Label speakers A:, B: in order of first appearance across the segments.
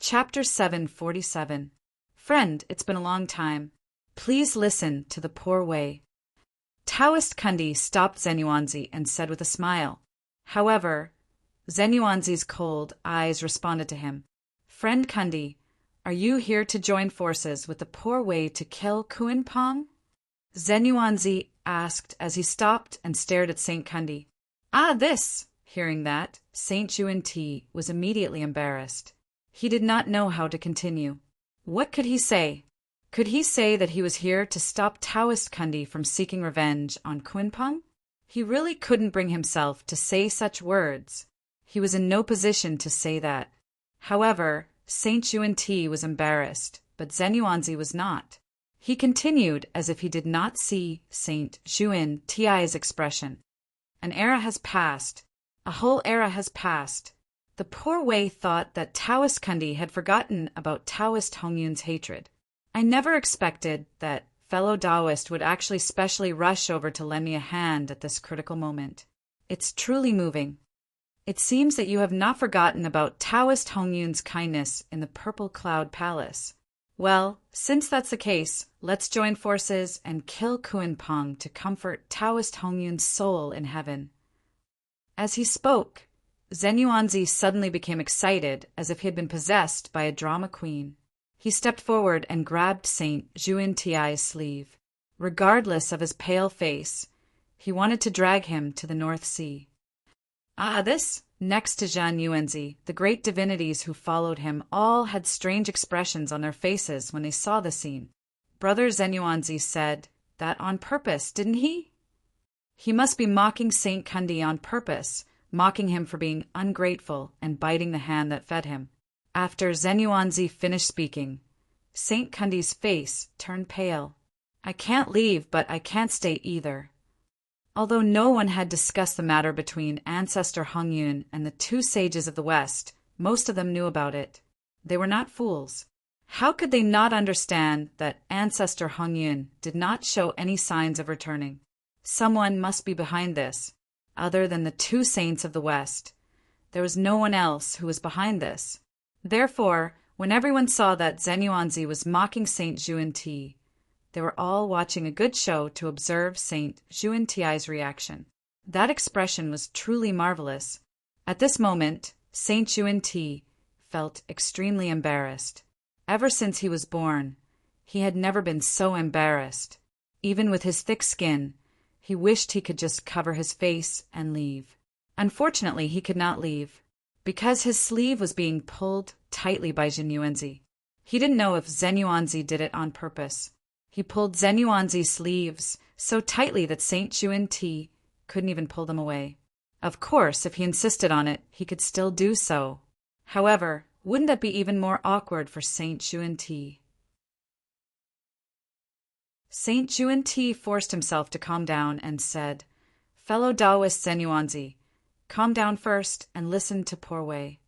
A: Chapter 747. Friend, it's been a long time. Please listen to the poor way. Taoist Kundi stopped Zenyuanzi and said with a smile. However, Zenyuanzi's cold eyes responded to him. Friend Kundi, are you here to join forces with the poor way to kill Kuinpong? Zenyuanzi asked as he stopped and stared at Saint Kundi. This! Hearing that, Saint Yuan-Ti was immediately embarrassed. He did not know how to continue. What could he say? Could he say that he was here to stop Taoist Kundi from seeking revenge on Kuinpong? He really couldn't bring himself to say such words. He was in no position to say that. However, Saint Yuan-Ti was embarrassed, but Zenyuanzi was not. He continued as if he did not see Saint Yuan-Ti's expression. An era has passed. A whole era has passed. The poor Wei thought that Taoist Kundi had forgotten about Taoist Hongyun's hatred. I never expected that fellow Taoist would actually specially rush over to lend me a hand at this critical moment. It's truly moving. It seems that you have not forgotten about Taoist Hongyun's kindness in the Purple Cloud Palace. Well, since that's the case, let's join forces and kill Kuinpong to comfort Taoist Hongyun's soul in heaven. As he spoke, Zenyuanzi suddenly became excited as if he had been possessed by a drama queen. He stepped forward and grabbed Saint Yuan-Ti's sleeve. Regardless of his pale face, he wanted to drag him to the North Sea. This! Next to Zhan Yuanzi, the great divinities who followed him all had strange expressions on their faces when they saw the scene. Brother Zenyuanzi said that on purpose, didn't he? He must be mocking Saint Kundi on purpose, mocking him for being ungrateful and biting the hand that fed him. After Zenyuanzi finished speaking, Saint Kundi's face turned pale. I can't leave, but I can't stay either. Although no one had discussed the matter between Ancestor Hongyun and the two sages of the West, most of them knew about it. They were not fools. How could they not understand that Ancestor Hongyun did not show any signs of returning? Someone must be behind this, other than the two saints of the West. There was no one else who was behind this. Therefore, when everyone saw that Zenyuanzi was mocking Saint Yuan-Ti, they were all watching a good show to observe Saint Yuan-Ti's reaction. That expression was truly marvelous. At this moment, Saint Yuan-Ti felt extremely embarrassed. Ever since he was born, he had never been so embarrassed. Even with his thick skin, he wished he could just cover his face and leave. Unfortunately, he could not leave, because his sleeve was being pulled tightly by Zenyuanzi. He didn't know if Zenyuanzi did it on purpose. He pulled Zenyuanzi's sleeves so tightly that Saint Yuan-Ti couldn't even pull them away. Of course, if he insisted on it, he could still do so. However, wouldn't that be even more awkward for Saint Yuan-Ti? Saint Yuan-Ti forced himself to calm down and said, Fellow Taoist Zenyuanzi, calm down first and listen to poor Wei.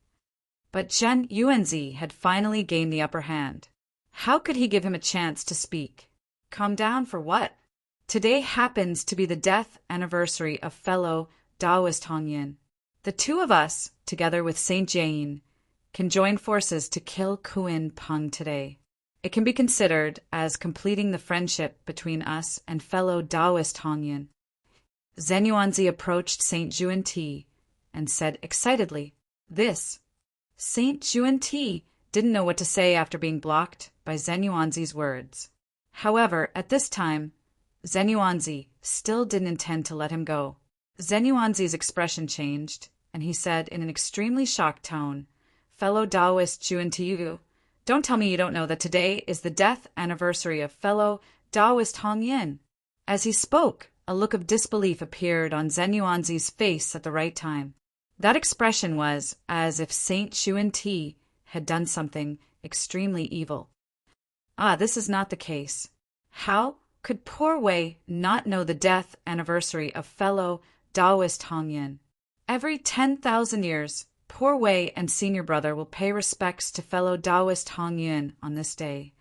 A: But Zhen Yuanzi had finally gained the upper hand. How could he give him a chance to speak? Calm down for what? Today happens to be the death anniversary of fellow Taoist Hongyun. The two of us, together with Saint Jain, can join forces to kill Kuinpong today. It can be considered as completing the friendship between us and fellow Taoist Hongyun. Zenyuanzi approached Saint Yuan-Ti and said excitedly, This. Saint Yuan-Ti didn't know what to say after being blocked by Zenyuanzi's words. However, at this time, Zenyuanzi still didn't intend to let him go. Zenyuanzi's expression changed, and he said in an extremely shocked tone, Fellow Taoist Yuan-Ti, don't tell me you don't know that today is the death anniversary of fellow Taoist Hongyun. As he spoke, a look of disbelief appeared on Zenyuanzi's face at the right time. That expression was as if Saint Yuan-Ti had done something extremely evil. This is not the case. How could poor Wei not know the death anniversary of fellow Taoist Hongyun? Every 10,000 years, poor Wei and senior brother will pay respects to fellow Taoist Hongyun on this day.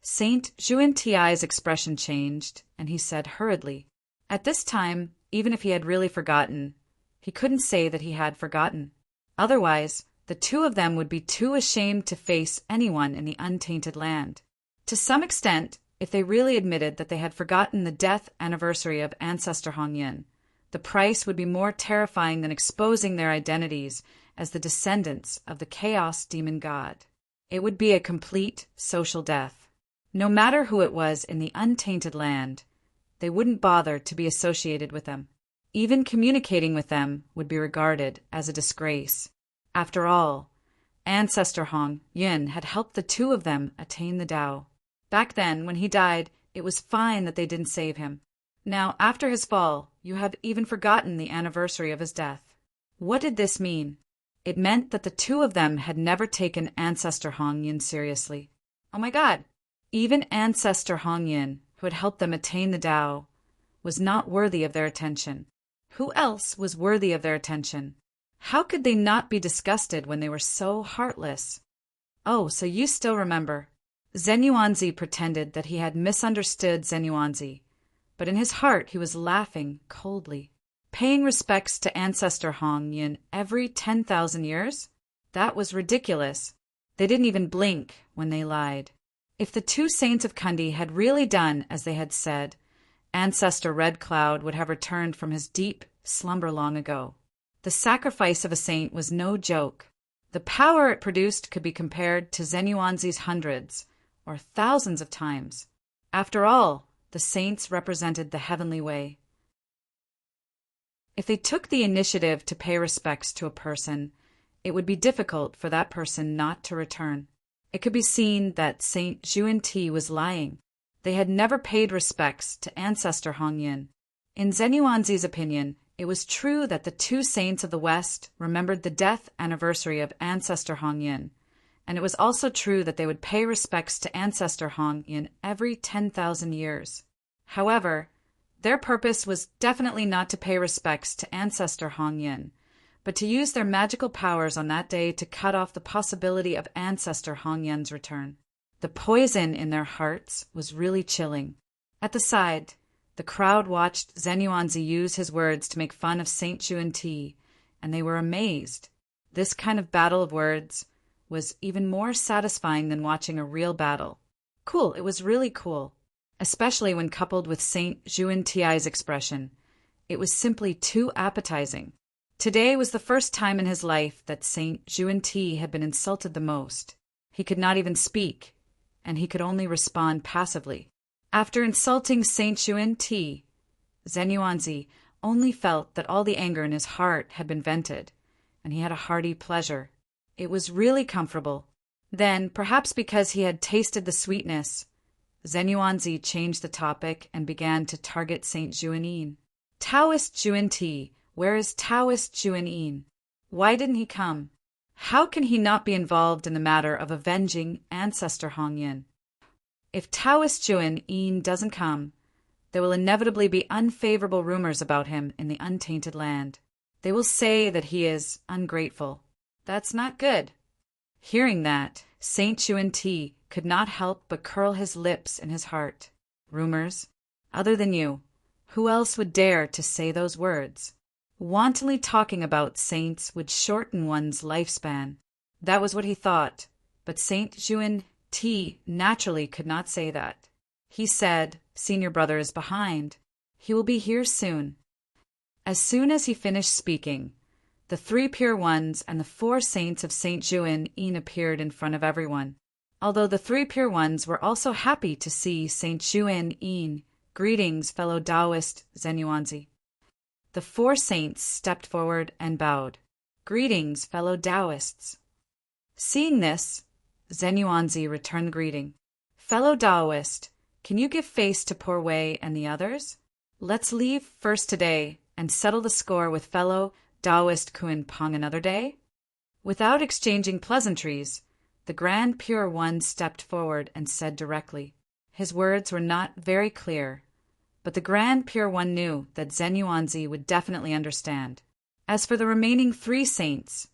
A: Saint Yuan-Ti's expression changed, and he said hurriedly. At this time, even if he had really forgotten, he couldn't say that he had forgotten. Otherwise, The two of them would be too ashamed to face anyone in the untainted land. To some extent, if they really admitted that they had forgotten the death anniversary of ancestor Hong Yin, the price would be more terrifying than exposing their identities as the descendants of the chaos demon god. It would be a complete social death. No matter who it was in the untainted land, they wouldn't bother to be associated with them. Even communicating with them would be regarded as a disgrace. After all, ancestor Hong Yin had helped the two of them attain the Tao. Back then, when he died, it was fine that they didn't save him. Now, after his fall, you have even forgotten the anniversary of his death. What did this mean? It meant that the two of them had never taken ancestor Hong Yin seriously. Oh my God! Even ancestor Hong Yin, who had helped them attain the Tao, was not worthy of their attention. Who else was worthy of their attention? How could they not be disgusted when they were so heartless? Oh, so you still remember. Zhen Yuanzi pretended that he had misunderstood Zhen Yuanzi, but in his heart he was laughing coldly. Paying respects to ancestor Hong Yin every 10,000 years? That was ridiculous. They didn't even blink when they lied. If the two saints of Kundi had really done as they had said, ancestor Red Cloud would have returned from his deep slumber long ago. The sacrifice of a saint was no joke. The power it produced could be compared to Zhen Yuanzi's hundreds or thousands of times. After all, the saints represented the heavenly way. If they took the initiative to pay respects to a person, it would be difficult for that person not to return. It could be seen that Saint Zhuan-Ti was lying. They had never paid respects to ancestor Hong Yin. In Zhen Yuanzi's opinion, it was true that the two saints of the West remembered the death anniversary of ancestor Hong Yin, and it was also true that they would pay respects to ancestor Hong Yin every 10,000 years. However, their purpose was definitely not to pay respects to ancestor Hong Yin, but to use their magical powers on that day to cut off the possibility of ancestor Hong Yin's return. The poison in their hearts was really chilling. At the side, the crowd watched Zhen Yuanzi use his words to make fun of Saint Zhuan-Ti, and they were amazed. This kind of battle of words was even more satisfying than watching a real battle. Cool, it was really cool. Especially when coupled with Saint Zhuan-Ti's expression. It was simply too appetizing. Today was the first time in his life that Saint Zhuan-Ti had been insulted the most. He could not even speak, and he could only respond passively. After insulting Saint Zhuan-Ti, Zhen Yuanzi only felt that all the anger in his heart had been vented, and he had a hearty pleasure. It was really comfortable. Then, perhaps because he had tasted the sweetness, Zhen Yuanzi changed the topic and began to target Saint Zhuan-Yin. Taoist Zhuan-Ti, where is Taoist Zhuan-Yin? Why didn't he come? How can he not be involved in the matter of avenging ancestor Hong Yin? If Taoist Zhuan-Yin doesn't come, there will inevitably be unfavorable rumors about him in the untainted land. They will say that he is ungrateful. That's not good. Hearing that, Saint Zhuan-Ti could not help but curl his lips in his heart. Rumors? Other than you, who else would dare to say those words? Wantonly talking about saints would shorten one's lifespan. That was what he thought, but Saint Zhuan-Ti naturally could not say that. He said, "Senior brother is behind. He will be here soon." As soon as he finished speaking, the 3 pure ones and the 4 saints of Saint Zhuan-Yin appeared in front of everyone. Although the 3 pure ones were also happy to see Saint Zhuan-Yin. Greetings, fellow Taoist Zhen Yuanzi. The 4 saints stepped forward and bowed. Greetings, fellow Taoists. Seeing this, Zhen Yuanzi returned the greeting. Fellow Taoist, can you give face to Poor Wei and the others? Let's leave first today and settle the score with fellow Taoist Kun Pong another day? Without exchanging pleasantries, the Grand Pure One stepped forward and said directly. His words were not very clear, but the Grand Pure One knew that Zhen Yuanzi would definitely understand. As for the remaining 3 saints,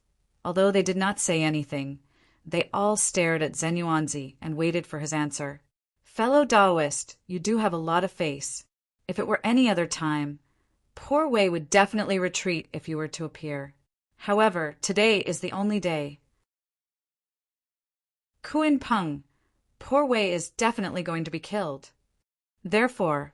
A: although they did not say anything, they all stared at Zhen Yuanzi and waited for his answer. Fellow Taoist, you do have a lot of face. If it were any other time, Poor Wei would definitely retreat if you were to appear. However, today is the only day. Kuan Peng, poor Wei is definitely going to be killed. Therefore,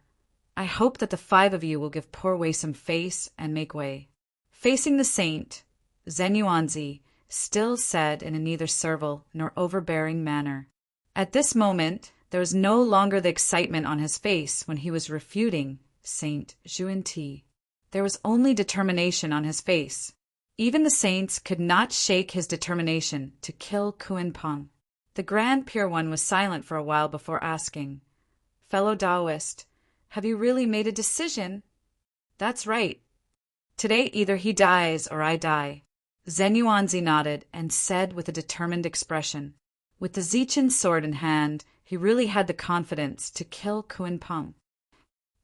A: I hope that the 5 of you will give poor Wei some face and make way." Facing the saint, Zhen Yuanzi still said in a neither servile nor overbearing manner. At this moment, there was no longer the excitement on his face when he was refuting Saint Xuanti. There was only determination on his face. Even the saints could not shake his determination to kill Kuan Peng. The Grand Pure One was silent for a while before asking, "Fellow Taoist, have you really made a decision?" "That's right. Today either he dies or I die." Zhen Yuanzi nodded and said with a determined expression. With the Zichen's sword in hand, he really had the confidence to kill Kuan Peng.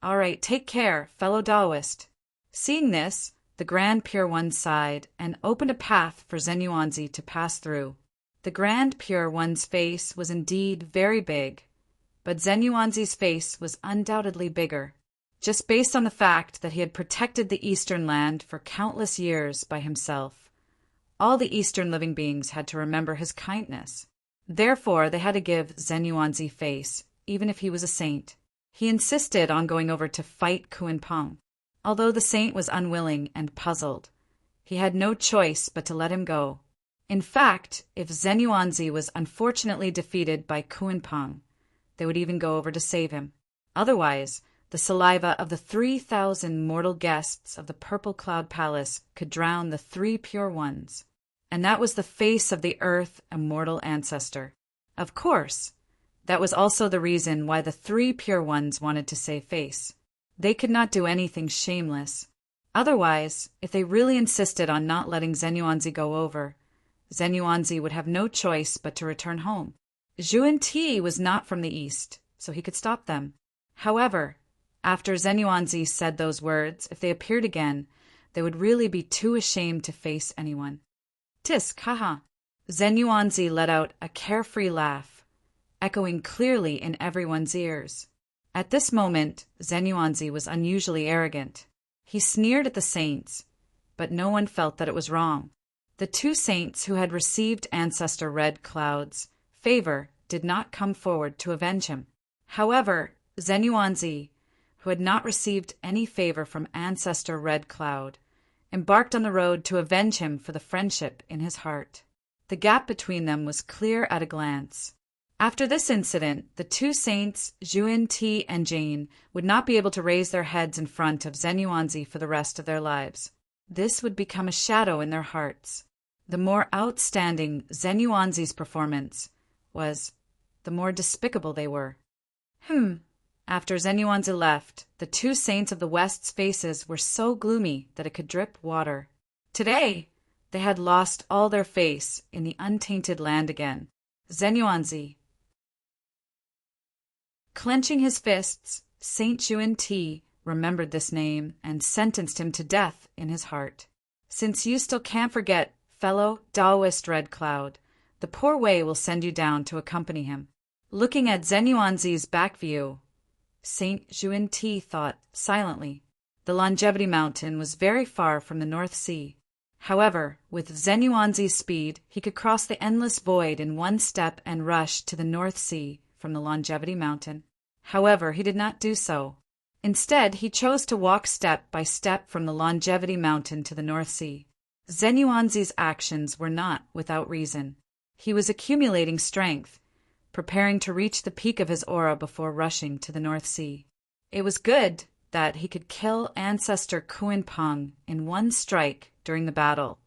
A: "All right, take care, fellow Taoist." Seeing this, the Grand Pure One sighed and opened a path for Zhen Yuanzi to pass through. The Grand Pure One's face was indeed very big, but Zhen Yuanzi's face was undoubtedly bigger, just based on the fact that he had protected the Eastern land for countless years by himself. All the Eastern living beings had to remember his kindness. Therefore, they had to give Zhen Yuanzi face, even if he was a saint. He insisted on going over to fight Kuan Peng. Although the saint was unwilling and puzzled, he had no choice but to let him go. In fact, if Zhen Yuanzi was unfortunately defeated by Kuan Peng, they would even go over to save him. Otherwise, the saliva of the 3,000 mortal guests of the Purple Cloud Palace could drown the 3 pure ones. And that was the face of the earth immortal ancestor. Of course, that was also the reason why the 3 pure ones wanted to save face. They could not do anything shameless. Otherwise, if they really insisted on not letting Zhen Yuanzi go over, Zhen Yuanzi would have no choice but to return home. Xuanti was not from the east, so he could stop them. However, after Zhen Yuanzi said those words, if they appeared again, they would really be too ashamed to face anyone. "Tisk, haha." Zhen Yuanzi let out a carefree laugh, echoing clearly in everyone's ears. At this moment, Zhen Yuanzi was unusually arrogant. He sneered at the saints, but no one felt that it was wrong. The 2 saints who had received Ancestor Red Cloud's favor did not come forward to avenge him. However, Zhen Yuanzi, who had not received any favor from Ancestor Red Cloud, embarked on the road to avenge him for the friendship in his heart. The gap between them was clear at a glance. After this incident, the 2 saints, Xuanti and Jane, would not be able to raise their heads in front of Zhen Yuanzi for the rest of their lives. This would become a shadow in their hearts. The more outstanding Zhen Yuanzi's performance was, the more despicable they were. After Zhen Yuanzi left, the 2 saints of the West's faces were so gloomy that it could drip water. Today, they had lost all their face in the untainted land again. Zhen Yuanzi. Clenching his fists, Saint Xuanti remembered this name and sentenced him to death in his heart. "Since you still can't forget, fellow Taoist Red Cloud, the poor Wei will send you down to accompany him." Looking at Zhen Yuanzi's back view, Saint Xuanti thought silently. The Longevity Mountain was very far from the North Sea. However, with Zhen Yuanzi's speed, he could cross the endless void in one step and rush to the North Sea from the Longevity Mountain. However, he did not do so. Instead, he chose to walk step by step from the Longevity Mountain to the North Sea. Zhen Yuanzi's actions were not without reason. He was accumulating strength, preparing to reach the peak of his aura before rushing to the North Sea. It was good that he could kill Ancestor Kuan Peng in one strike during the battle,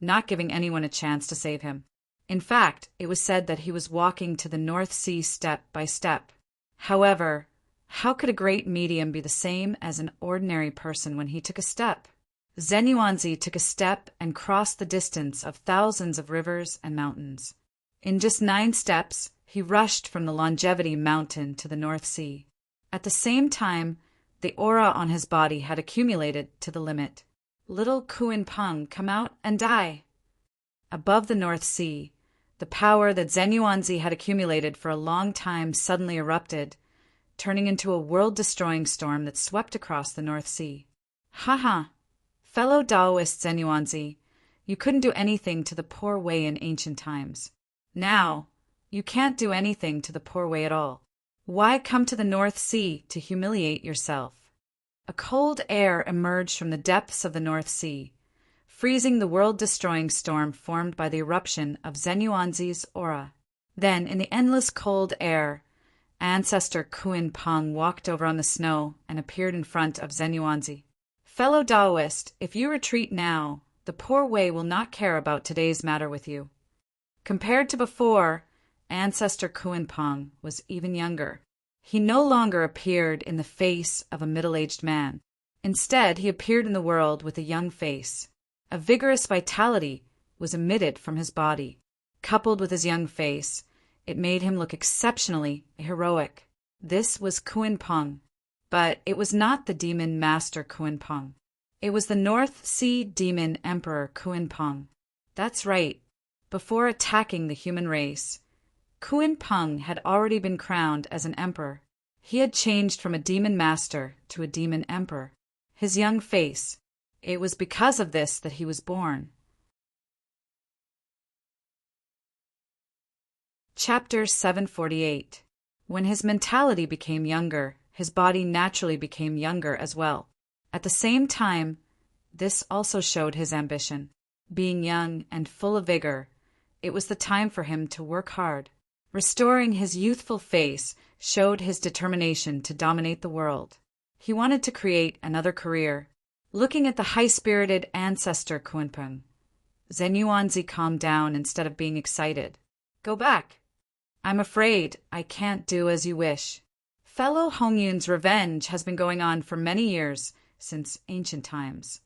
A: not giving anyone a chance to save him. In fact, it was said that he was walking to the North Sea step by step. However, how could a great medium be the same as an ordinary person when he took a step? Zhen Yuanzi took a step and crossed the distance of thousands of rivers and mountains. In just 9 steps, he rushed from the Longevity Mountain to the North Sea. At the same time, the aura on his body had accumulated to the limit. Little Kuan Peng, come out and die. Above the North Sea, the power that Zhen Yuanzi had accumulated for a long time suddenly erupted, turning into a world-destroying storm that swept across the North Sea. Haha! Fellow Taoist Zhen Yuanzi, you couldn't do anything to the poor Wei in ancient times. Now, You can't do anything to the poor way at all. Why come to the North Sea to humiliate yourself? A cold air emerged from the depths of the North Sea, freezing the world-destroying storm formed by the eruption of Zenuanzi's aura. Then, in the endless cold air, Ancestor Kuin Peng walked over on the snow and appeared in front of Zenuanzi. Fellow Taoist, if you retreat now, the poor way will not care about today's matter with you. Compared to before, Ancestor Kuin Peng was even younger. He no longer appeared in the face of a middle-aged man. Instead, he appeared in the world with a young face. A vigorous vitality was emitted from his body. Coupled with his young face, it made him look exceptionally heroic. This was Kuin Peng. But it was not the demon master Kuin Peng. It was the North Sea demon emperor Kuin Peng. That's right. Before attacking the human race, Kuin Peng had already been crowned as an emperor. He had changed from a demon master to a demon emperor. His young face. It was because of this that he was born. Chapter 748. When his mentality became younger, his body naturally became younger as well. At the same time, this also showed his ambition. Being young and full of vigor, it was the time for him to work hard. Restoring his youthful face showed his determination to dominate the world. He wanted to create another career. Looking at the high-spirited ancestor Kunpeng, Zenuanzi calmed down instead of being excited. Go back. I'm afraid I can't do as you wish. Fellow Hongyun's revenge has been going on for many years, since ancient times.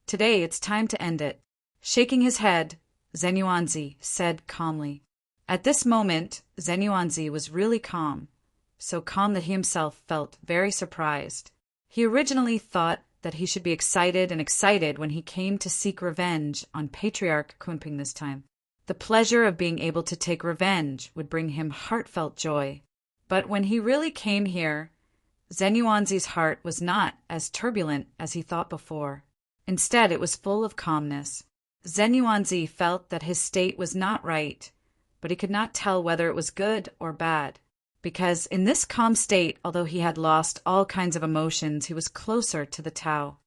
A: Today it's time to end it. Shaking his head, Zenuanzi said calmly. At this moment, Zenuanzi was really calm, so calm that he himself felt very surprised. He originally thought that he should be excited when he came to seek revenge on Patriarch Kunping this time. The pleasure of being able to take revenge would bring him heartfelt joy. But when he really came here, Zenuanzi's heart was not as turbulent as he thought before. Instead, it was full of calmness. Zenuanzi felt that his state was not right, but he could not tell whether it was good or bad. Because in this calm state, although he had lost all kinds of emotions, he was closer to the Tao.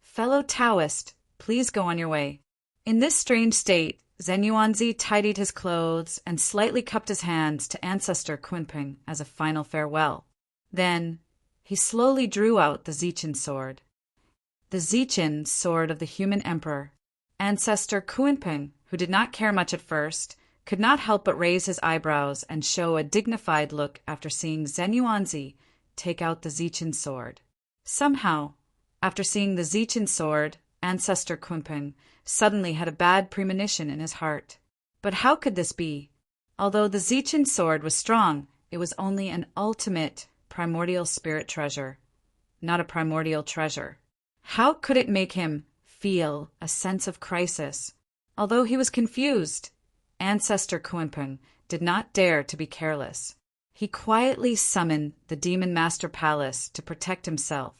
A: Fellow Taoist, please go on your way. In this strange state, Zenuanzi tidied his clothes and slightly cupped his hands to Ancestor Kunping as a final farewell. Then, he slowly drew out the Zichin sword. The Zichin sword of the human emperor. Ancestor Kunping, who did not care much at first, could not help but raise his eyebrows and show a dignified look after seeing Zenuanzi take out the Zichin sword. Somehow, after seeing the Zichin sword, Ancestor Kunping suddenly had a bad premonition in his heart. But how could this be? Although the Zichin sword was strong, it was only an ultimate primordial spirit treasure, not a primordial treasure. How could it make him feel a sense of crisis? Although he was confused, Ancestor Kunpeng did not dare to be careless. He quietly summoned the Demon Master Palace to protect himself.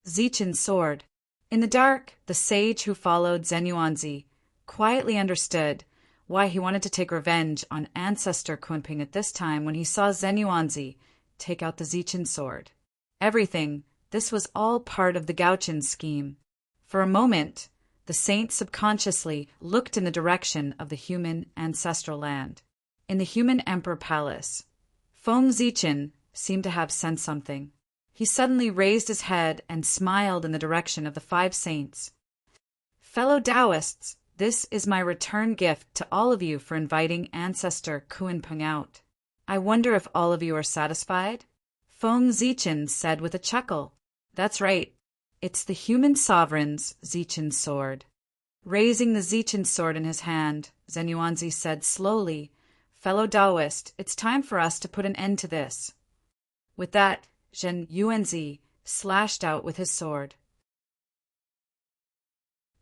A: Zichin's sword. In the dark, the sage who followed Zenuanzi quietly understood why he wanted to take revenge on Ancestor Kunping at this time when he saw Zenuanzi take out the Zichin sword. Everything, this was all part of the Gaochin scheme. For a moment, the saint subconsciously looked in the direction of the human ancestral land. In the human emperor palace, Feng Zichin seemed to have sensed something. He suddenly raised his head and smiled in the direction of the 5 saints. Fellow Taoists, this is my return gift to all of you for inviting Ancestor Kunpeng out. I wonder if all of you are satisfied? Feng Zichin said with a chuckle. That's right. It's the human sovereign's Zichin sword. Raising the Zichin sword in his hand, Zenuanzi said slowly, Fellow Taoist, it's time for us to put an end to this. With that, Zhen Yuanzi slashed out with his sword.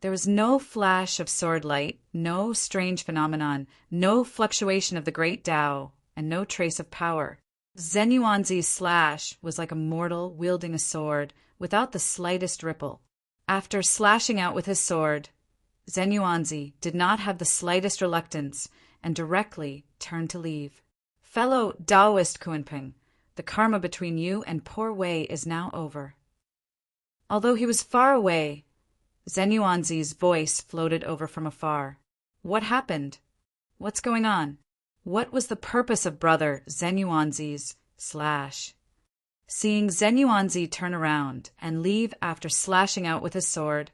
A: There was no flash of sword light, no strange phenomenon, no fluctuation of the great Tao, and no trace of power. Zenuanzi's slash was like a mortal wielding a sword without the slightest ripple. After slashing out with his sword, Zenuanzi did not have the slightest reluctance and directly turned to leave. Fellow Taoist Kunpeng, the karma between you and poor Wei is now over. Although he was far away, Zhen Yuanzi's voice floated over from afar. What happened? What's going on? What was the purpose of brother Zhen Yuanzi's slash? Seeing Zhen Yuanzi turn around and leave after slashing out with his sword,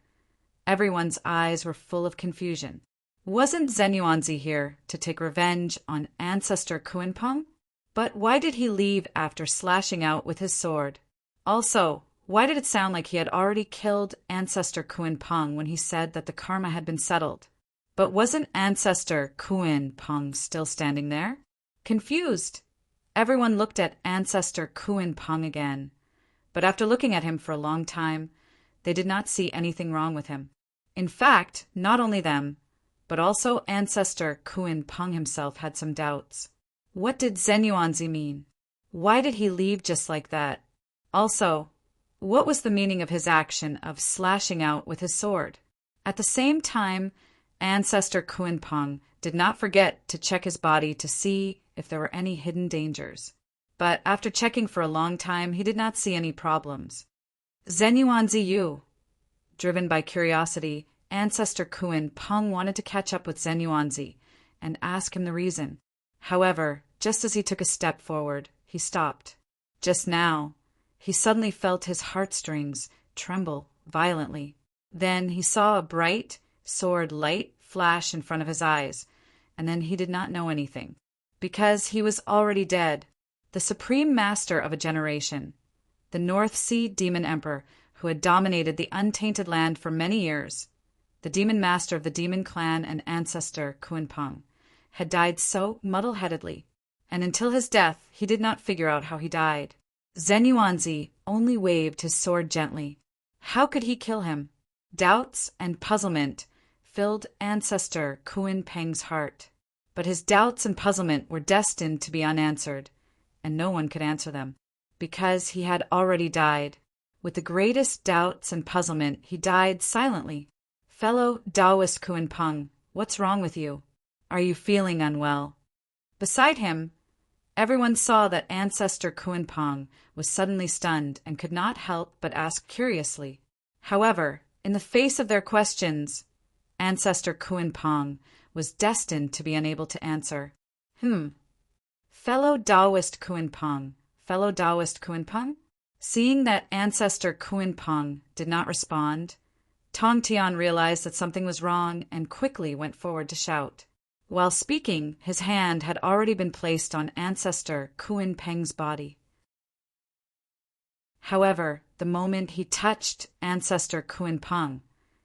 A: everyone's eyes were full of confusion. Wasn't Zhen Yuanzi here to take revenge on ancestor Kunpeng? But why did he leave after slashing out with his sword? Also, why did it sound like he had already killed ancestor Kunpeng when he said that the karma had been settled? But wasn't ancestor Kunpeng still standing there? Confused, everyone looked at ancestor Kunpeng again. But after looking at him for a long time, they did not see anything wrong with him. In fact, not only them, but also ancestor Kunpeng himself had some doubts. What did Zhen Yuanzi mean? Why did he leave just like that? Also, what was the meaning of his action of slashing out with his sword? At the same time, ancestor Kunpeng did not forget to check his body to see if there were any hidden dangers. But after checking for a long time, he did not see any problems. Zhen Yuanzi Yu. Driven by curiosity, ancestor Kunpeng wanted to catch up with Zhen Yuanzi and ask him the reason. However, just as he took a step forward, he stopped. Just now, he suddenly felt his heartstrings tremble violently. Then he saw a bright sword light flash in front of his eyes, and then he did not know anything, because he was already dead. The supreme master of a generation, the North Sea Demon Emperor who had dominated the untainted land for many years, the demon master of the demon clan and ancestor Kunpeng, had died so muddle-headedly, and until his death he did not figure out how he died. Zhen Yuanzi only waved his sword gently. How could he kill him? Doubts and puzzlement filled ancestor Kunpeng's heart. But his doubts and puzzlement were destined to be unanswered, and no one could answer them, because he had already died. With the greatest doubts and puzzlement, he died silently. Fellow Taoist Kunpeng, what's wrong with you? Are you feeling unwell? Beside him, everyone saw that ancestor Kunpeng was suddenly stunned and could not help but ask curiously. However, in the face of their questions, ancestor Kunpeng was destined to be unable to answer. Fellow Taoist Kunpeng, fellow Taoist Kunpeng? Seeing that ancestor Kunpeng did not respond, Tong Tian realized that something was wrong and quickly went forward to shout. While speaking, his hand had already been placed on ancestor Kunpeng's body. However, the moment he touched ancestor Kunpeng,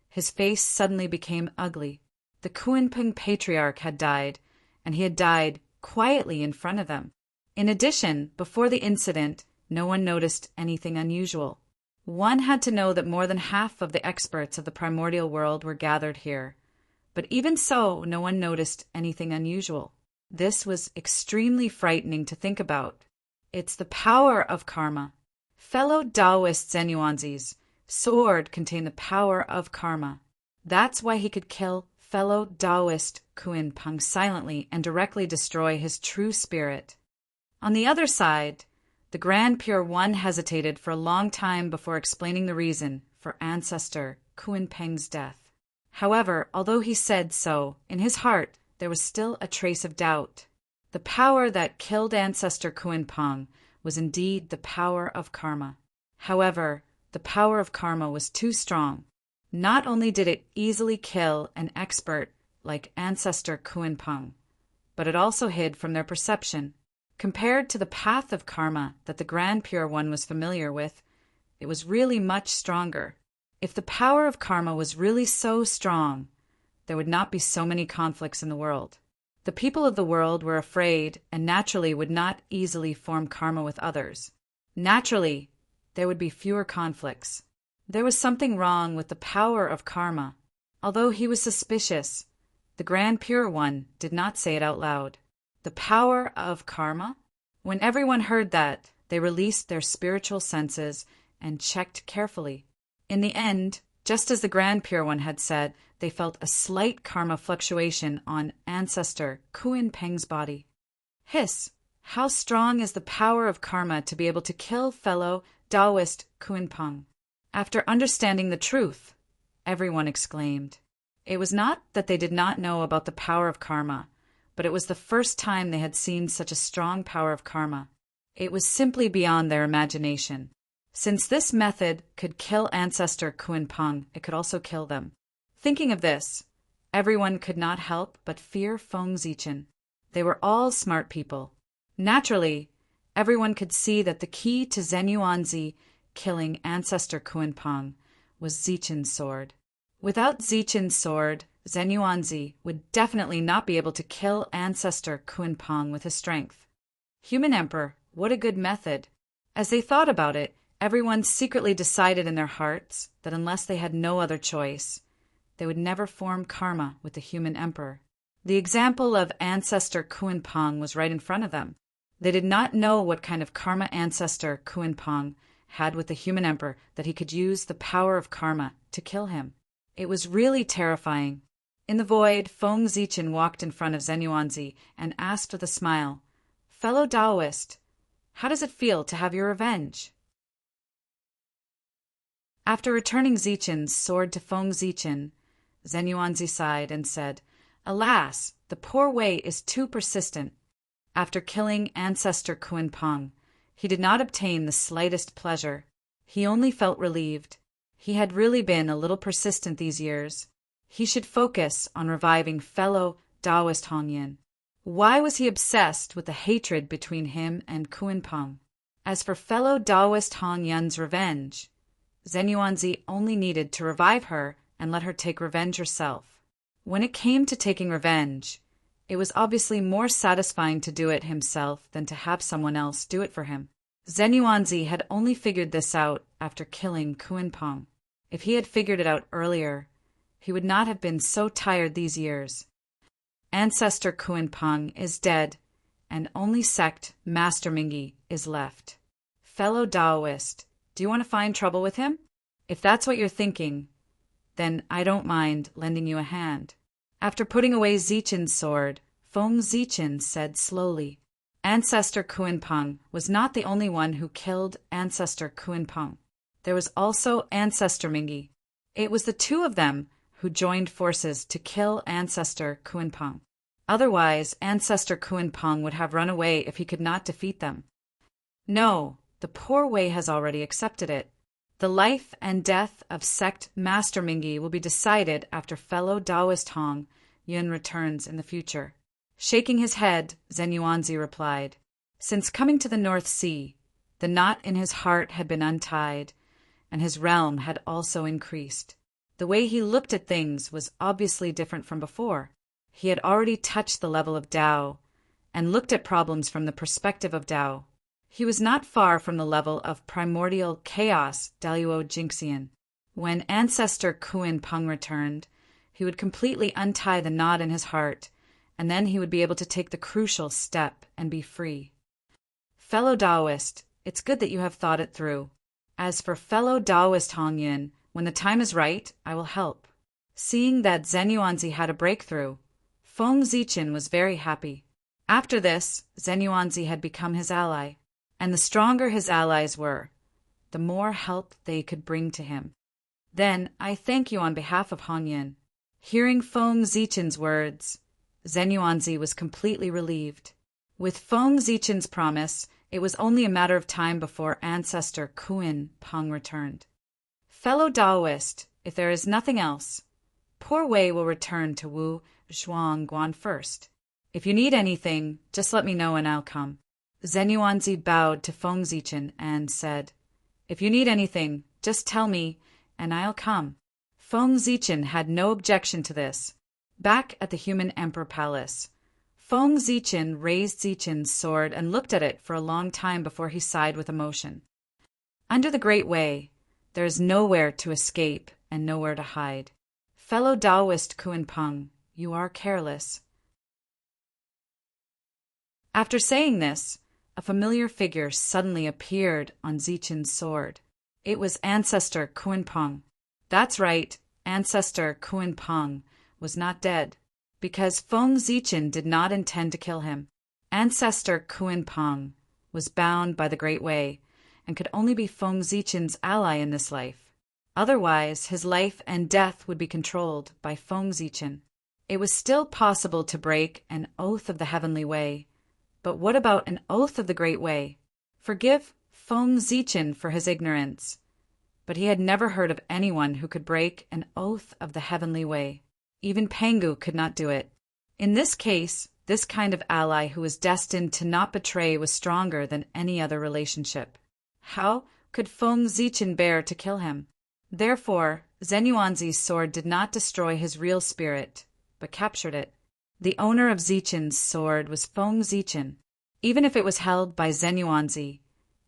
A: his face suddenly became ugly. The Kunpeng patriarch had died, and he had died quietly in front of them. In addition, before the incident, no one noticed anything unusual. One had to know that more than half of the experts of the primordial world were gathered here. But even so, no one noticed anything unusual. This was extremely frightening to think about. It's the power of karma. Fellow Taoist Zhen Yuanzi's sword contained the power of karma. That's why he could kill fellow Taoist Kunpeng silently and directly destroy his true spirit. On the other side, the Grand Pure One hesitated for a long time before explaining the reason for ancestor Kunpeng's death. However, although he said so, in his heart there was still a trace of doubt. The power that killed ancestor Kunpeng was indeed the power of karma. However, the power of karma was too strong. Not only did it easily kill an expert like ancestor Kunpeng, but it also hid from their perception. Compared to the path of karma that the Grand Pure One was familiar with, it was really much stronger. If the power of karma was really so strong, there would not be so many conflicts in the world. The people of the world were afraid and naturally would not easily form karma with others. Naturally, there would be fewer conflicts. There was something wrong with the power of karma. Although he was suspicious, the Grand Pure One did not say it out loud. The power of karma? When everyone heard that, they released their spiritual senses and checked carefully. In the end, just as the Grand Pure One had said, they felt a slight karma fluctuation on ancestor Kunpeng's body. Hiss! How strong is the power of karma to be able to kill fellow Taoist Kunpeng? After understanding the truth, everyone exclaimed. It was not that they did not know about the power of karma, but it was the first time they had seen such a strong power of karma. It was simply beyond their imagination. Since this method could kill ancestor Kunpeng, it could also kill them. Thinking of this, everyone could not help but fear Feng Zichen. They were all smart people. Naturally, everyone could see that the key to Zhen Yuanzi killing ancestor Kunpeng was Zichen's sword. Without Zichen's sword, Zhen Yuanzi would definitely not be able to kill ancestor Kunpeng with his strength. Human Emperor, what a good method! As they thought about it, everyone secretly decided in their hearts that unless they had no other choice, they would never form karma with the Human Emperor. The example of ancestor Kunpeng was right in front of them. They did not know what kind of karma ancestor Kunpeng had with the Human Emperor that he could use the power of karma to kill him. It was really terrifying. In the void, Feng Zichen walked in front of Zhen Yuanzi and asked with a smile, "Fellow Taoist, how does it feel to have your revenge?" After returning Zichen's sword to Feng Zichen, Zhen Yuanzi sighed and said, "Alas, the poor Wei is too persistent. After killing ancestor Kunpeng, he did not obtain the slightest pleasure. He only felt relieved. He had really been a little persistent these years. He should focus on reviving fellow Taoist Hongyan. Why was he obsessed with the hatred between him and Kunpeng? As for fellow Taoist Hongyan's revenge, Zhen Yuanzi only needed to revive her and let her take revenge herself. When it came to taking revenge, it was obviously more satisfying to do it himself than to have someone else do it for him. Zhen Yuanzi had only figured this out after killing Kunpeng. If he had figured it out earlier, he would not have been so tired these years. Ancestor Kunpeng is dead, and only sect Master Mingi is left. Fellow Taoist, do you want to find trouble with him? If that's what you're thinking, then I don't mind lending you a hand. After putting away Zichen's sword, Feng Zichen said slowly, Ancestor Kunpeng was not the only one who killed Ancestor Kunpeng. There was also Ancestor Mingi. It was the two of them who joined forces to kill Ancestor Kunpeng. Otherwise, Ancestor Kunpeng would have run away if he could not defeat them. No, the poor Wei has already accepted it. The life and death of sect Master Mingi will be decided after fellow Taoist Hong Yun returns in the future. Shaking his head, Zhen Yuanzi replied, "Since coming to the North Sea, the knot in his heart had been untied, and his realm had also increased. The way he looked at things was obviously different from before. He had already touched the level of Tao, and looked at problems from the perspective of Tao. He was not far from the level of primordial chaos Daluo Jinxian. When Ancestor Kunpeng returned, he would completely untie the knot in his heart, and then he would be able to take the crucial step and be free. Fellow Taoist, it's good that you have thought it through. As for fellow Taoist Hongyan, when the time is right, I will help." Seeing that Zhen Yuanzi had a breakthrough, Feng Zichen was very happy. After this, Zhen Yuanzi had become his ally, and the stronger his allies were, the more help they could bring to him. "Then I thank you on behalf of Hongyan." Hearing Feng Zichen's words, Zhen Yuanzi was completely relieved. With Feng Zichen's promise, it was only a matter of time before Ancestor Kunpeng returned. "Fellow Taoist, if there is nothing else, poor Wei will return to Wu Zhuangguan first. If you need anything, just let me know and I'll come." Zhen Yuanzi bowed to Feng Zichen and said, "If you need anything, just tell me and I'll come." Feng Zichen had no objection to this. Back at the Human Emperor Palace, Feng Zichen raised Zichen's sword and looked at it for a long time before he sighed with emotion. Under the Great Way, there is nowhere to escape and nowhere to hide. Fellow Taoist Kunpeng, you are careless. After saying this, a familiar figure suddenly appeared on Zichen's sword. It was Ancestor Kunpeng. That's right, Ancestor Kunpeng was not dead, because Feng Zichen did not intend to kill him. Ancestor Kuan was bound by the Great Way and could only be Feng Zichen's ally in this life. Otherwise, his life and death would be controlled by Feng Zichen. It was still possible to break an oath of the Heavenly Way. But what about an oath of the Great Way? Forgive Feng Zichen for his ignorance. But he had never heard of anyone who could break an oath of the Heavenly Way. Even Pengu could not do it. In this case, this kind of ally who was destined to not betray was stronger than any other relationship. How could Feng Zichen bear to kill him? Therefore, Zenyuanzi's sword did not destroy his real spirit, but captured it. The owner of Zichen's sword was Feng Zichen. Even if it was held by Zenyuanzi,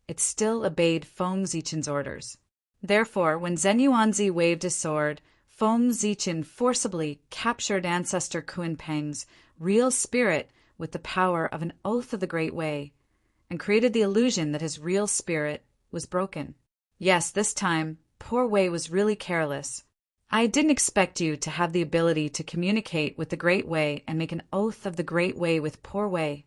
A: it still obeyed Feng Zichen's orders. Therefore, when Zenyuanzi waved his sword, Feng Zichen forcibly captured Ancestor Kuanpeng's real spirit with the power of an oath of the Great Way, and created the illusion that his real spirit was broken. Yes, this time, poor Wei was really careless. I didn't expect you to have the ability to communicate with the Great Way and make an oath of the Great Way with poor Wei.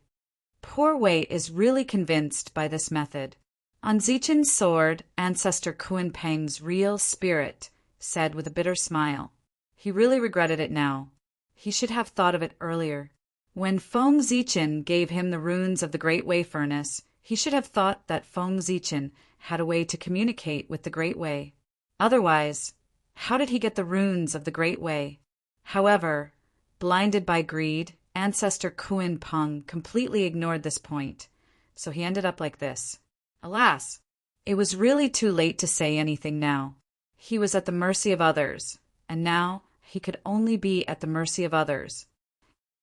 A: Poor Wei is really convinced by this method. On Zichen's sword, Ancestor Kuanpeng's real spirit said with a bitter smile. He really regretted it now. He should have thought of it earlier. When Feng Zichen gave him the runes of the Great Way furnace, he should have thought that Feng Zichen had a way to communicate with the Great Way. Otherwise, how did he get the runes of the Great Way? However, blinded by greed, Ancestor Kuanpeng completely ignored this point, so he ended up like this. Alas, it was really too late to say anything now. He was at the mercy of others, and now he could only be at the mercy of others.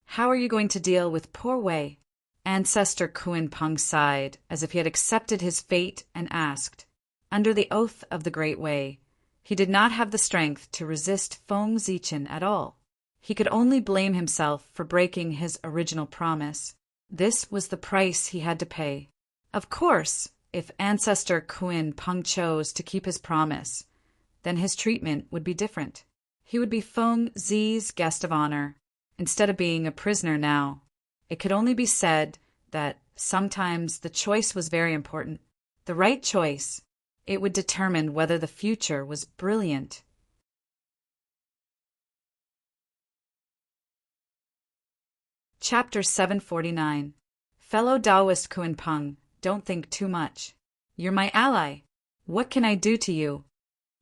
A: How are you going to deal with poor Wei? Ancestor Kuanpeng sighed, as if he had accepted his fate, and asked. Under the oath of the Great Way, he did not have the strength to resist Feng Zichen at all. He could only blame himself for breaking his original promise. This was the price he had to pay. Of course, if Ancestor Kuanpeng chose to keep his promise, then his treatment would be different. He would be Feng Zi's guest of honor, instead of being a prisoner now. It could only be said that sometimes the choice was very important. The right choice. It would determine whether the future was brilliant. Chapter 749. Fellow Taoist Kuanpeng, don't think too much. You're my ally. What can I do to you?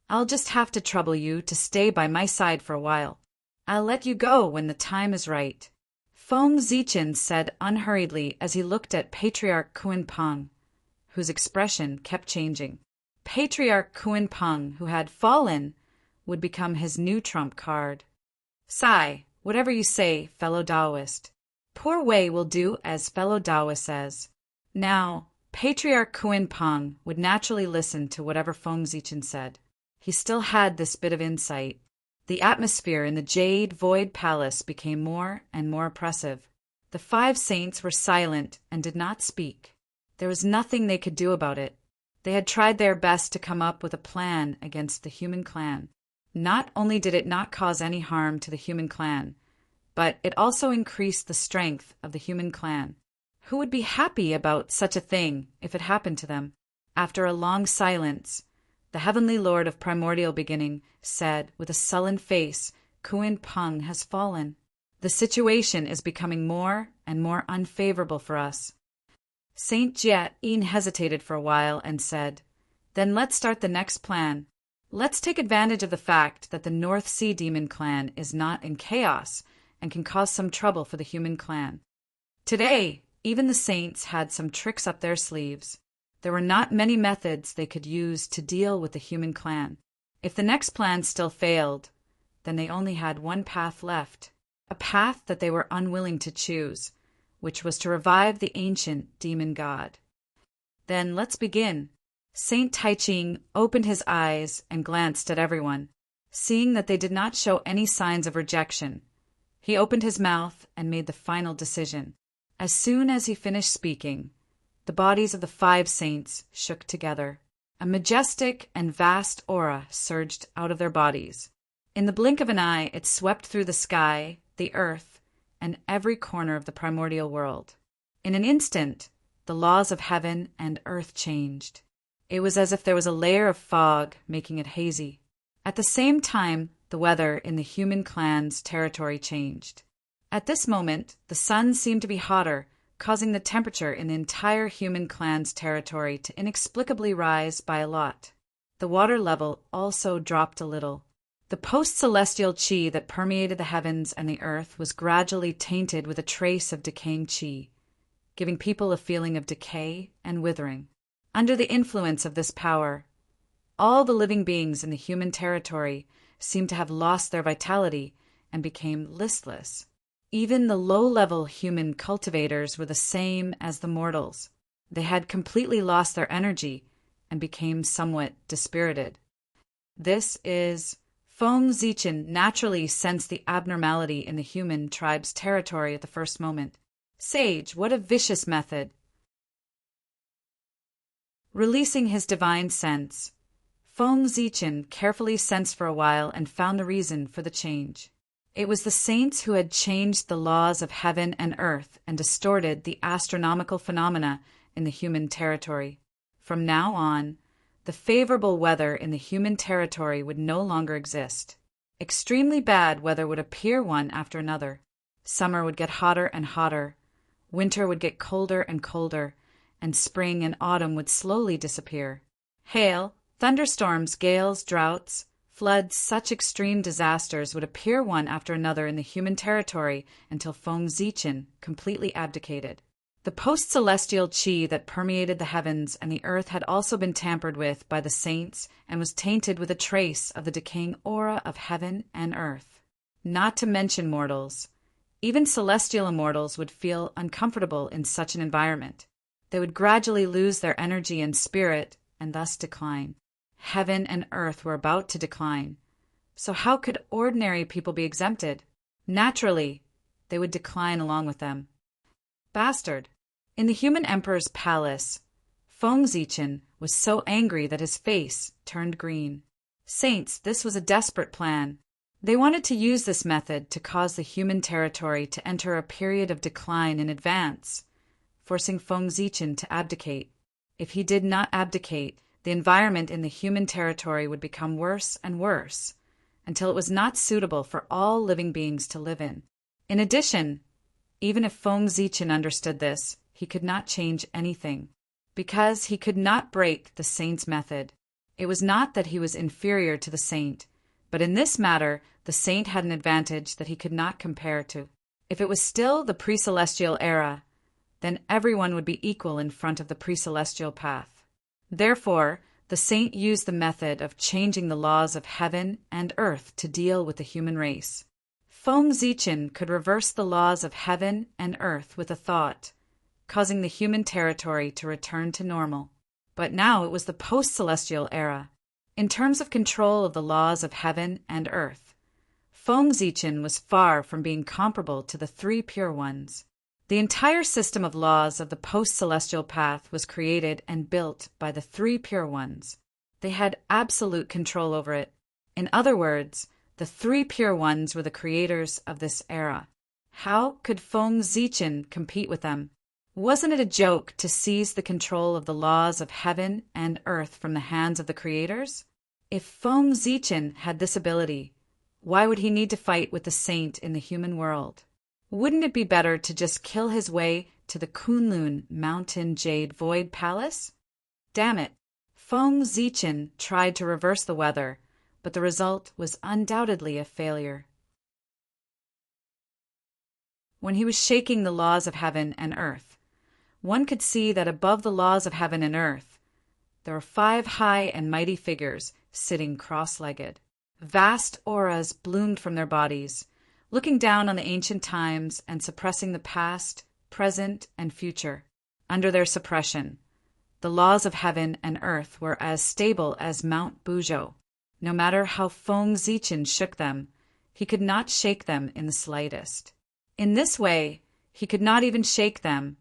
A: I'll just have to trouble you to stay by my side for a while. I'll let you go when the time is right. Feng Zichen said unhurriedly as he looked at Patriarch Kuanpeng, whose expression kept changing. Patriarch Kuanpeng, who had fallen, would become his new trump card. Sigh, whatever you say, fellow Taoist. Poor Wei will do as fellow Taoist says. Now, Patriarch Kuanpeng would naturally listen to whatever Feng Zichen said. He still had this bit of insight. The atmosphere in the Jade Void Palace became more and more oppressive. The 5 saints were silent and did not speak. There was nothing they could do about it. They had tried their best to come up with a plan against the human clan. Not only did it not cause any harm to the human clan, but it also increased the strength of the human clan. Who would be happy about such a thing if it happened to them? After a long silence, the Heavenly Lord of Primordial Beginning said with a sullen face, Kuanpeng has fallen. The situation is becoming more and more unfavorable for us. Saint Jie-in hesitated for a while and said, Then let's start the next plan. Let's take advantage of the fact that the North Sea Demon clan is not in chaos and can cause some trouble for the human clan. Today, even the saints had some tricks up their sleeves. There were not many methods they could use to deal with the human clan. If the next plan still failed, then they only had one path left, a path that they were unwilling to choose, which was to revive the ancient demon god. Then let's begin. Saint Taiching opened his eyes and glanced at everyone. Seeing that they did not show any signs of rejection, he opened his mouth and made the final decision. As soon as he finished speaking, the bodies of the 5 saints shook together. A majestic and vast aura surged out of their bodies. In the blink of an eye, it swept through the sky, the earth, and every corner of the primordial world. In an instant, the laws of heaven and earth changed. It was as if there was a layer of fog making it hazy. At the same time, the weather in the human clan's territory changed. At this moment, the sun seemed to be hotter, causing the temperature in the entire human clan's territory to inexplicably rise by a lot. The water level also dropped a little. The post-celestial chi that permeated the heavens and the earth was gradually tainted with a trace of decaying chi, giving people a feeling of decay and withering. Under the influence of this power, all the living beings in the human territory seemed to have lost their vitality and became listless. Even the low-level human cultivators were the same as the mortals. They had completely lost their energy and became somewhat dispirited. This is Feng Zichen naturally sensed the abnormality in the human tribe's territory at the first moment. Sage, what a vicious method! Releasing his divine sense, Feng Zichen carefully sensed for a while and found the reason for the change. It was the saints who had changed the laws of heaven and earth and distorted the astronomical phenomena in the human territory. From now on, the favorable weather in the human territory would no longer exist. Extremely bad weather would appear one after another. Summer would get hotter and hotter, winter would get colder and colder, and spring and autumn would slowly disappear. Hail, thunderstorms, gales, droughts, floods, such extreme disasters would appear one after another in the human territory until Feng Zichen completely abdicated. The post-celestial chi that permeated the heavens and the earth had also been tampered with by the saints and was tainted with a trace of the decaying aura of heaven and earth. Not to mention mortals. Even celestial immortals would feel uncomfortable in such an environment. They would gradually lose their energy and spirit and thus decline. Heaven and earth were about to decline. So how could ordinary people be exempted? Naturally, they would decline along with them. Bastard! In the human emperor's palace, Feng Zichen was so angry that his face turned green. Saints, this was a desperate plan. They wanted to use this method to cause the human territory to enter a period of decline in advance, forcing Feng Zichen to abdicate. If he did not abdicate, the environment in the human territory would become worse and worse, until it was not suitable for all living beings to live in. In addition, even if Feng Zichen understood this, he could not change anything, because he could not break the saint's method. It was not that he was inferior to the saint, but in this matter, the saint had an advantage that he could not compare to. If it was still the pre-celestial era, then everyone would be equal in front of the pre-celestial path. Therefore, the saint used the method of changing the laws of heaven and earth to deal with the human race. Feng Zichen could reverse the laws of heaven and earth with a thought, causing the human territory to return to normal. But now it was the post-celestial era. In terms of control of the laws of heaven and earth, Feng Zichen was far from being comparable to the three pure ones. The entire system of laws of the post-celestial path was created and built by the three pure ones. They had absolute control over it. In other words, the three pure ones were the creators of this era. How could Feng Zichen compete with them? Wasn't it a joke to seize the control of the laws of heaven and earth from the hands of the creators? If Feng Zichen had this ability, why would he need to fight with the saint in the human world? Wouldn't it be better to just kill his way to the Kunlun Mountain Jade Void Palace? Damn it! Feng Zichen tried to reverse the weather, but the result was undoubtedly a failure. When he was shaking the laws of heaven and earth, one could see that above the laws of heaven and earth, there were 5 high and mighty figures sitting cross-legged. Vast auras bloomed from their bodies, looking down on the ancient times and suppressing the past, present, and future. Under their suppression, the laws of heaven and earth were as stable as Mount Buzhou. No matter how Feng Zichen shook them, he could not shake them in the slightest. In this way, he could not even shake them,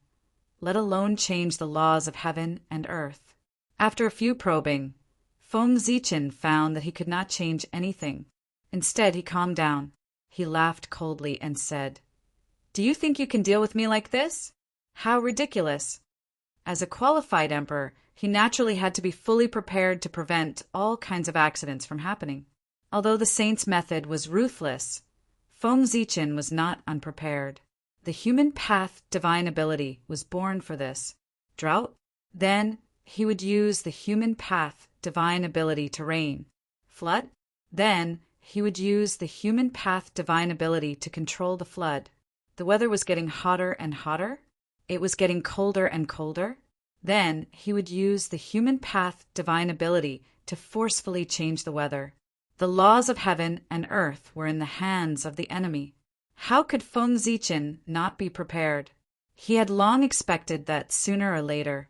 A: let alone change the laws of heaven and earth. After a few probing, Feng Zichen found that he could not change anything. Instead, he calmed down. He laughed coldly and said, "Do you think you can deal with me like this? How ridiculous! As a qualified emperor, he naturally had to be fully prepared to prevent all kinds of accidents from happening. Although the saint's method was ruthless, Feng Zichen was not unprepared. The human path divine ability was born for this. Drought? Then he would use the human path divine ability to rain. Flood? Then he would use the human path divine ability to control the flood. The weather was getting hotter and hotter. It was getting colder and colder. Then he would use the human path divine ability to forcefully change the weather. The laws of heaven and earth were in the hands of the enemy. How could Feng Zichen not be prepared? He had long expected that sooner or later,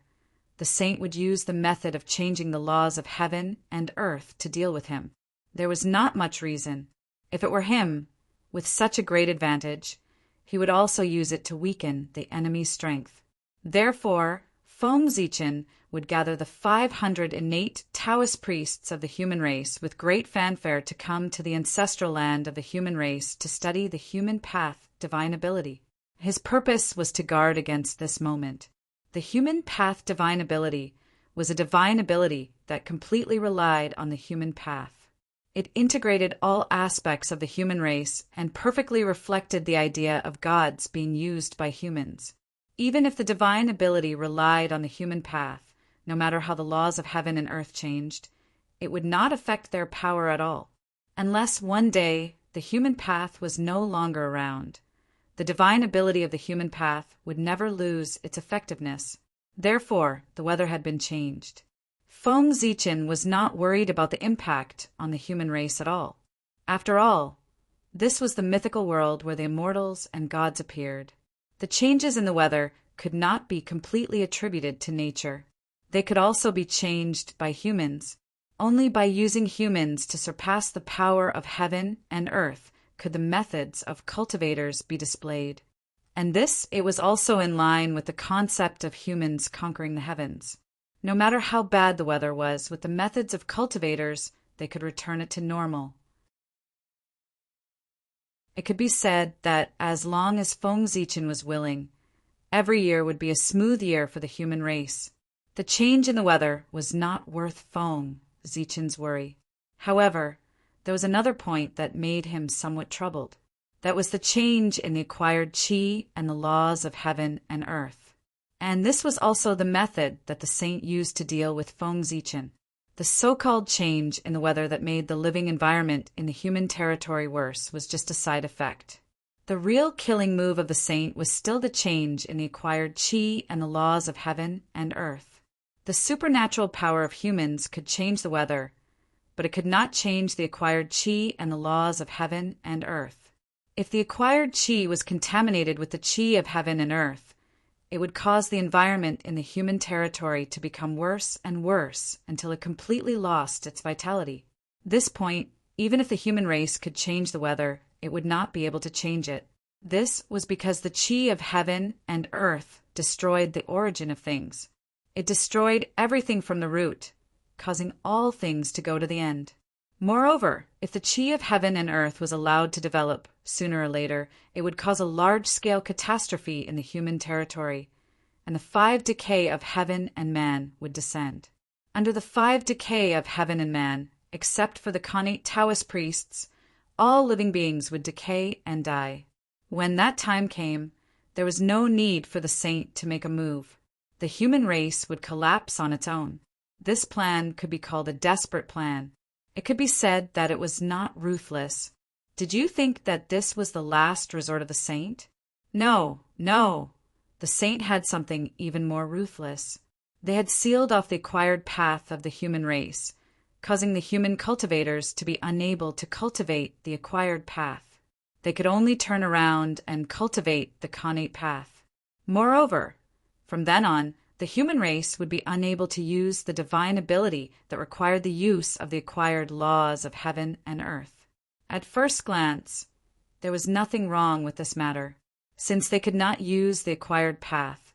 A: the saint would use the method of changing the laws of heaven and earth to deal with him. There was not much reason. If it were him, with such a great advantage, he would also use it to weaken the enemy's strength. Therefore, Feng Zichen would gather the 500 innate Taoist priests of the human race with great fanfare to come to the ancestral land of the human race to study the human path divine ability. His purpose was to guard against this moment. The human path divine ability was a divine ability that completely relied on the human path. It integrated all aspects of the human race and perfectly reflected the idea of gods being used by humans. Even if the divine ability relied on the human path, no matter how the laws of heaven and earth changed, it would not affect their power at all. Unless one day the human path was no longer around, the divine ability of the human path would never lose its effectiveness. Therefore, the weather had been changed. Feng Zichen was not worried about the impact on the human race at all. After all, this was the mythical world where the immortals and gods appeared. The changes in the weather could not be completely attributed to nature. They could also be changed by humans. Only by using humans to surpass the power of heaven and earth could the methods of cultivators be displayed. And this, it was also in line with the concept of humans conquering the heavens. No matter how bad the weather was, with the methods of cultivators, they could return it to normal. It could be said that as long as Feng Zichen was willing, every year would be a smooth year for the human race. The change in the weather was not worth Feng Zichen's worry. However, there was another point that made him somewhat troubled. That was the change in the acquired qi and the laws of heaven and earth. And this was also the method that the saint used to deal with Feng Zichen. The so-called change in the weather that made the living environment in the human territory worse was just a side effect. The real killing move of the saint was still the change in the acquired qi and the laws of heaven and earth. The supernatural power of humans could change the weather, but it could not change the acquired qi and the laws of heaven and earth. If the acquired qi was contaminated with the qi of heaven and earth, it would cause the environment in the human territory to become worse and worse until it completely lost its vitality. This point, even if the human race could change the weather, it would not be able to change it. This was because the qi of heaven and earth destroyed the origin of things. It destroyed everything from the root, causing all things to go to the end. Moreover, if the qi of heaven and earth was allowed to develop, sooner or later, it would cause a large-scale catastrophe in the human territory, and the 5 decay of heaven and man would descend. Under the 5 decay of heaven and man, except for the connate Taoist priests, all living beings would decay and die. When that time came, there was no need for the saint to make a move. The human race would collapse on its own. This plan could be called a desperate plan. It could be said that it was not ruthless. Did you think that this was the last resort of the saint? No, no. The saint had something even more ruthless. They had sealed off the acquired path of the human race, causing the human cultivators to be unable to cultivate the acquired path. They could only turn around and cultivate the connate path. Moreover, from then on, the human race would be unable to use the divine ability that required the use of the acquired laws of heaven and earth. At first glance, there was nothing wrong with this matter. Since they could not use the acquired path,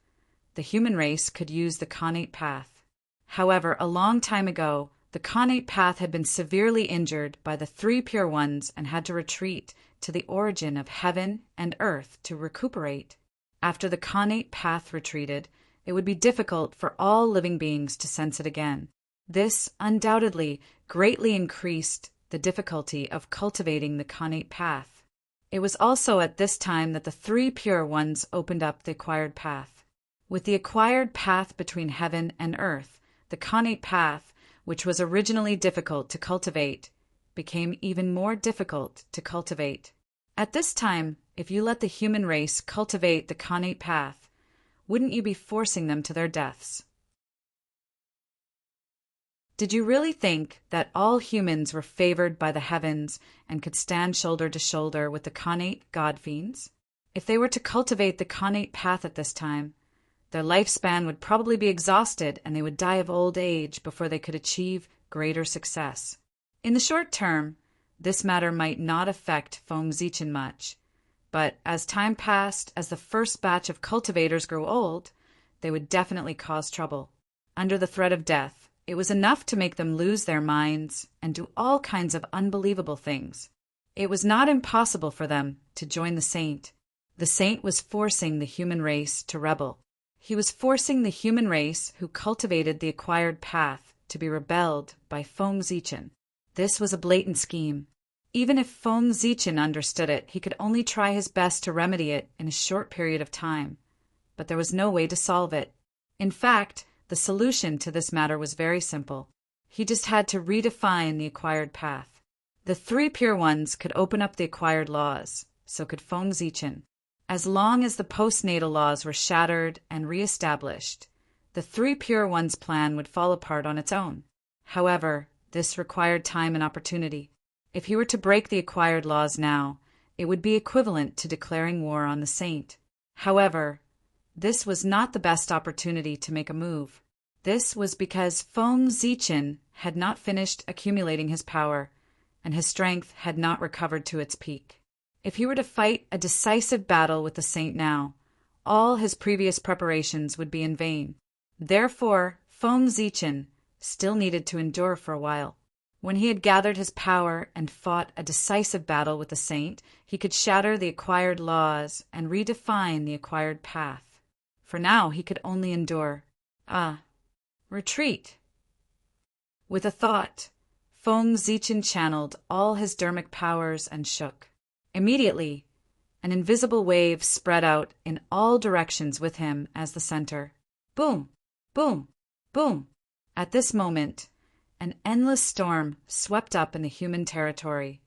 A: the human race could use the connate path. However, a long time ago, the connate path had been severely injured by the 3 pure ones and had to retreat to the origin of heaven and earth to recuperate. After the Khanate path retreated, it would be difficult for all living beings to sense it again. This undoubtedly greatly increased the difficulty of cultivating the Khanate path. It was also at this time that the three pure ones opened up the acquired path. With the acquired path between heaven and earth, the Khanate path, which was originally difficult to cultivate, became even more difficult to cultivate. At this time, if you let the human race cultivate the Khanate path, wouldn't you be forcing them to their deaths? Did you really think that all humans were favored by the heavens and could stand shoulder to shoulder with the Khanate god-fiends? If they were to cultivate the Khanate path at this time, their lifespan would probably be exhausted and they would die of old age before they could achieve greater success. In the short term, this matter might not affect Feng Zichen much, but as time passed, as the first batch of cultivators grew old, they would definitely cause trouble. Under the threat of death, it was enough to make them lose their minds and do all kinds of unbelievable things. It was not impossible for them to join the saint. The saint was forcing the human race to rebel. He was forcing the human race who cultivated the acquired path to be rebelled by Feng Zichen. This was a blatant scheme. Even if Feng Zichen understood it, he could only try his best to remedy it in a short period of time. But there was no way to solve it. In fact, the solution to this matter was very simple. He just had to redefine the acquired path. The three pure ones could open up the acquired laws, so could Feng Zichen. As long as the postnatal laws were shattered and re-established, the three pure ones' plan would fall apart on its own. However, this required time and opportunity. If he were to break the acquired laws now, it would be equivalent to declaring war on the saint. However, this was not the best opportunity to make a move. This was because Feng Zichen had not finished accumulating his power, and his strength had not recovered to its peak. If he were to fight a decisive battle with the saint now, all his previous preparations would be in vain. Therefore, Feng Zichen still needed to endure for a while. When he had gathered his power and fought a decisive battle with the saint, he could shatter the acquired laws and redefine the acquired path. For now, he could only endure. Retreat. With a thought, Feng Zichen channeled all his dermic powers and shook. Immediately, an invisible wave spread out in all directions with him as the center. Boom! Boom! Boom! At this moment, an endless storm swept up in the human territory,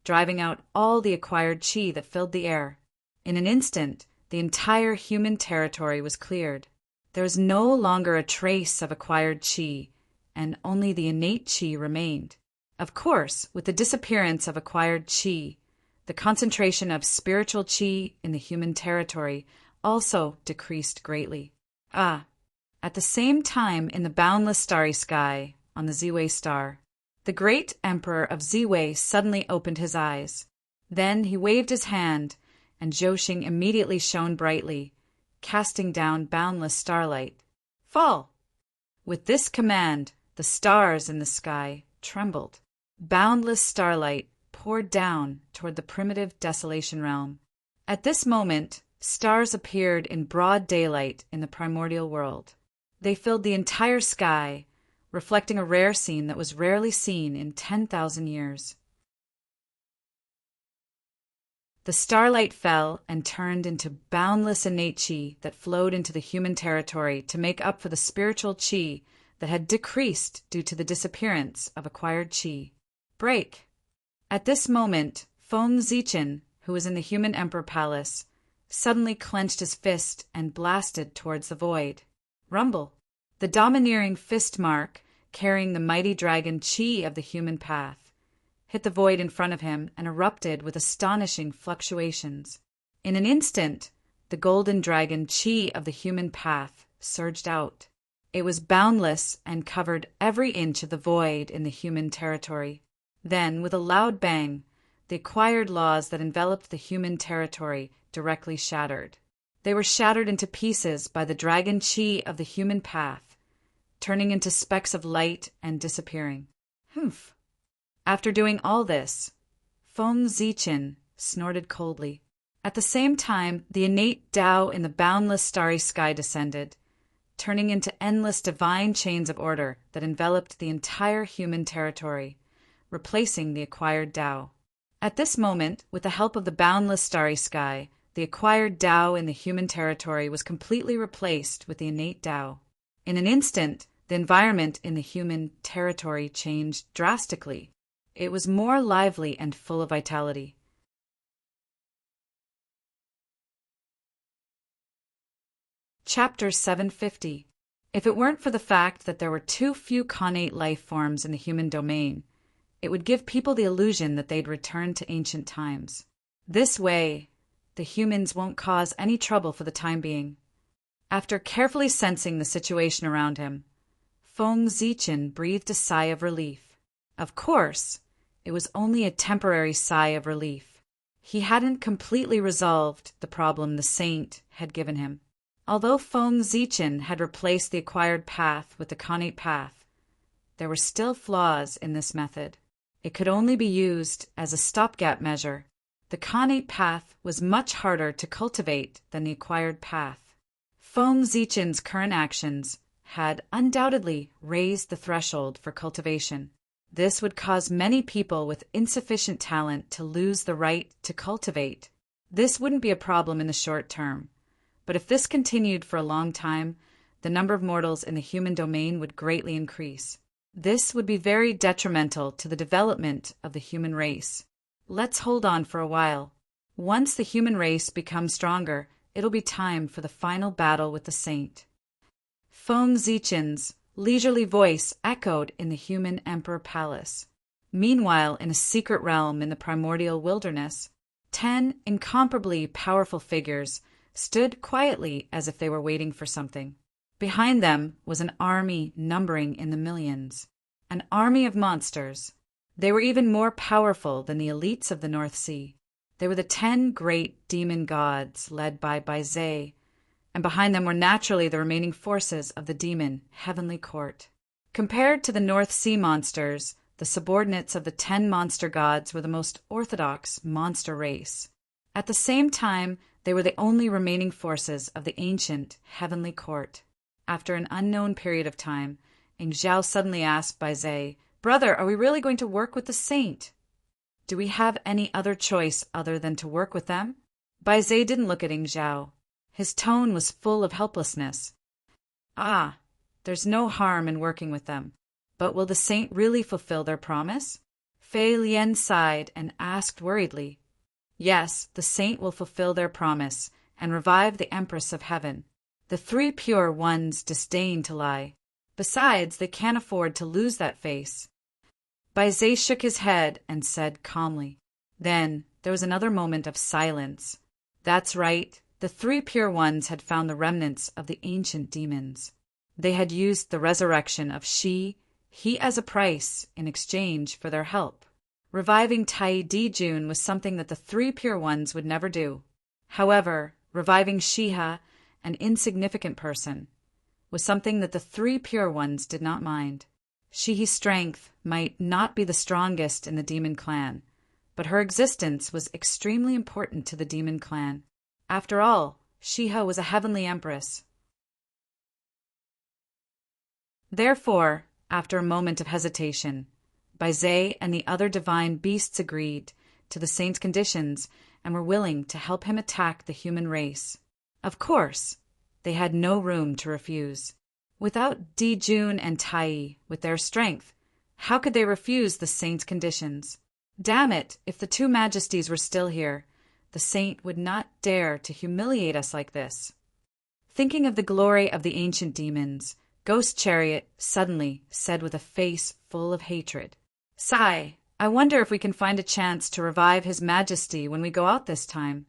A: driving out all the acquired qi that filled the air. In an instant, the entire human territory was cleared. There was no longer a trace of acquired qi, and only the innate qi remained. Of course, with the disappearance of acquired qi, the concentration of spiritual qi in the human territory also decreased greatly. At the same time, in the boundless starry sky, on the Ziwei star, the great emperor of Ziwei suddenly opened his eyes. Then he waved his hand, and Zhouxing immediately shone brightly, casting down boundless starlight. Fall! With this command, the stars in the sky trembled. Boundless starlight poured down toward the primitive desolation realm. At this moment, stars appeared in broad daylight in the primordial world. They filled the entire sky, reflecting a rare scene that was rarely seen in 10,000 years. The starlight fell and turned into boundless innate qi that flowed into the human territory to make up for the spiritual qi that had decreased due to the disappearance of acquired qi. Break! At this moment, Feng Zichen, who was in the human emperor palace, suddenly clenched his fist and blasted towards the void. Rumble! The domineering fist mark, carrying the mighty dragon qi of the human path, hit the void in front of him and erupted with astonishing fluctuations. In an instant, the golden dragon qi of the human path surged out. It was boundless and covered every inch of the void in the human territory. Then, with a loud bang, the acquired laws that enveloped the human territory directly shattered. They were shattered into pieces by the dragon qi of the human path, turning into specks of light and disappearing. Humph! After doing all this, Feng Zichen snorted coldly. At the same time, the innate Tao in the boundless starry sky descended, turning into endless divine chains of order that enveloped the entire human territory, replacing the acquired Tao. At this moment, with the help of the boundless starry sky, the acquired Tao in the human territory was completely replaced with the innate Tao. In an instant, the environment in the human territory changed drastically. It was more lively and full of vitality. Chapter 750. If it weren't for the fact that there were too few connate life forms in the human domain, it would give people the illusion that they'd returned to ancient times. This way, the humans won't cause any trouble for the time being. After carefully sensing the situation around him, Feng Zichen breathed a sigh of relief. Of course, it was only a temporary sigh of relief. He hadn't completely resolved the problem the saint had given him. Although Feng Zichen had replaced the acquired path with the connate path, there were still flaws in this method. It could only be used as a stopgap measure. The connate path was much harder to cultivate than the acquired path. Feng Zichen's current actions had undoubtedly raised the threshold for cultivation. This would cause many people with insufficient talent to lose the right to cultivate. This wouldn't be a problem in the short term, but if this continued for a long time, the number of mortals in the human domain would greatly increase. This would be very detrimental to the development of the human race. Let's hold on for a while. Once the human race becomes stronger, it'll be time for the final battle with the saint. Feng Zichen's leisurely voice echoed in the human emperor palace. Meanwhile, in a secret realm in the primordial wilderness, 10 incomparably powerful figures stood quietly as if they were waiting for something. Behind them was an army numbering in the millions, an army of monsters. They were even more powerful than the elites of the North Sea. They were the 10 great demon gods led by Baizé, and behind them were naturally the remaining forces of the demon heavenly court. Compared to the North Sea monsters, the subordinates of the 10 monster gods were the most orthodox monster race. At the same time, they were the only remaining forces of the ancient heavenly court. After an unknown period of time, Ing Zhao suddenly asked Baizé, "Brother, are we really going to work with the saint? Do we have any other choice other than to work with them?" Baizé didn't look at Ing Zhao. His tone was full of helplessness. There's no harm in working with them. But will the saint really fulfill their promise? Fei Lian sighed and asked worriedly. Yes, the saint will fulfill their promise and revive the Empress of Heaven. The 3 pure ones disdain to lie. Besides, they can't afford to lose that face. Baizé shook his head and said calmly. Then there was another moment of silence. That's right, the 3 pure ones had found the remnants of the ancient demons. They had used the resurrection of he as a price in exchange for their help. Reviving Tai Dijun was something that the 3 pure ones would never do. However, reviving Shiha, an insignificant person, was something that the 3 pure ones did not mind. Shihi's strength might not be the strongest in the demon clan, but her existence was extremely important to the demon clan. After all, Shiha was a heavenly empress. Therefore, after a moment of hesitation, Baizé and the other divine beasts agreed to the saint's conditions and were willing to help him attack the human race. Of course, they had no room to refuse. Without Dijun and Tai, with their strength, how could they refuse the saint's conditions? Damn it, if the 2 majesties were still here, the saint would not dare to humiliate us like this. Thinking of the glory of the ancient demons, Ghost Chariot suddenly said with a face full of hatred, "Sai, I wonder if we can find a chance to revive His Majesty when we go out this time,"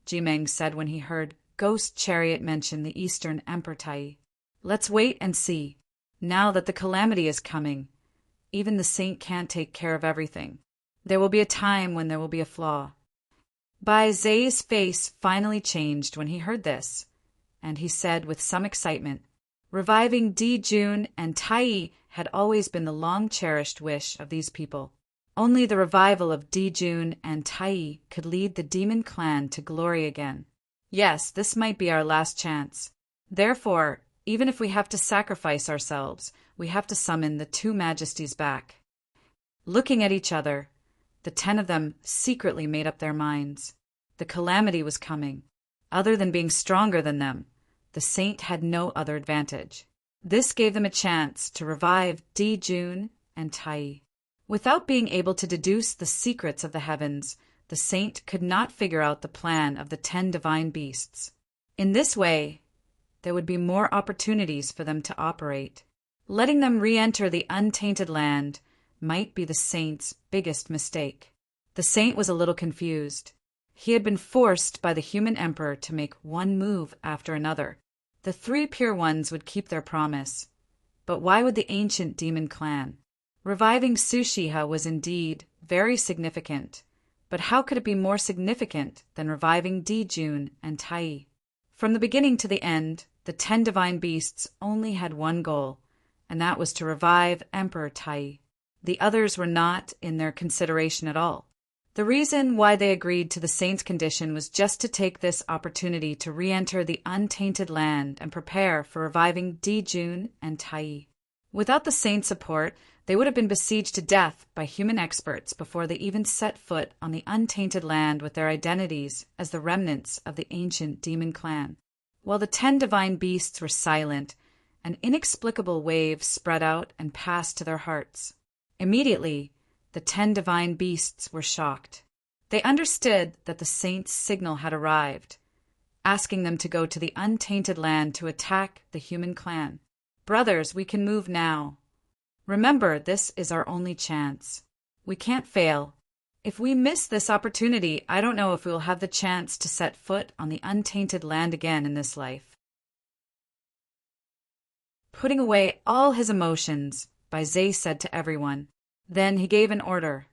A: Jimeng said when he heard Ghost Chariot mention the Eastern Emperor Tai. "Let's wait and see. Now that the calamity is coming, even the saint can't take care of everything. There will be a time when there will be a flaw." Baizé's face finally changed when he heard this, and he said with some excitement, "Reviving Dijun and Tai had always been the long-cherished wish of these people. Only the revival of Dijun and Tai could lead the demon clan to glory again. Yes, this might be our last chance. Therefore, even if we have to sacrifice ourselves, we have to summon the two majesties back. Looking at each other, the 10 of them secretly made up their minds. The calamity was coming. Other than being stronger than them, the saint had no other advantage. This gave them a chance to revive Dijun and Tai. Without being able to deduce the secrets of the heavens, the saint could not figure out the plan of the 10 divine beasts. In this way, there would be more opportunities for them to operate. Letting them re-enter the untainted land might be the saint's biggest mistake. The saint was a little confused. He had been forced by the human emperor to make one move after another. The 3 pure ones would keep their promise. But why would the ancient demon clan? Reviving Tsushiha was indeed very significant, but how could it be more significant than reviving Dijun and Tai? From the beginning to the end, the 10 divine beasts only had one goal, and that was to revive Emperor Tai. The others were not in their consideration at all. The reason why they agreed to the saint's condition was just to take this opportunity to re-enter the untainted land and prepare for reviving Dijun and Tai. Without the saint's support, they would have been besieged to death by human experts before they even set foot on the untainted land with their identities as the remnants of the ancient demon clan. While the 10 divine beasts were silent, an inexplicable wave spread out and passed to their hearts. Immediately, the 10 divine beasts were shocked. They understood that the saint's signal had arrived, asking them to go to the untainted land to attack the human clan. Brothers, we can move now. Remember, this is our only chance. We can't fail. If we miss this opportunity, I don't know if we will have the chance to set foot on the untainted land again in this life. Putting away all his emotions, Baizé said to everyone. Then he gave an order.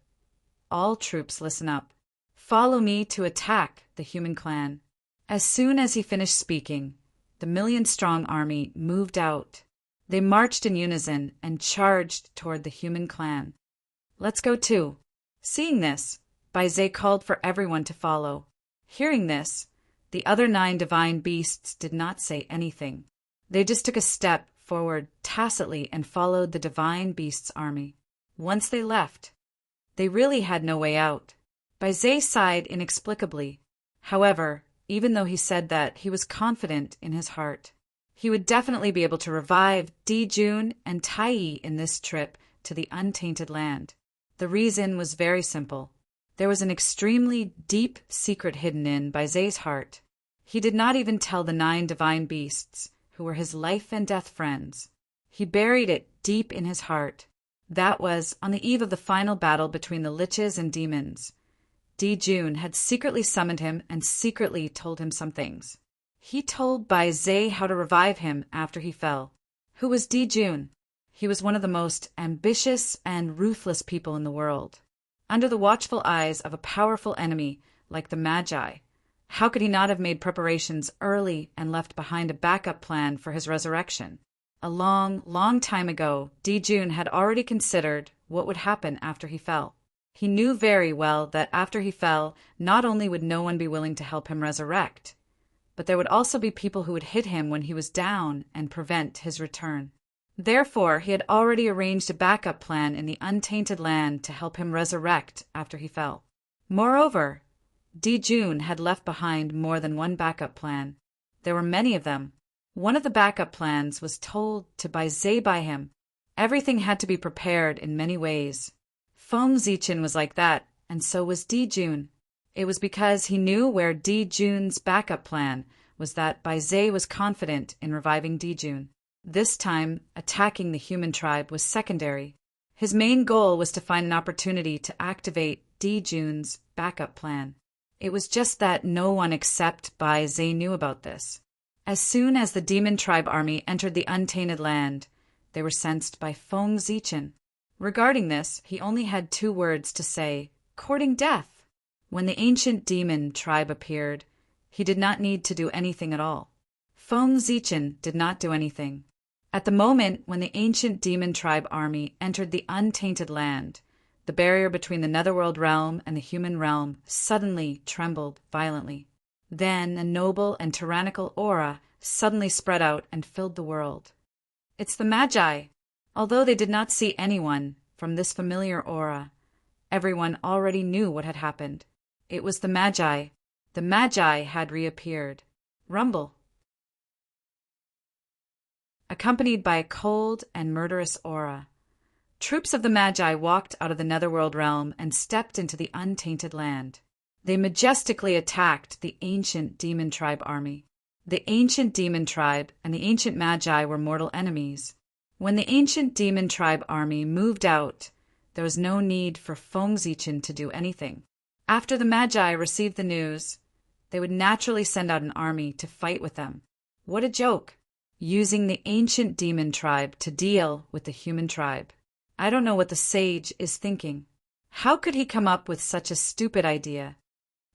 A: All troops, listen up. Follow me to attack the human clan. As soon as he finished speaking, the 1,000,000-strong army moved out. They marched in unison and charged toward the human clan. Let's go too. Seeing this, Baizé called for everyone to follow. Hearing this, the other 9 divine beasts did not say anything. They just took a step forward tacitly and followed the divine beast's army. Once they left, they really had no way out. Baizé sighed inexplicably. However, even though he said that, he was confident in his heart. He would definitely be able to revive Dijun and Tai in this trip to the untainted land. The reason was very simple. There was an extremely deep secret hidden in Baizé's heart. He did not even tell the 9 divine beasts, who were his life and death friends. He buried it deep in his heart. That was, on the eve of the final battle between the liches and demons, Dijun had secretly summoned him and secretly told him some things. He told Baizé how to revive him after he fell. Who was Dijun? He was one of the most ambitious and ruthless people in the world. Under the watchful eyes of a powerful enemy like the Magi, how could he not have made preparations early and left behind a backup plan for his resurrection? A long, long time ago, Dijun had already considered what would happen after he fell. He knew very well that after he fell, not only would no one be willing to help him resurrect, but there would also be people who would hit him when he was down and prevent his return. Therefore, he had already arranged a backup plan in the untainted land to help him resurrect after he fell. Moreover, Dijun had left behind more than one backup plan. There were many of them. One of the backup plans was told to Baizé by him. Everything had to be prepared in many ways. Feng Zichin was like that, and so was Dijun. It was because he knew where Dijun's backup plan was that Baizé was confident in reviving Dijun. This time, attacking the human tribe was secondary. His main goal was to find an opportunity to activate Dijun's backup plan. It was just that no one except Baizé knew about this. As soon as the demon tribe army entered the untainted land, they were sensed by Feng Zichin. Regarding this, he only had 2 words to say: courting death. When the ancient demon tribe appeared, he did not need to do anything at all. Feng Zichin did not do anything. At the moment when the ancient demon tribe army entered the untainted land, The barrier between the netherworld realm and the human realm suddenly trembled violently. Then a noble and tyrannical aura suddenly spread out and filled the world. It's the Magi! Although they did not see anyone from this familiar aura, everyone already knew what had happened. It was the Magi. The Magi had reappeared. Rumble. Accompanied by a cold and murderous aura, troops of the Magi walked out of the netherworld realm and stepped into the untainted land. They majestically attacked the ancient demon tribe army. The ancient demon tribe and the ancient Magi were mortal enemies. When the ancient demon tribe army moved out, there was no need for Fengzichen to do anything. After the Magi received the news, they would naturally send out an army to fight with them. What a joke! Using the ancient demon tribe to deal with the human tribe. I don't know what the sage is thinking. How could he come up with such a stupid idea?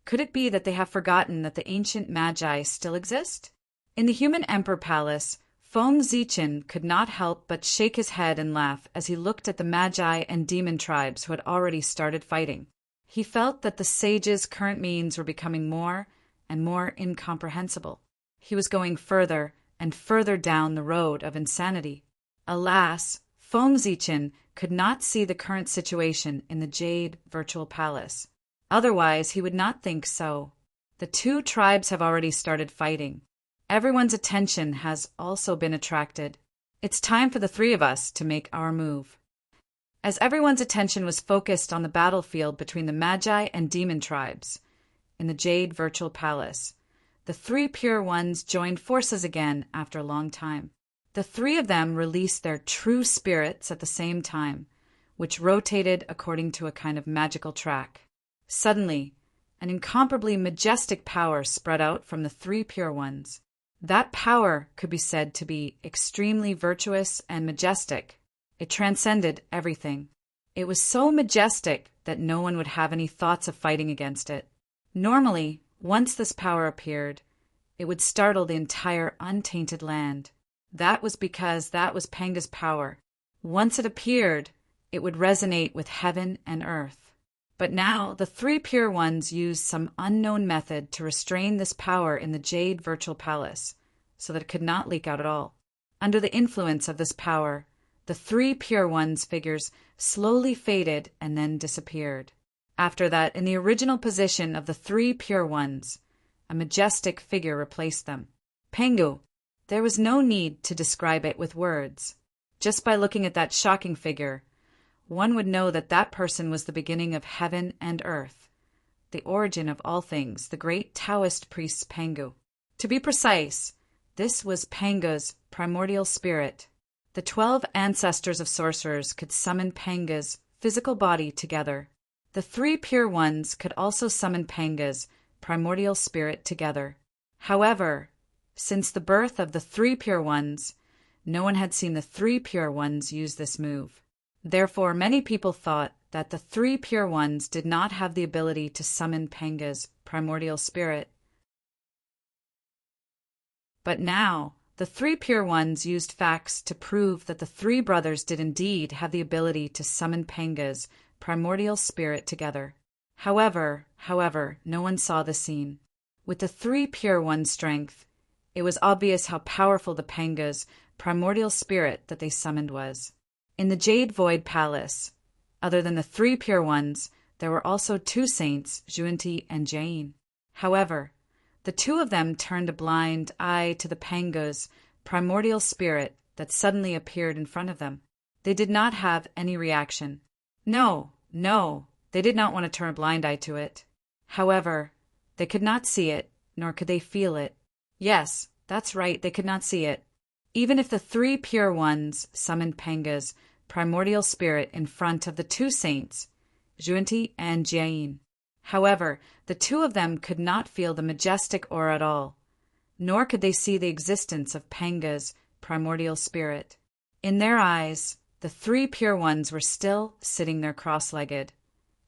A: Could it be that they have forgotten that the ancient Magi still exist? In the human emperor palace, Fengzichen could not help but shake his head and laugh as he looked at the Magi and demon tribes who had already started fighting. He felt that the sage's current means were becoming more and more incomprehensible. He was going further and further down the road of insanity. Alas, Fengzichen could not see the current situation in the Jade Virtual Palace. Otherwise, he would not think so. The two tribes have already started fighting. Everyone's attention has also been attracted. It's time for the three of us to make our move. As everyone's attention was focused on the battlefield between the Magi and demon tribes in the Jade Virtual Palace, the three pure ones joined forces again after a long time. The three of them released their true spirits at the same time, which rotated according to a kind of magical track. Suddenly, an incomparably majestic power spread out from the three pure ones. That power could be said to be extremely virtuous and majestic. It transcended everything. It was so majestic that no one would have any thoughts of fighting against it. Normally, once this power appeared, it would startle the entire untainted land. That was because that was Panga's power. Once it appeared, it would resonate with heaven and earth. But now the three pure ones used some unknown method to restrain this power in the Jade Virtual Palace, so that it could not leak out at all. Under the influence of this power, the three pure ones' figures slowly faded and then disappeared. After that, in the original position of the three pure ones, a majestic figure replaced them. Pangu. There was no need to describe it with words. Just by looking at that shocking figure, one would know that that person was the beginning of heaven and earth, the origin of all things, the great Taoist priest Pangu. To be precise, this was Panga's primordial spirit. The 12 ancestors of sorcerers could summon Panga's physical body together. The three pure ones could also summon Panga's primordial spirit together. However, since the birth of the three pure ones, no one had seen the three pure ones use this move. Therefore, many people thought that the three pure ones did not have the ability to summon Panga's primordial spirit. But now, the three pure ones used facts to prove that the three brothers did indeed have the ability to summon Panga's primordial spirit together. However, no one saw the scene. With the three pure ones' strength, it was obvious how powerful the Panga's primordial spirit that they summoned was. In the Jade Void Palace, other than the three pure ones, there were also two saints, Juanti and Jain. However, the two of them turned a blind eye to the Panga's primordial spirit that suddenly appeared in front of them. They did not have any reaction. No, they did not want to turn a blind eye to it. However, they could not see it, nor could they feel it. Yes, that's right, they could not see it. Even if the three pure ones summoned Panga's primordial spirit in front of the two saints, Juanti and Jain. However, the two of them could not feel the majestic aura at all, nor could they see the existence of Panga's primordial spirit. In their eyes, the three pure ones were still sitting there cross-legged,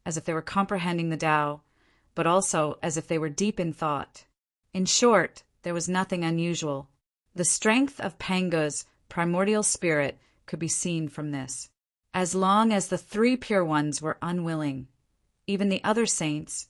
A: as if they were comprehending the Tao, but also as if they were deep in thought. In short, there was nothing unusual. The strength of Panga's primordial spirit could be seen from this. as long as the three pure ones were unwilling. Even the other saints,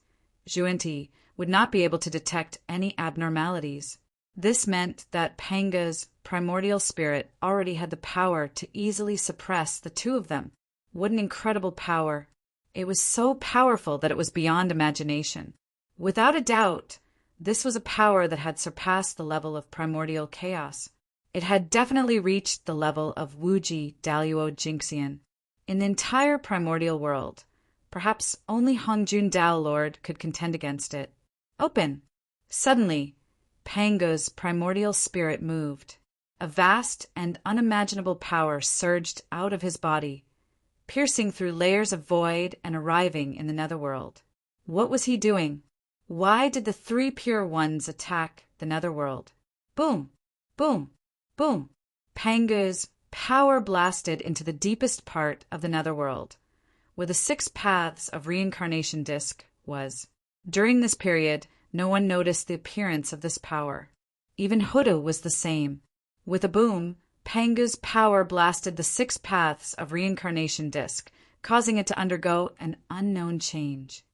A: Xuanti, would not be able to detect any abnormalities. This meant that Panga's primordial spirit already had the power to easily suppress the two of them. What an incredible power! It was so powerful that it was beyond imagination. Without a doubt, this was a power that had surpassed the level of primordial chaos. It had definitely reached the level of Wuji Daluo Jinxian. In the entire primordial world, perhaps only Hongjun Dao Lord could contend against it. Open! Suddenly, Panga's primordial spirit moved. A vast and unimaginable power surged out of his body, piercing through layers of void and arriving in the netherworld. What was he doing? Why did the three pure ones attack the netherworld? Boom! Boom! Boom! Panga's power blasted into the deepest part of the netherworld, where the 6 paths of reincarnation disk was. During this period, no one noticed the appearance of this power. Even Huda was the same. With a boom, Panga's power blasted the 6 paths of reincarnation disk, causing it to undergo an unknown change.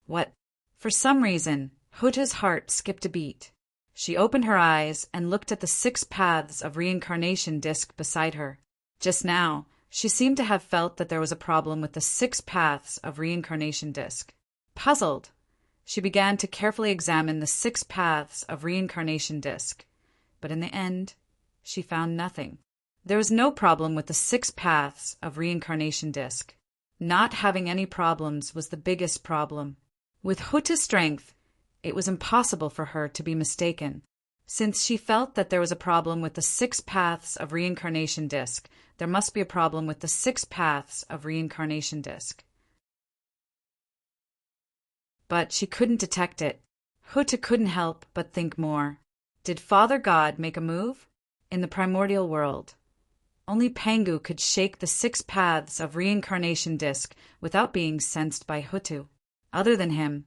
A: What? For some reason, Huda's heart skipped a beat. She opened her eyes and looked at the 6 paths of reincarnation disk beside her. Just now, she seemed to have felt that there was a problem with the 6 paths of reincarnation disk. Puzzled, she began to carefully examine the 6 paths of reincarnation disk, but in the end, she found nothing. There was no problem with the 6 paths of reincarnation disk. Not having any problems was the biggest problem. With Huta's strength, it was impossible for her to be mistaken. Since she felt that there was a problem with the 6 paths of reincarnation disk, there must be a problem with the 6 paths of reincarnation disk. But she couldn't detect it. Huta couldn't help but think more. Did Father God make a move? In the primordial world, only Pangu could shake the 6 paths of reincarnation disk without being sensed by Hutu. Other than him,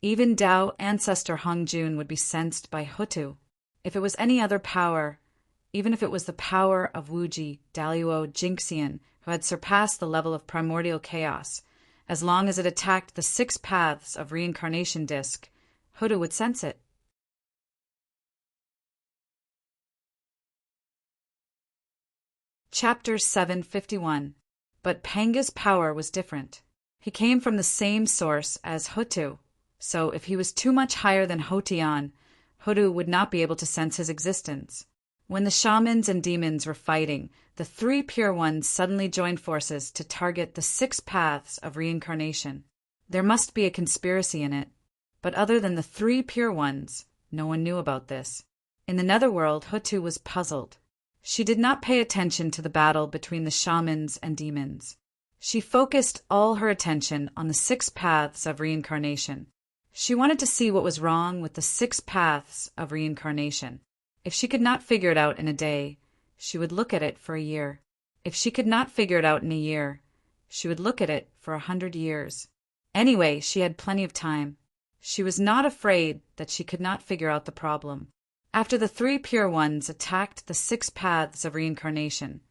A: even Dao ancestor Hongjun would be sensed by Hutu. If it was any other power, even if it was the power of Wuji Daluo Jinxian, who had surpassed the level of primordial chaos, as long as it attacked the 6 paths of reincarnation disk, Hutu would sense it. Chapter 751. But Panga's power was different. He came from the same source as Hutu, so if he was too much higher than Hotian, Hutu would not be able to sense his existence. When the shamans and demons were fighting, the 3 pure ones suddenly joined forces to target the 6 paths of reincarnation. There must be a conspiracy in it, but other than the 3 pure ones, no one knew about this. In the netherworld, Hutu was puzzled. She did not pay attention to the battle between the shamans and demons. She focused all her attention on the 6 paths of reincarnation. She wanted to see what was wrong with the 6 paths of reincarnation. If she could not figure it out in a day, she would look at it for a year. If she could not figure it out in a year, she would look at it for 100 years. Anyway, she had plenty of time. She was not afraid that she could not figure out the problem. After the 3 pure ones attacked the 6 paths of reincarnation,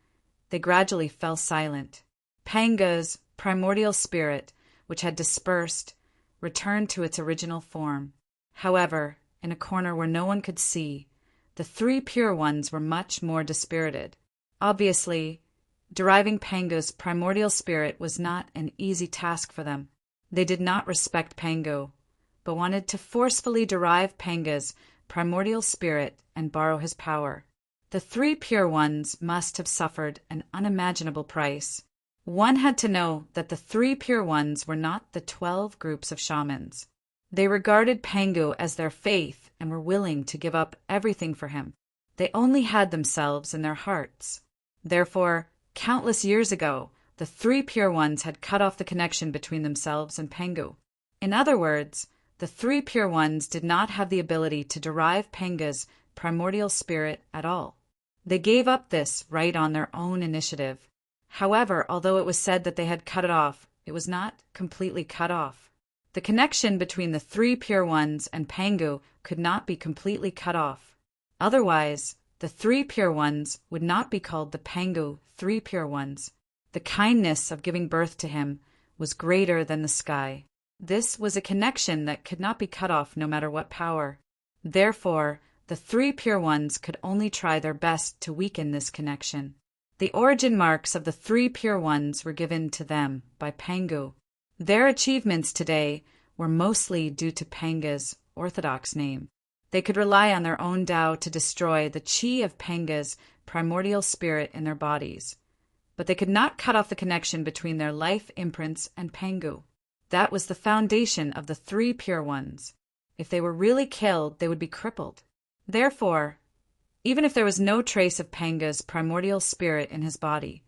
A: they gradually fell silent. Panga's primordial spirit, which had dispersed, returned to its original form. However, in a corner where no one could see, the 3 pure ones were much more dispirited. Obviously, deriving Panga's primordial spirit was not an easy task for them. They did not respect Pangu, but wanted to forcefully derive Panga's primordial spirit and borrow his power. The 3 pure ones must have suffered an unimaginable price. One had to know that the 3 pure ones were not the 12 groups of shamans. They regarded Pangu as their faith and were willing to give up everything for him. They only had themselves in their hearts. Therefore, countless years ago, the 3 pure ones had cut off the connection between themselves and Pangu. In other words, the 3 pure ones did not have the ability to derive Panga's primordial spirit at all. They gave up this right on their own initiative. However, although it was said that they had cut it off, it was not completely cut off. The connection between the 3 pure ones and Pangu could not be completely cut off. Otherwise, the 3 pure ones would not be called the Pangu 3 pure ones. The kindness of giving birth to him was greater than the sky. This was a connection that could not be cut off no matter what power. Therefore, the three pure ones could only try their best to weaken this connection. The origin marks of the three pure ones were given to them by Pangu. Their achievements today were mostly due to Panga's orthodox name. They could rely on their own Tao to destroy the chi of Panga's primordial spirit in their bodies. But they could not cut off the connection between their life imprints and Pangu. That was the foundation of the three pure ones. If they were really killed, they would be crippled. Therefore, even if there was no trace of Panga's primordial spirit in his body,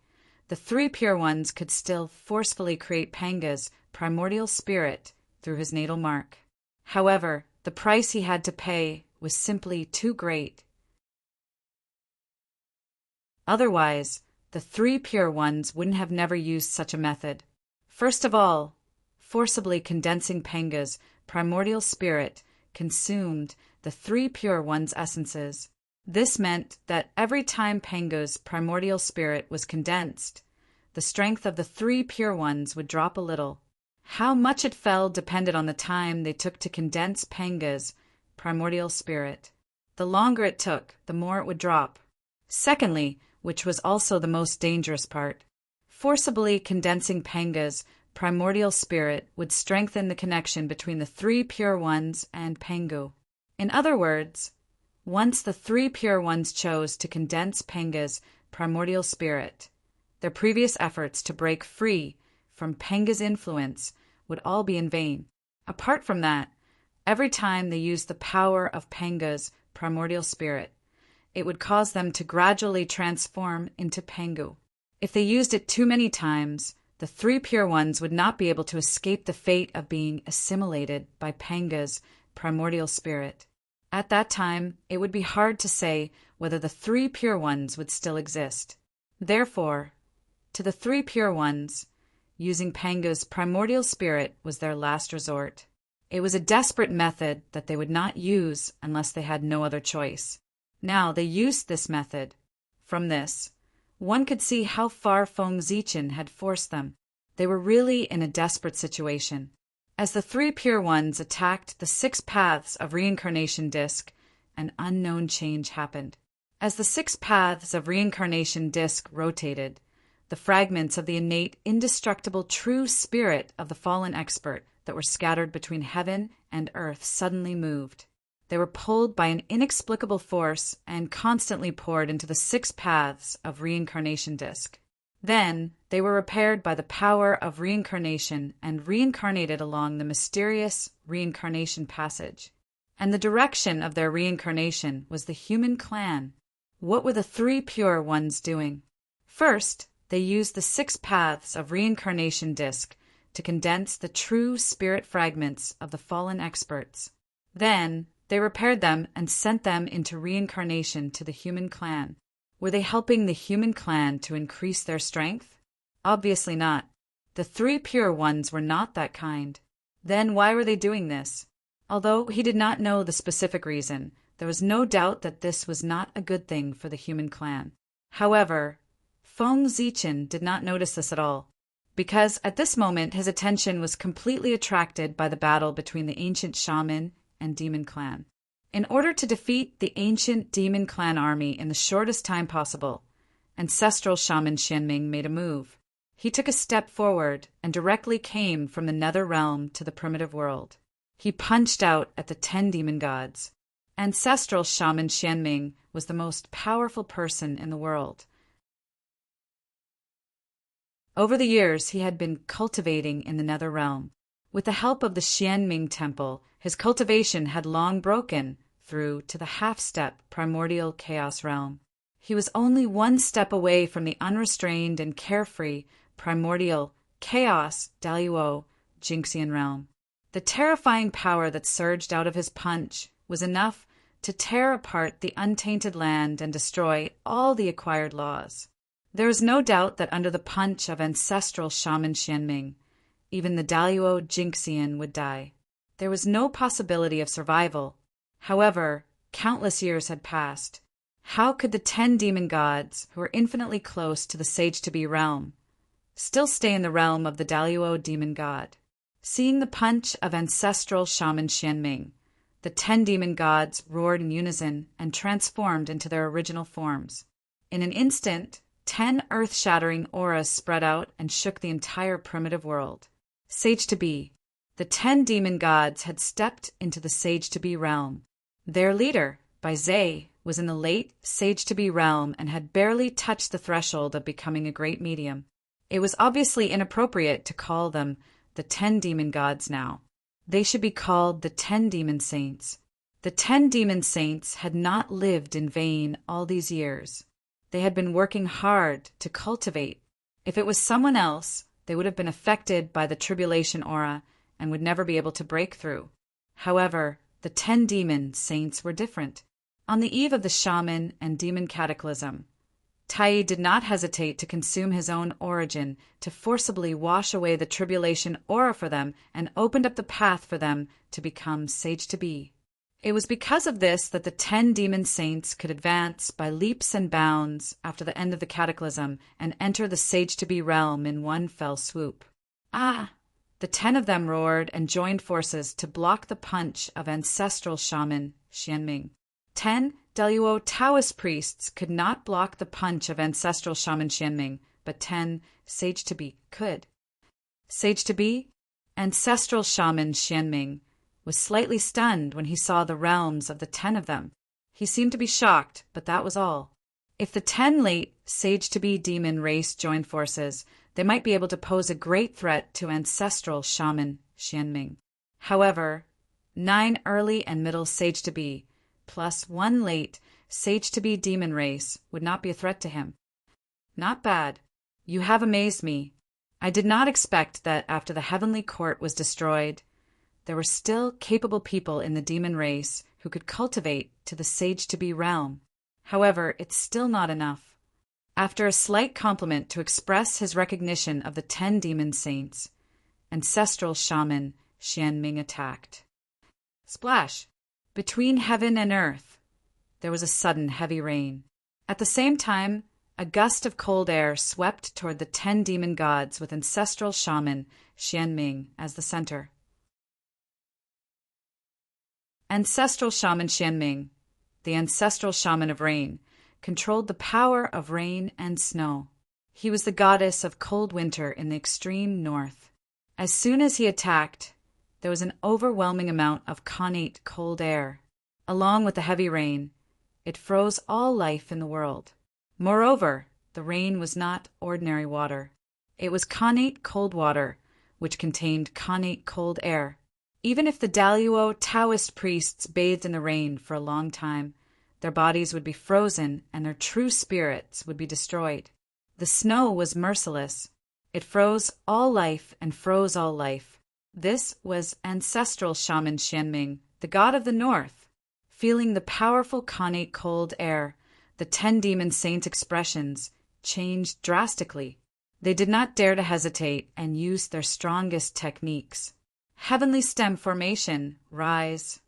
A: the three pure ones could still forcefully create Panga's primordial spirit through his natal mark. However, the price he had to pay was simply too great. Otherwise, the three pure ones wouldn't have never used such a method. First of all, forcibly condensing Panga's primordial spirit consumed the three pure ones' essences. This meant that every time Panga's primordial spirit was condensed, the strength of the three pure ones would drop a little. How much it fell depended on the time they took to condense Panga's primordial spirit. The longer it took, the more it would drop. Secondly, which was also the most dangerous part, forcibly condensing Panga's primordial spirit would strengthen the connection between the three pure ones and Pangu. In other words, once the three pure ones chose to condense Panga's primordial spirit, their previous efforts to break free from Panga's influence would all be in vain. Apart from that, every time they used the power of Panga's primordial spirit, it would cause them to gradually transform into Pangu. If they used it too many times, the three pure ones would not be able to escape the fate of being assimilated by Panga's primordial spirit. At that time, it would be hard to say whether the three pure ones would still exist. Therefore, to the three pure ones, using Panga's primordial spirit was their last resort. It was a desperate method that they would not use unless they had no other choice. Now they used this method. From this, one could see how far Feng Zichen had forced them. They were really in a desperate situation. As the three pure ones attacked the 6 paths of reincarnation disc, an unknown change happened. As the 6 paths of reincarnation disc rotated, the fragments of the innate, indestructible true spirit of the fallen expert that were scattered between heaven and earth suddenly moved. They were pulled by an inexplicable force and constantly poured into the 6 paths of reincarnation disc. Then, they were repaired by the power of reincarnation and reincarnated along the mysterious reincarnation passage. And the direction of their reincarnation was the human clan. What were the three pure ones doing? First, they used the 6 paths of reincarnation disc to condense the true spirit fragments of the fallen experts. Then, they repaired them and sent them into reincarnation to the human clan. Were they helping the human clan to increase their strength? Obviously not. The three pure ones were not that kind. Then why were they doing this? Although he did not know the specific reason, there was no doubt that this was not a good thing for the human clan. However, Feng Zichen did not notice this at all, because at this moment his attention was completely attracted by the battle between the ancient shaman and demon clan. In order to defeat the ancient demon clan army in the shortest time possible, ancestral shaman Xianming made a move. He took a step forward and directly came from the nether realm to the primitive world. He punched out at the 10 demon gods. Ancestral shaman Xianming was the most powerful person in the world. Over the years, he had been cultivating in the nether realm. With the help of the Xianming temple, his cultivation had long broken through to the half-step primordial chaos realm. He was only 1 step away from the unrestrained and carefree primordial chaos Daluo Jinxian realm. The terrifying power that surged out of his punch was enough to tear apart the untainted land and destroy all the acquired laws. There was no doubt that under the punch of ancestral shaman Xianming, even the Daluo Jinxian would die. There was no possibility of survival. However, countless years had passed. How could the 10 demon gods, who were infinitely close to the Sage-to-Be realm, still stay in the realm of the Daluo demon god. Seeing the punch of ancestral shaman Xianming, the 10 demon gods roared in unison and transformed into their original forms. In an instant, 10 earth-shattering auras spread out and shook the entire primitive world. Sage to be. The 10 demon gods had stepped into the Sage to be realm. Their leader, Bai Zhe, was in the late Sage to be realm and had barely touched the threshold of becoming a great medium. It was obviously inappropriate to call them the 10 demon gods now. They should be called the 10 demon saints. The 10 demon saints had not lived in vain all these years. They had been working hard to cultivate. If it was someone else, they would have been affected by the tribulation aura and would never be able to break through. However, the 10 demon saints were different. On the eve of the shaman and demon cataclysm, Tai did not hesitate to consume his own origin to forcibly wash away the tribulation aura for them and opened up the path for them to become Sage to be. It was because of this that the 10 demon saints could advance by leaps and bounds after the end of the cataclysm and enter the Sage to be realm in one fell swoop. Ah! The 10 of them roared and joined forces to block the punch of ancestral shaman Xianming. 10 Daluo Taoist priests could not block the punch of ancestral shaman Xianming, but 10 Sage to be could. Sage to be? Ancestral shaman Xianming was slightly stunned when he saw the realms of the 10 of them. He seemed to be shocked, but that was all. If the 10 late Sage to be demon race joined forces, they might be able to pose a great threat to ancestral shaman Xianming. However, 9 early and middle Sage to be plus 1 late Sage to be demon race would not be a threat to him. Not bad. You have amazed me. I did not expect that after the heavenly court was destroyed, there were still capable people in the demon race who could cultivate to the Sage to be realm. However, it's still not enough. After a slight compliment to express his recognition of the 10 demon saints, ancestral shaman Xianming attacked. Splash! Between heaven and earth, there was a sudden heavy rain. At the same time, a gust of cold air swept toward the 10 demon gods with ancestral shaman Xianming as the center. Ancestral shaman Xianming, the ancestral shaman of rain, controlled the power of rain and snow. He was the goddess of cold winter in the extreme north. As soon as he attacked, there was an overwhelming amount of connate cold air. Along with the heavy rain, it froze all life in the world. Moreover, the rain was not ordinary water. It was connate cold water, which contained connate cold air. Even if the Daluo Taoist priests bathed in the rain for a long time, their bodies would be frozen and their true spirits would be destroyed. The snow was merciless. It froze all life and froze all life. This was ancestral shaman Xianming, the god of the north. Feeling the powerful connate cold air, the 10 demon saints' expressions changed drastically. They did not dare to hesitate and used their strongest techniques. Heavenly stem formation, rise.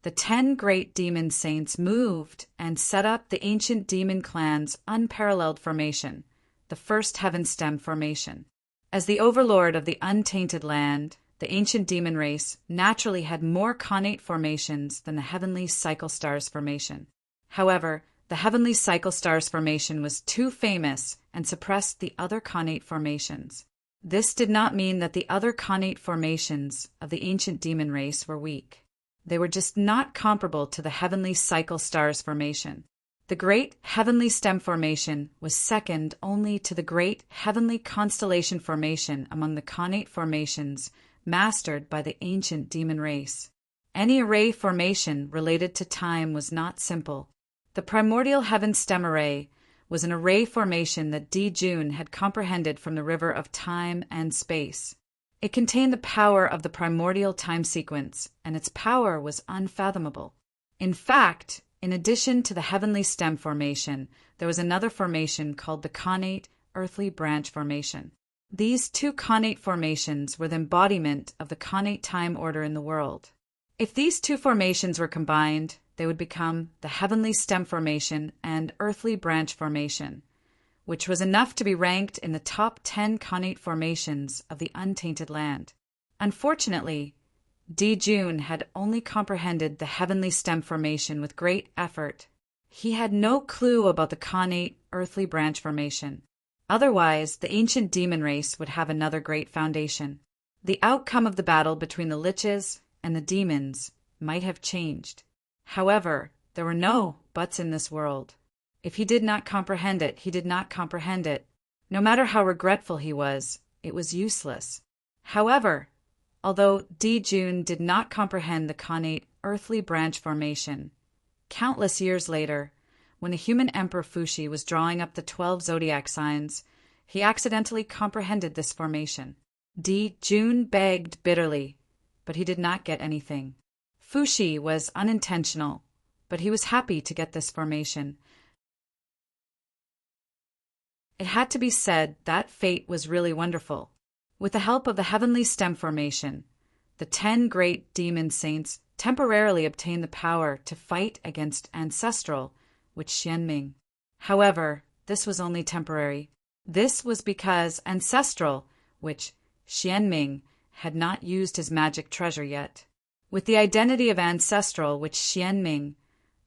A: The 10 great demon saints moved and set up the ancient demon clan's unparalleled formation, the first heaven stem formation. As the overlord of the untainted land, the ancient demon race naturally had more connate formations than the heavenly cycle stars formation. However, the heavenly cycle stars formation was too famous and suppressed the other connate formations. This did not mean that the other connate formations of the ancient demon race were weak. They were just not comparable to the heavenly cycle stars formation. The great heavenly stem formation was second only to the great heavenly constellation formation among the connate formations mastered by the ancient demon race. Any array formation related to time was not simple. The primordial heaven stem array was an array formation that Di Jun had comprehended from the river of time and space. It contained the power of the primordial time sequence, and its power was unfathomable. In fact, in addition to the heavenly stem formation, there was another formation called the connate earthly branch formation. These 2 connate formations were the embodiment of the connate time order in the world. If these 2 formations were combined, they would become the heavenly stem formation and earthly branch formation, which was enough to be ranked in the top 10 connate formations of the untainted land. Unfortunately, D. June had only comprehended the heavenly stem formation with great effort. He had no clue about the connate earthly branch formation. Otherwise, the ancient demon race would have another great foundation. The outcome of the battle between the liches and the demons might have changed. However, there were no buts in this world. If he did not comprehend it, he did not comprehend it. No matter how regretful he was, it was useless. However, although D. June did not comprehend the connate earthly branch formation, countless years later, when the human emperor Fuxi was drawing up the 12 zodiac signs, he accidentally comprehended this formation. D. June begged bitterly, but he did not get anything. Fuxi was unintentional, but he was happy to get this formation. It had to be said that fate was really wonderful. With the help of the heavenly stem formation, the 10 great demon saints temporarily obtained the power to fight against Ancestral, which Xianming. However, this was only temporary. This was because Ancestral, which Xianming, had not used his magic treasure yet. With the identity of Ancestral, which Xianming,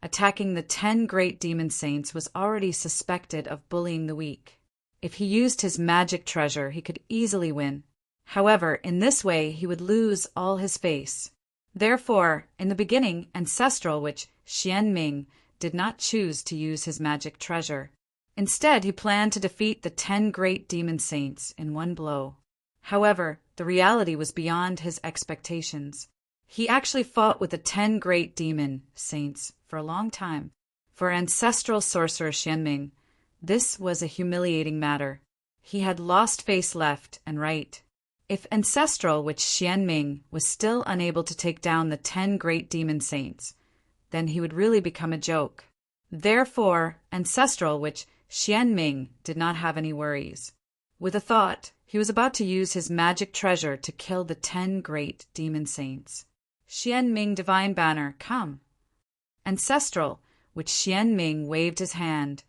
A: attacking the 10 great demon saints, was already suspected of bullying the weak. If he used his magic treasure, he could easily win. However, in this way, he would lose all his face. Therefore, in the beginning, Ancestral, which Xianming, did not choose to use his magic treasure. Instead, he planned to defeat the 10 great demon saints in one blow. However, the reality was beyond his expectations. He actually fought with the 10 great demon saints for a long time. For Ancestral sorcerer Xianming, this was a humiliating matter. He had lost face left and right. If Ancestral, which Xianming, was still unable to take down the 10 great demon saints, then he would really become a joke. Therefore, Ancestral, which Xianming, did not have any worries. With a thought, he was about to use his magic treasure to kill the 10 great demon saints. Xianming divine banner, come. Ancestral, which Xianming waved his hand,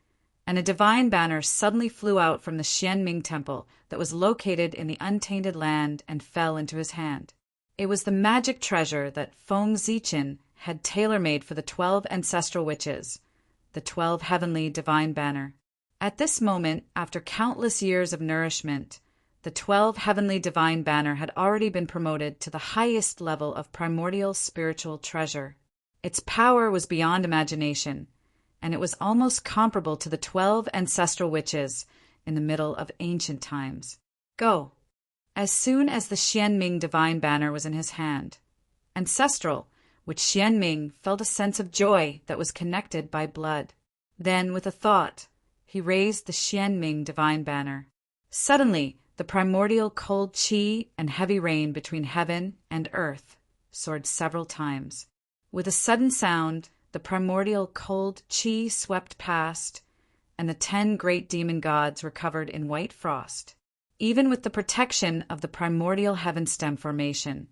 A: and a divine banner suddenly flew out from the Xianming temple that was located in the untainted land and fell into his hand. It was the magic treasure that Feng Zichen had tailor-made for the 12 ancestral witches, the 12 heavenly divine banner. At this moment, after countless years of nourishment, the 12 heavenly divine banner had already been promoted to the highest level of primordial spiritual treasure. Its power was beyond imagination, and it was almost comparable to the 12 ancestral witches in the middle of ancient times. Go! As soon as the Xianming divine banner was in his hand, Ancestral, which Xianming felt a sense of joy that was connected by blood. Then, with a thought, he raised the Xianming divine banner. Suddenly, the primordial cold qi and heavy rain between heaven and earth soared several times. With a sudden sound, the primordial cold qi swept past, and the 10 great demon gods were covered in white frost. Even with the protection of the primordial heaven stem formation,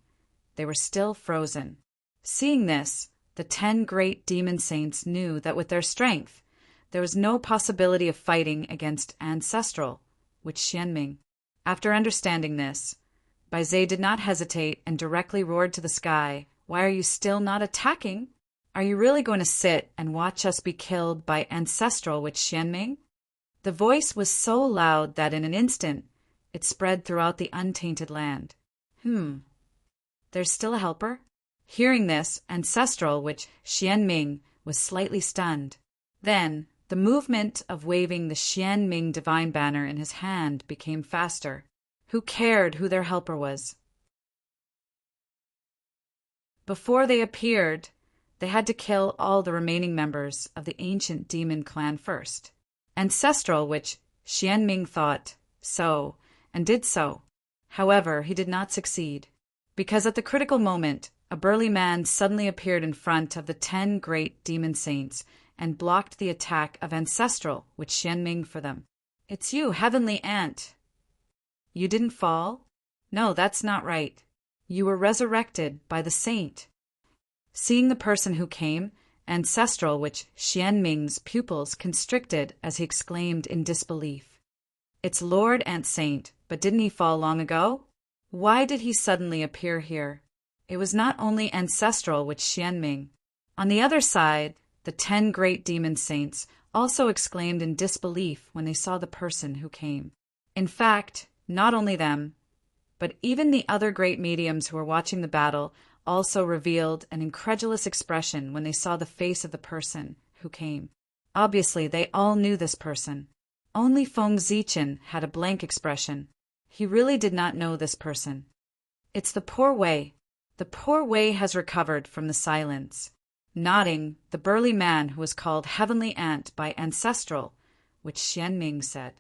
A: they were still frozen. Seeing this, the 10 great demon saints knew that with their strength, there was no possibility of fighting against Ancestral, which Xianming. After understanding this, Baizé did not hesitate and directly roared to the sky, "Why are you still not attacking? Are you really going to sit and watch us be killed by Ancestral, which Xianming?" The voice was so loud that in an instant it spread throughout the untainted land. There's still a helper? Hearing this, Ancestral, which Xianming, was slightly stunned. Then, the movement of waving the Xianming divine banner in his hand became faster. Who cared who their helper was? Before they appeared, they had to kill all the remaining members of the ancient demon clan first. Ancestral, which Xianming thought so, and did so. However, he did not succeed, because at the critical moment, a burly man suddenly appeared in front of the 10 great demon saints and blocked the attack of Ancestral, which Xianming for them. "It's you, heavenly ant. You didn't fall? No, that's not right. You were resurrected by the saint." Seeing the person who came, Ancestral, which Xianming's pupils constricted as he exclaimed in disbelief. It's Lord Ant Saint, but didn't he fall long ago? Why did he suddenly appear here? It was not only ancestral with Xianming. On the other side, the 10 great demon saints also exclaimed in disbelief when they saw the person who came. In fact, not only them, but even the other great mediums who were watching the battle also revealed an incredulous expression when they saw the face of the person who came. Obviously, they all knew this person. Only Feng Zichen had a blank expression. He really did not know this person. It's the poor Wei. The poor Wei has recovered from the silence. Nodding, the burly man who was called Heavenly Ant by Ancestral, which Xianming said.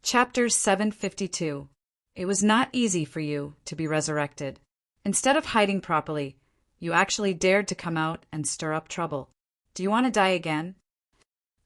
A: Chapter 752. It was not easy for you to be resurrected. Instead of hiding properly, you actually dared to come out and stir up trouble. Do you want to die again?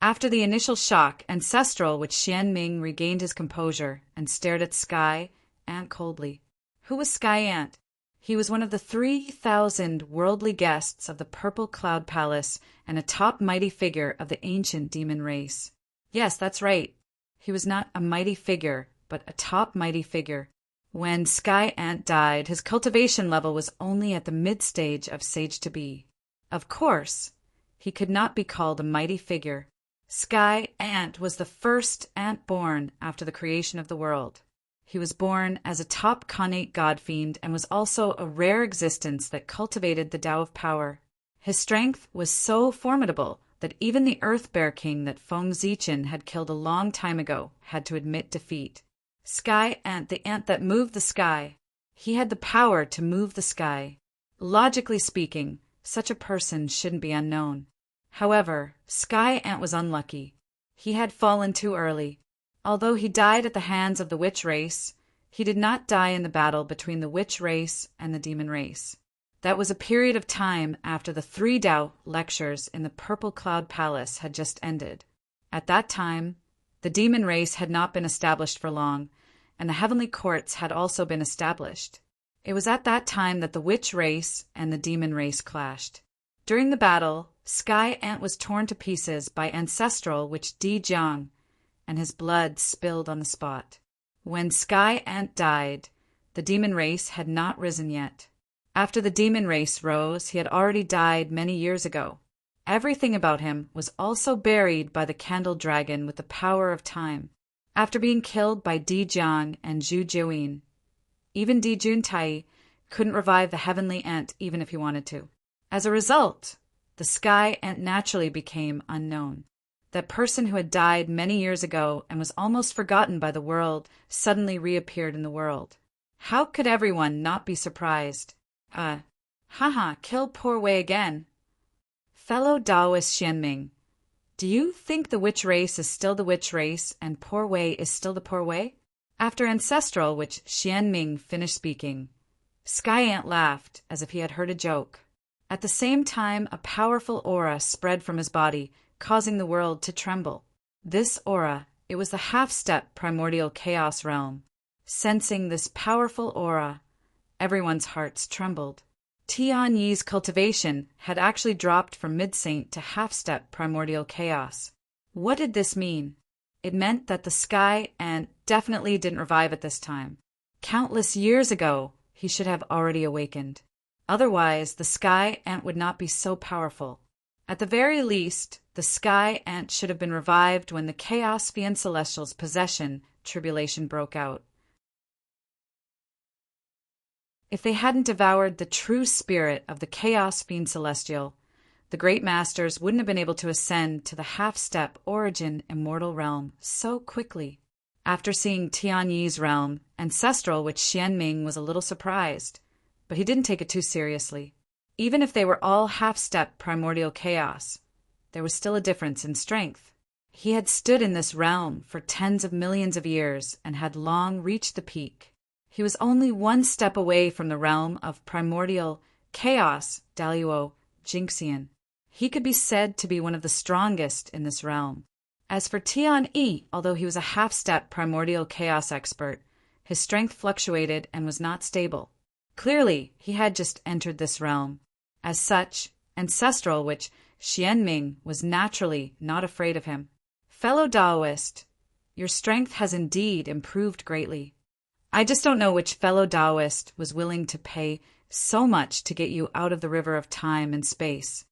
A: After the initial shock, Ancestral with Xianming regained his composure and stared at Sky Ant coldly. Who was Sky Ant? He was one of the 3,000 worldly guests of the Purple Cloud Palace and a top mighty figure of the ancient demon race. Yes, that's right. He was not a mighty figure, but a top mighty figure. When Sky Ant died, his cultivation level was only at the mid-stage of Sage to Be. Of course, he could not be called a mighty figure. Sky Ant was the first ant born after the creation of the world. He was born as a top connate god fiend and was also a rare existence that cultivated the Tao of Power. His strength was so formidable that even the Earth Bear King that Feng Zichen had killed a long time ago had to admit defeat. Sky Ant, the ant that moved the sky. He had the power to move the sky. Logically speaking, such a person shouldn't be unknown. However, Sky Ant was unlucky. He had fallen too early. Although he died at the hands of the witch race, he did not die in the battle between the witch race and the demon race. That was a period of time after the 3 Tao lectures in the Purple Cloud Palace had just ended. At that time, the demon race had not been established for long, and the heavenly courts had also been established. It was at that time that the witch race and the demon race clashed. During the battle, Sky Ant was torn to pieces by Ancestral Witch Di Jiang, and his blood spilled on the spot. When Sky Ant died, the demon race had not risen yet. After the demon race rose, he had already died many years ago. Everything about him was also buried by the candle dragon with the power of time. After being killed by Di Jiang and Zhu Jiuyin, even Di Juntai couldn't revive the heavenly ant even if he wanted to. As a result, the Sky Ant naturally became unknown. That person who had died many years ago and was almost forgotten by the world suddenly reappeared in the world. How could everyone not be surprised? Kill poor Wei again. Fellow Taoist Xianming, do you think the witch race is still the witch race and poor Wei is still the poor Wei? After Ancestral, which Xianming finished speaking, Sky Ant laughed as if he had heard a joke. At the same time, a powerful aura spread from his body, causing the world to tremble. This aura, it was the half-step primordial chaos realm. Sensing this powerful aura, everyone's hearts trembled. Tian Yi's cultivation had actually dropped from mid-saint to half-step primordial chaos. What did this mean? It meant that the Sky Ant definitely didn't revive at this time. Countless years ago, he should have already awakened. Otherwise, the Sky Ant would not be so powerful. At the very least, the Sky Ant should have been revived when the Chaos Fiend Celestial's possession tribulation broke out. If they hadn't devoured the true spirit of the Chaos Fiend Celestial, the great masters wouldn't have been able to ascend to the half-step origin immortal realm so quickly. After seeing Tian Yi's realm, Ancestral, which Xianming was a little surprised, but he didn't take it too seriously. Even if they were all half-step primordial chaos, there was still a difference in strength. He had stood in this realm for tens of millions of years and had long reached the peak. He was only one step away from the realm of primordial chaos, Daluo Jinxian. He could be said to be one of the strongest in this realm. As for Tian Yi, although he was a half-step primordial chaos expert, his strength fluctuated and was not stable. Clearly, he had just entered this realm. As such, Ancestral, which Xianming was naturally not afraid of him. Fellow Taoist, your strength has indeed improved greatly. I just don't know which fellow Taoist was willing to pay so much to get you out of the river of time and space.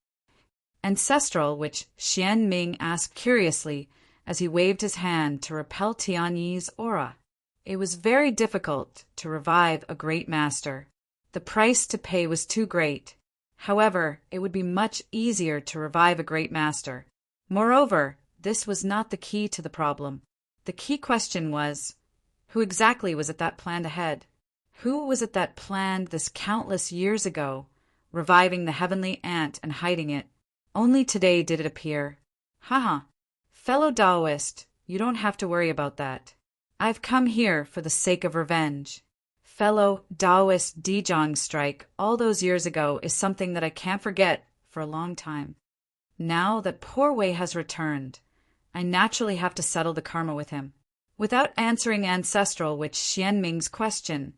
A: Ancestral, which Xianming asked curiously as he waved his hand to repel Tianyi's aura. It was very difficult to revive a great master. The price to pay was too great. However, it would be much easier to revive a great master. Moreover, this was not the key to the problem. The key question was, who exactly was it that planned ahead? Who was it that planned this countless years ago, reviving the heavenly ant and hiding it? Only today did it appear. Haha. Fellow Taoist, you don't have to worry about that. I've come here for the sake of revenge. Fellow Taoist Dijong strike all those years ago is something that I can't forget for a long time. Now that poor Wei has returned, I naturally have to settle the karma with him. Without answering Ancestral, which Xianming's question,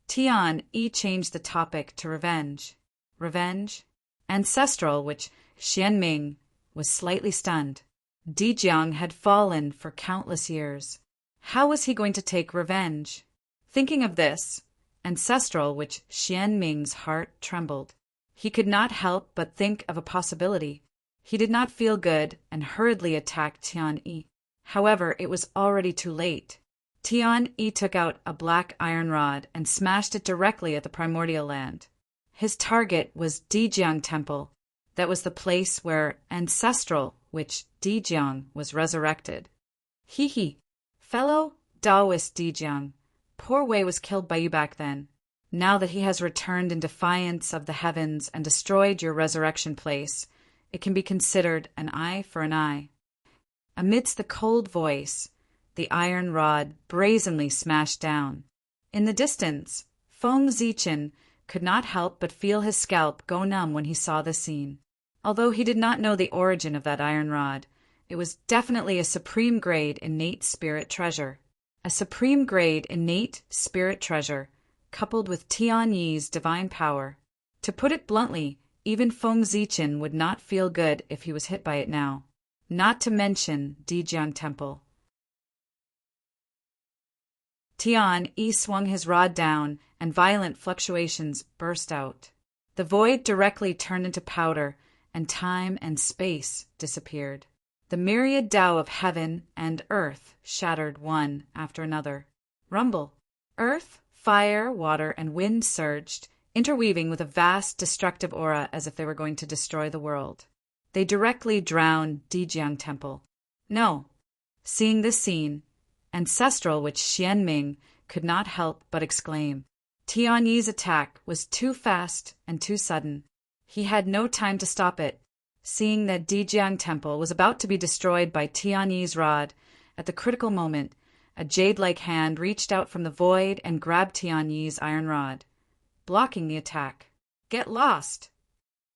A: Tian Yi changed the topic to revenge. Revenge? Ancestral, which Xianming was slightly stunned. Dijiang had fallen for countless years. How was he going to take revenge? Thinking of this, Ancestral, which Xianming's heart trembled. He could not help but think of a possibility. He did not feel good and hurriedly attacked Tian Yi. However, it was already too late. Tian Yi took out a black iron rod and smashed it directly at the primordial land. His target was Dijiang Temple. That was the place where Ancestral, which Dijiang was resurrected. Hee. Fellow Taoist Dijiang, poor Wei was killed by you back then. Now that he has returned in defiance of the heavens and destroyed your resurrection place, it can be considered an eye for an eye. Amidst the cold voice, the iron rod brazenly smashed down. In the distance, Feng Zichen could not help but feel his scalp go numb when he saw the scene. Although he did not know the origin of that iron rod, it was definitely a supreme grade innate spirit treasure. A supreme grade innate spirit treasure, coupled with Tian Yi's divine power. To put it bluntly, even Feng Zichen would not feel good if he was hit by it now. Not to mention Dijiang Temple. Tian Yi swung his rod down, and violent fluctuations burst out. The void directly turned into powder, and time and space disappeared. The myriad Tao of heaven and earth shattered one after another. Rumble. Earth, fire, water, and wind surged, interweaving with a vast destructive aura as if they were going to destroy the world. They directly drowned Dijiang Temple. No. Seeing this scene, Ancestral, which Xianming could not help but exclaim. Tian Yi's attack was too fast and too sudden. He had no time to stop it. Seeing that Dijiang Temple was about to be destroyed by Tian Yi's rod, at the critical moment, a jade-like hand reached out from the void and grabbed Tian Yi's iron rod, blocking the attack. Get lost!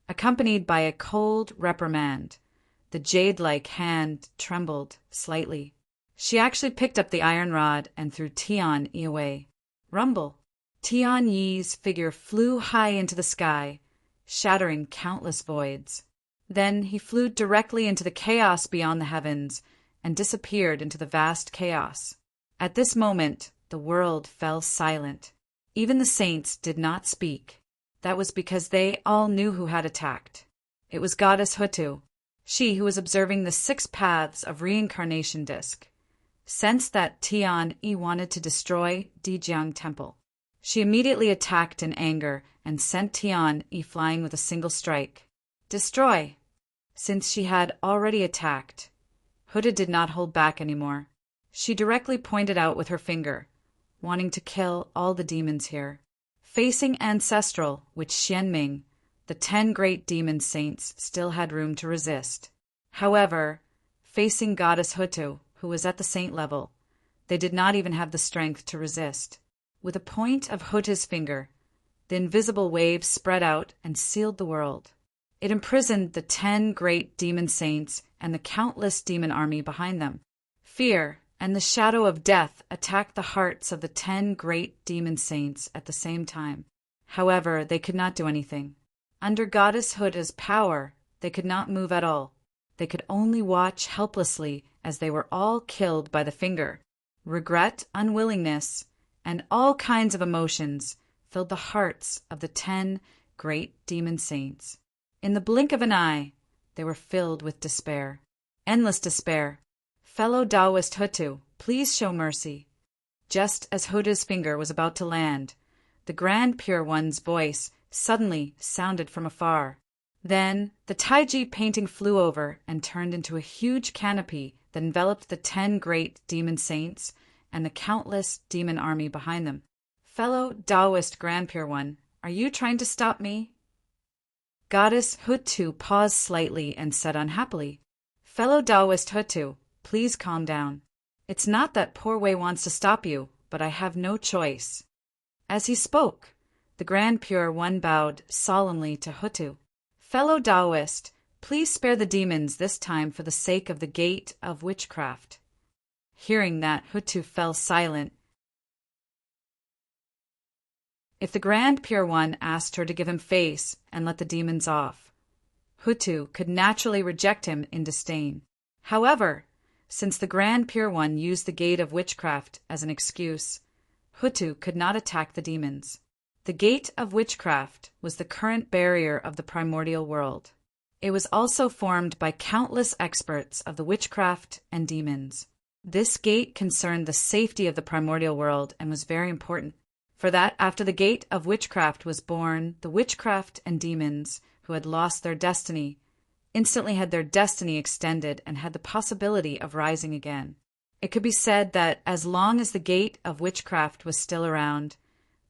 A: Accompanied by a cold reprimand, the jade-like hand trembled slightly. She actually picked up the iron rod and threw Tian Yi away. Rumble. Tian Yi's figure flew high into the sky, shattering countless voids. Then he flew directly into the chaos beyond the heavens and disappeared into the vast chaos. At this moment, the world fell silent. Even the saints did not speak. That was because they all knew who had attacked. It was Goddess Hutu, she who was observing the 6 paths of reincarnation disc. Sensed that Tian Yi wanted to destroy Dijiang Temple. She immediately attacked in anger and sent Tian Yi flying with a single strike. Destroy! Since she had already attacked, Huda did not hold back anymore. She directly pointed out with her finger, wanting to kill all the demons here. Facing Ancestral, which Xianming, the 10 great demon saints, still had room to resist. However, facing Goddess Hutu, who was at the saint level, they did not even have the strength to resist. With a point of Huta's finger, the invisible wave spread out and sealed the world. It imprisoned the 10 great demon saints and the countless demon army behind them. Fear and the shadow of death attacked the hearts of the 10 great demon saints at the same time. However, they could not do anything. Under Goddess Huta's power, They could not move at all. They could only watch helplessly as they were all killed by the finger. Regret, unwillingness, and all kinds of emotions filled the hearts of the 10 great demon saints. In the blink of an eye, they were filled with despair. Endless despair. Fellow Taoist Hutu, please show mercy. Just as Huda's finger was about to land, the Grand Pure One's voice suddenly sounded from afar. Then the Taiji painting flew over and turned into a huge canopy that enveloped the 10 great demon saints and the countless demon army behind them. Fellow Taoist Grand Pure One, are you trying to stop me? Goddess Hutu paused slightly and said unhappily, Fellow Taoist Hutu, please calm down. It's not that Poor Way wants to stop you, but I have no choice. As he spoke, the Grand Pure One bowed solemnly to Hutu. Fellow Taoist, please spare the demons this time for the sake of the gate of witchcraft. Hearing that, Hutu fell silent. If the Grand Pure One asked her to give him face and let the demons off, Hutu could naturally reject him in disdain. However, since the Grand Pure One used the gate of witchcraft as an excuse, Hutu could not attack the demons. The gate of witchcraft was the current barrier of the primordial world. It was also formed by countless experts of the witchcraft and demons. This gate concerned the safety of the primordial world and was very important. For that, after the gate of witchcraft was born, the witchcraft and demons, who had lost their destiny, instantly had their destiny extended and had the possibility of rising again. It could be said that as long as the gate of witchcraft was still around,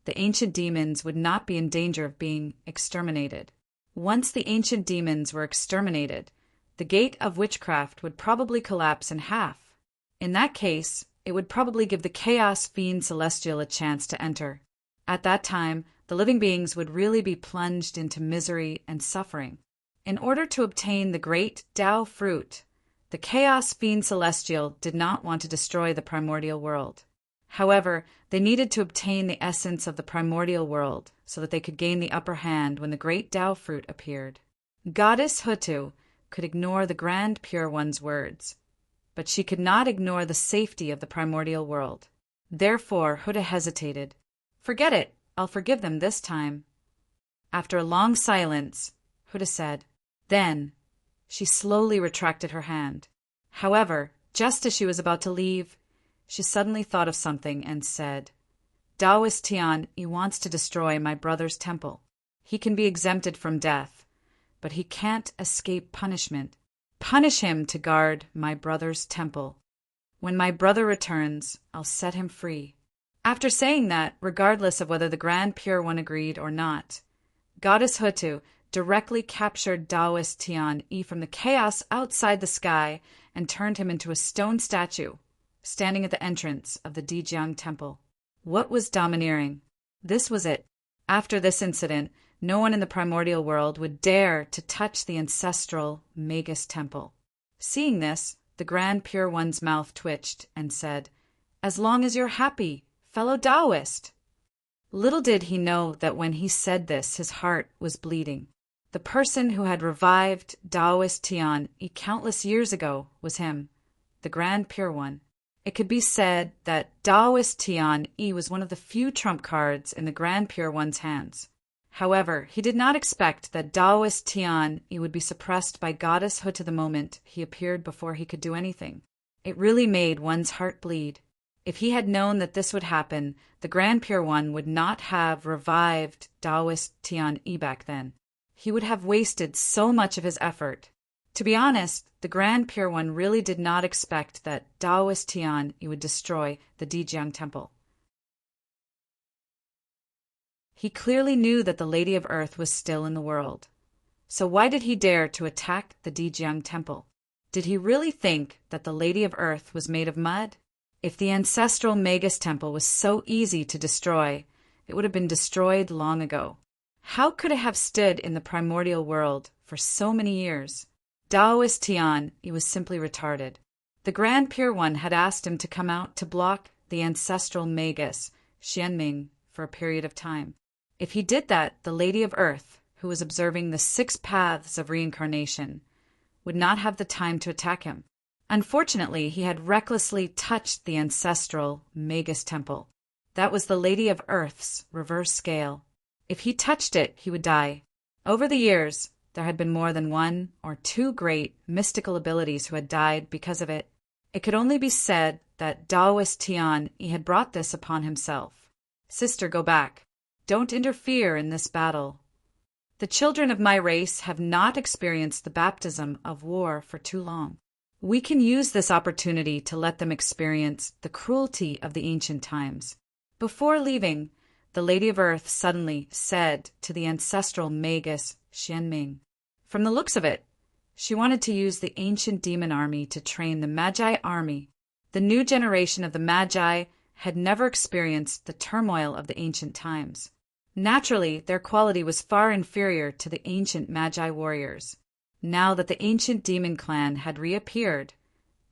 A: the ancient demons would not be in danger of being exterminated. Once the ancient demons were exterminated, the gate of witchcraft would probably collapse in half. In that case, it would probably give the Chaos Fiend Celestial a chance to enter. At that time, the living beings would really be plunged into misery and suffering. In order to obtain the great Tao fruit, the Chaos Fiend Celestial did not want to destroy the primordial world. However, they needed to obtain the essence of the primordial world so that they could gain the upper hand when the great Tao fruit appeared. Goddess Hutu could ignore the Grand Pure One's words, but she could not ignore the safety of the primordial world. Therefore, Huda hesitated. Forget it, I'll forgive them this time. After a long silence, Huda said, then, she slowly retracted her hand. However, just as she was about to leave, she suddenly thought of something and said, Taoist Tian, he wants to destroy my brother's temple. He can be exempted from death, but he can't escape punishment. Punish him to guard my brother's temple. When my brother returns, I'll set him free. After saying that, regardless of whether the Grand Pure One agreed or not, Goddess Hutu directly captured Taoist Tian Yi from the chaos outside the sky and turned him into a stone statue, standing at the entrance of the Dijiang Temple. What was domineering? This was it. After this incident, no one in the primordial world would dare to touch the ancestral Magus Temple. Seeing this, the Grand Pure One's mouth twitched and said, As long as you're happy, fellow Taoist. Little did he know that when he said this, his heart was bleeding. The person who had revived Taoist Tian Yi countless years ago was him, the Grand Pure One. It could be said that Taoist Tian Yi was one of the few trump cards in the Grand Pure One's hands. However, he did not expect that Taoist Tian Yi would be suppressed by Goddess Hutu the moment he appeared before he could do anything. It really made one's heart bleed. If he had known that this would happen, the Grand Pure One would not have revived Taoist Tian Yi back then. He would have wasted so much of his effort. To be honest, the Grand Pure One really did not expect that Taoist Tian Yi would destroy the Dijiang Temple. He clearly knew that the Lady of Earth was still in the world. So why did he dare to attack the Dijiang Temple? Did he really think that the Lady of Earth was made of mud? If the ancestral Magus Temple was so easy to destroy, it would have been destroyed long ago. How could it have stood in the primordial world for so many years? Taoist Tian Yi was simply retarded. The Grand Pure One had asked him to come out to block the ancestral Magus, Xianming, for a period of time. If he did that, the Lady of Earth, who was observing the 6 paths of reincarnation, would not have the time to attack him. Unfortunately, he had recklessly touched the ancestral Magus temple. That was the Lady of Earth's reverse scale. If he touched it, he would die. Over the years, there had been more than 1 or 2 great mystical abilities who had died because of it. It could only be said that Taoist Tian had brought this upon himself. Sister, go back. Don't interfere in this battle. The children of my race have not experienced the baptism of war for too long. We can use this opportunity to let them experience the cruelty of the ancient times. Before leaving, the Lady of Earth suddenly said to the ancestral Magus Xianming, from the looks of it, she wanted to use the ancient demon army to train the Magi army. The new generation of the Magi had never experienced the turmoil of the ancient times. Naturally, their quality was far inferior to the ancient Magi warriors. Now that the ancient demon clan had reappeared,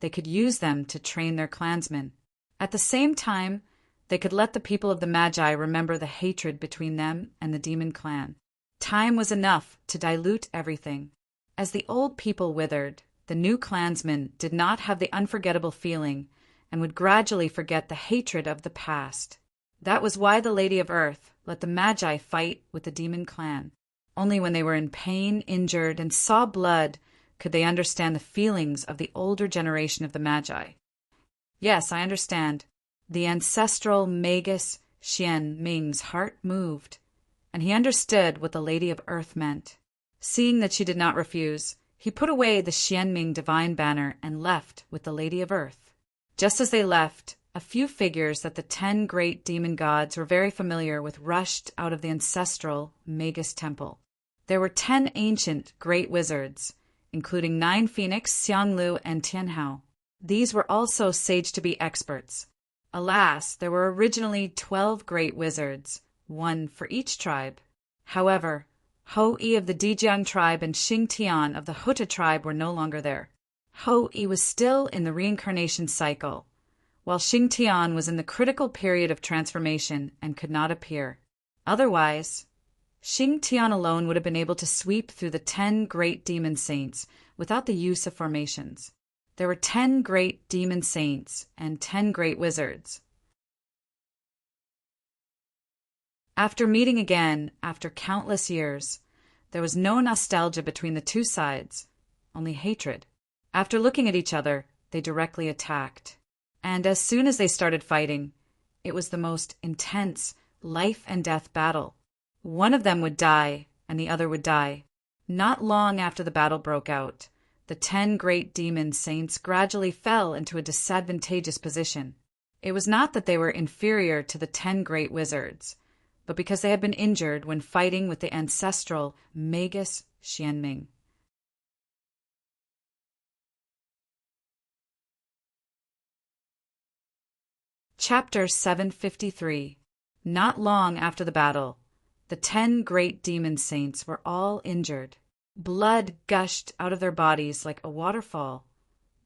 A: they could use them to train their clansmen. At the same time, they could let the people of the Magi remember the hatred between them and the demon clan. Time was enough to dilute everything. As the old people withered, the new clansmen did not have the unforgettable feeling and would gradually forget the hatred of the past. That was why the Lady of Earth let the Magi fight with the demon clan. Only when they were in pain, injured, and saw blood could they understand the feelings of the older generation of the Magi. Yes, I understand. The ancestral Magus Xianming's heart moved, and he understood what the Lady of Earth meant. Seeing that she did not refuse, he put away the Xianming divine banner and left with the Lady of Earth. Just as they left, a few figures that the 10 great demon gods were very familiar with rushed out of the ancestral Magus temple. There were 10 ancient great wizards, including 9 Phoenix, Xianglu, and Tianhao. These were also sage-to-be experts. Alas, there were originally 12 great wizards, 1 for each tribe. However, Hou-Yi of the Dijiang tribe and Xing Tian of the Huta tribe were no longer there. Hou-Yi was still in the reincarnation cycle, while Xing Tian was in the critical period of transformation and could not appear. Otherwise, Xing Tian alone would have been able to sweep through the 10 great demon saints without the use of formations. There were 10 great demon saints and 10 great wizards. After meeting again after countless years, there was no nostalgia between the two sides, only hatred. After looking at each other, they directly attacked. And as soon as they started fighting, it was the most intense life-and-death battle. One of them would die, and the other would die. Not long after the battle broke out, the 10 great demon saints gradually fell into a disadvantageous position. It was not that they were inferior to the 10 great wizards, but because they had been injured when fighting with the ancestral Magus Xianming. Chapter 753. Not long after the battle, the 10 great demon saints were all injured. Blood gushed out of their bodies like a waterfall,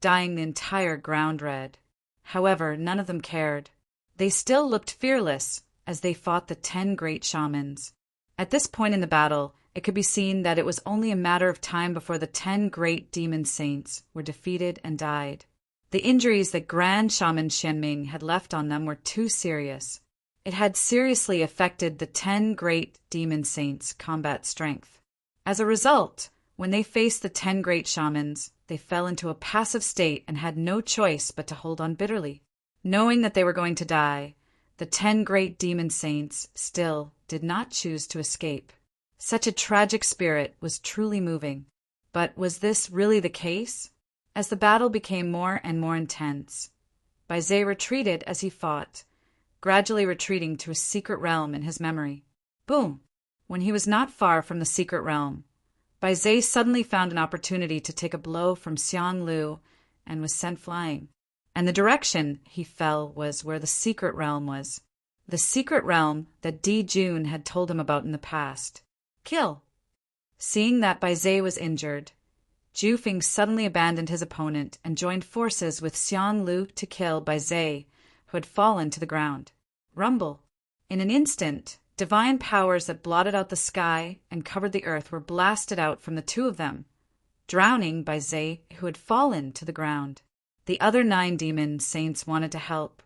A: dyeing the entire ground red. However, none of them cared. They still looked fearless as they fought the 10 great shamans. At this point in the battle, it could be seen that it was only a matter of time before the 10 great demon saints were defeated and died. The injuries that Grand Shaman Xianming had left on them were too serious. It had seriously affected the 10 great demon saints' combat strength. As a result, when they faced the 10 great shamans, they fell into a passive state and had no choice but to hold on bitterly. Knowing that they were going to die, the 10 great demon saints still did not choose to escape. Such a tragic spirit was truly moving. But was this really the case? As the battle became more and more intense, Baizé retreated as he fought, gradually retreating to a secret realm in his memory. Boom! When he was not far from the secret realm, Baizé suddenly found an opportunity to take a blow from Xianglu and was sent flying. And the direction he fell was where the secret realm was. The secret realm that Di Jun had told him about in the past. Kill! Seeing that Baizé was injured, Zhu Feng suddenly abandoned his opponent and joined forces with Xianglu to kill Baizé, who had fallen to the ground. Rumble! In an instant, Divine powers that blotted out the sky and covered the earth were blasted out from the two of them, drowning Bai Zhe, who had fallen to the ground. The other 9 demon saints wanted to help,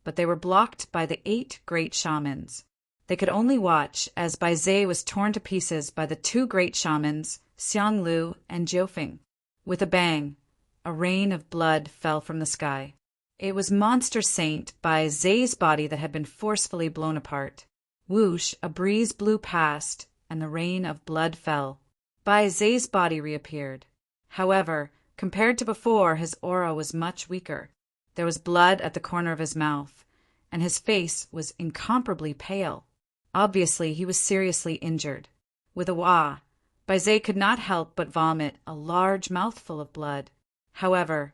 A: but they were blocked by the 8 great shamans. They could only watch as Bai Zhe was torn to pieces by the 2 great shamans, Xiang Lu and Jiufeng. With a bang, a rain of blood fell from the sky. It was Monster Saint Bai Zhe's body that had been forcefully blown apart. Whoosh, a breeze blew past, and the rain of blood fell. Bai Zhe's body reappeared. However, compared to before, his aura was much weaker. There was blood at the corner of his mouth, and his face was incomparably pale. Obviously, he was seriously injured. With a wah, Bai Zhe could not help but vomit a large mouthful of blood. However,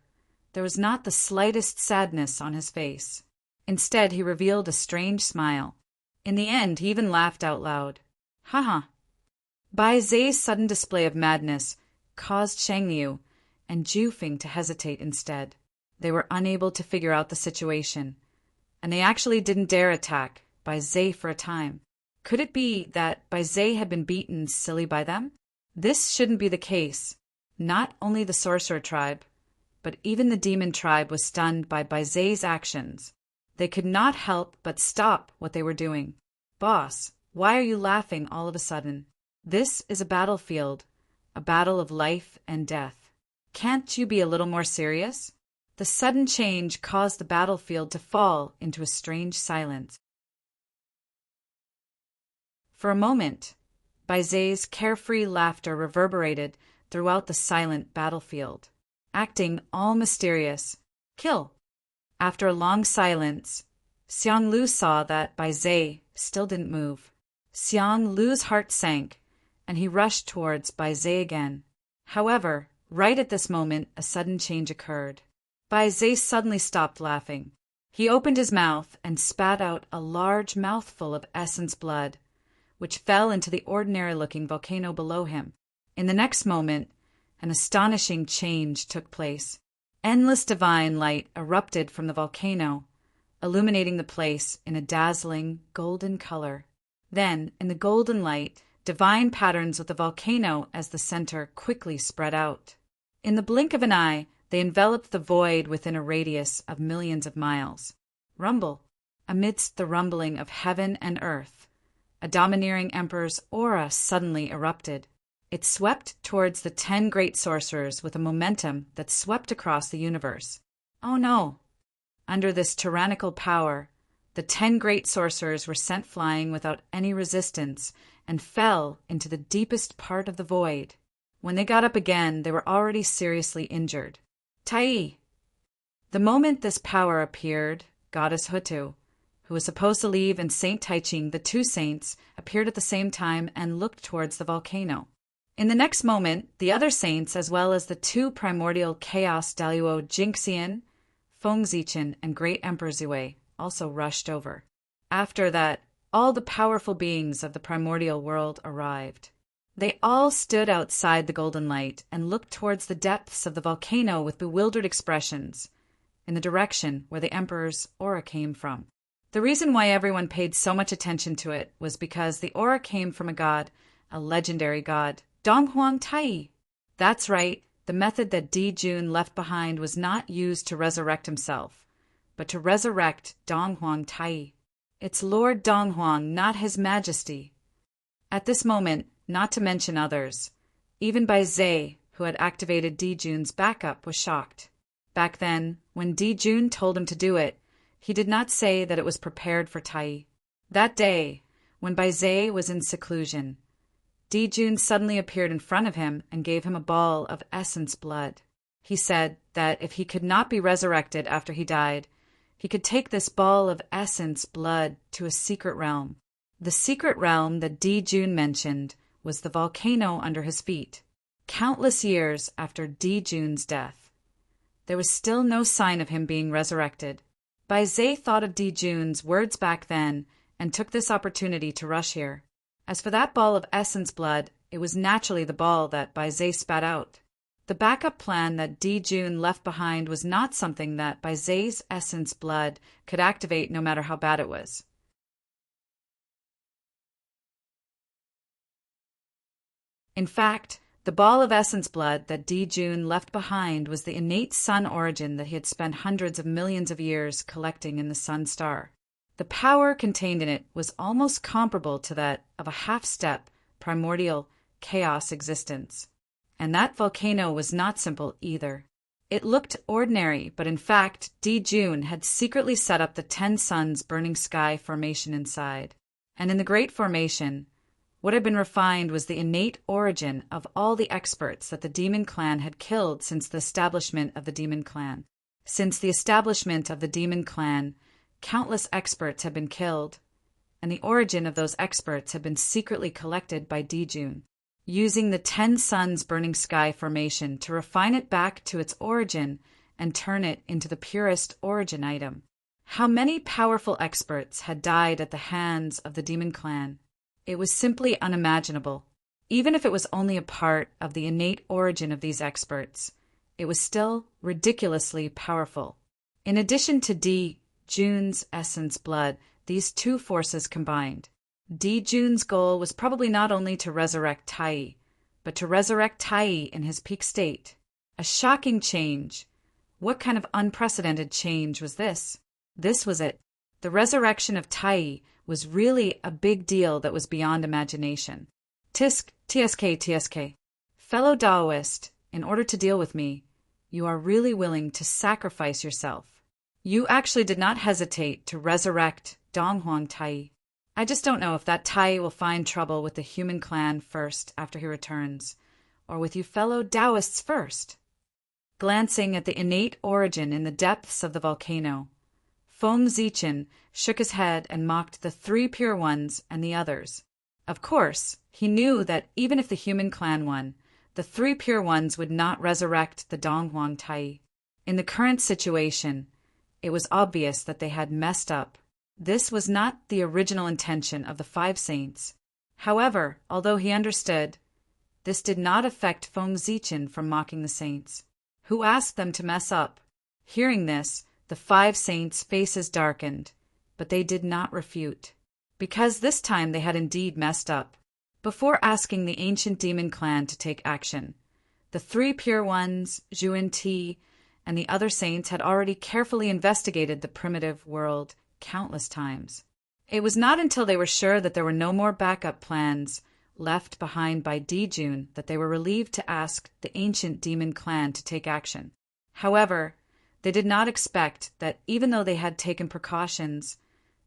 A: there was not the slightest sadness on his face. Instead, he revealed a strange smile. In the end, he even laughed out loud. Haha. Bai Zhe's sudden display of madness caused Shangniu and Jiufeng to hesitate instead. They were unable to figure out the situation, and they actually didn't dare attack Bai Zhe for a time. Could it be that Bai Zhe had been beaten silly by them? This shouldn't be the case. Not only the sorcerer tribe, but even the demon tribe was stunned by Bai Zhe's actions. They could not help but stop what they were doing. Boss, why are you laughing all of a sudden? This is a battlefield, a battle of life and death. Can't you be a little more serious? The sudden change caused the battlefield to fall into a strange silence. For a moment, Bai Zhe's carefree laughter reverberated throughout the silent battlefield, acting all mysterious. Kill. After a long silence, Xiang Lu saw that Bai Zhe still didn't move. Xiang Lu's heart sank, and he rushed towards Bai Zhe again. However, right at this moment, a sudden change occurred. Bai Zhe suddenly stopped laughing. He opened his mouth and spat out a large mouthful of essence blood, which fell into the ordinary-looking volcano below him. In the next moment, an astonishing change took place. Endless divine light erupted from the volcano, illuminating the place in a dazzling golden color. Then, in the golden light, divine patterns with the volcano as the center quickly spread out. In the blink of an eye, they enveloped the void within a radius of millions of miles. Rumble. Amidst the rumbling of heaven and earth, a domineering emperor's aura suddenly erupted. It swept towards the 10 great sorcerers with a momentum that swept across the universe. Oh no! Under this tyrannical power, the 10 great sorcerers were sent flying without any resistance and fell into the deepest part of the void. When they got up again, they were already seriously injured. Tai! The moment this power appeared, Goddess Hutu, who was supposed to leave, and Saint Taiching, the 2 saints, appeared at the same time and looked towards the volcano. In the next moment, the other saints, as well as the 2 primordial chaos Daluo Jingxian, Feng Zichen, and Great Emperor Zhui, also rushed over. After that, all the powerful beings of the primordial world arrived. They all stood outside the golden light and looked towards the depths of the volcano with bewildered expressions, in the direction where the Emperor's aura came from. The reason why everyone paid so much attention to it was because the aura came from a god, a legendary god, Donghuang Tai. That's right, the method that Di Jun left behind was not used to resurrect himself, but to resurrect Donghuang Tai. It's Lord Donghuang, not His Majesty. At this moment, not to mention others, even Bai Zhe, who had activated Di Jun's backup, was shocked. Back then, when Di Jun told him to do it, he did not say that it was prepared for Tai. That day, when Bai Zhe was in seclusion, Di Jun suddenly appeared in front of him and gave him a ball of essence blood. He said that if he could not be resurrected after he died, he could take this ball of essence blood to a secret realm. The secret realm that Di Jun mentioned was the volcano under his feet. Countless years after Di Jun's death, there was still no sign of him being resurrected. Bai Zhe thought of Di Jun's words back then and took this opportunity to rush here. As for that ball of essence blood, it was naturally the ball that Bai Zhe spat out. The backup plan that Di Jun left behind was not something that Bai Zhe's essence blood could activate no matter how bad it was. In fact, the ball of essence blood that Jun left behind was the innate sun origin that he had spent hundreds of millions of years collecting in the sun star. The power contained in it was almost comparable to that of a half-step, primordial chaos existence. And that volcano was not simple either. It looked ordinary, but in fact, Jun had secretly set up the 10 suns burning sky formation inside. And in the Great Formation, what had been refined was the innate origin of all the experts that the Demon Clan had killed since the establishment of the Demon Clan. Since the establishment of the Demon Clan, countless experts had been killed, and the origin of those experts had been secretly collected by Jun, using the 10 suns burning sky formation to refine it back to its origin and turn it into the purest origin item. How many powerful experts had died at the hands of the Demon Clan? It was simply unimaginable. Even if it was only a part of the innate origin of these experts, it was still ridiculously powerful. In addition to Jun's essence blood, these two forces combined. Jun's goal was probably not only to resurrect Tai, but to resurrect Tai in his peak state. A shocking change. What kind of unprecedented change was this? This was it. The resurrection of Tai was really a big deal that was beyond imagination. TSK. Fellow Taoist, in order to deal with me, you are really willing to sacrifice yourself. You actually did not hesitate to resurrect Donghuang Tai. I just don't know if that Tai will find trouble with the human clan first after he returns, or with you fellow Taoists first. Glancing at the innate origin in the depths of the volcano, Feng Zichen shook his head and mocked the 3 pure ones and the others. Of course, he knew that even if the human clan won, the 3 pure ones would not resurrect the Donghuang Tai. In the current situation, it was obvious that they had messed up. This was not the original intention of the 5 saints. However, although he understood, this did not affect Feng Zichen from mocking the saints. Who asked them to mess up? Hearing this, the 5 saints' faces darkened, but they did not refute, because this time they had indeed messed up. Before asking the ancient demon clan to take action, the 3 pure ones, Zhuan Ti, and the other saints had already carefully investigated the primitive world countless times. It was not until they were sure that there were no more backup plans left behind by Jun that they were relieved to ask the ancient demon clan to take action. However, they did not expect that even though they had taken precautions,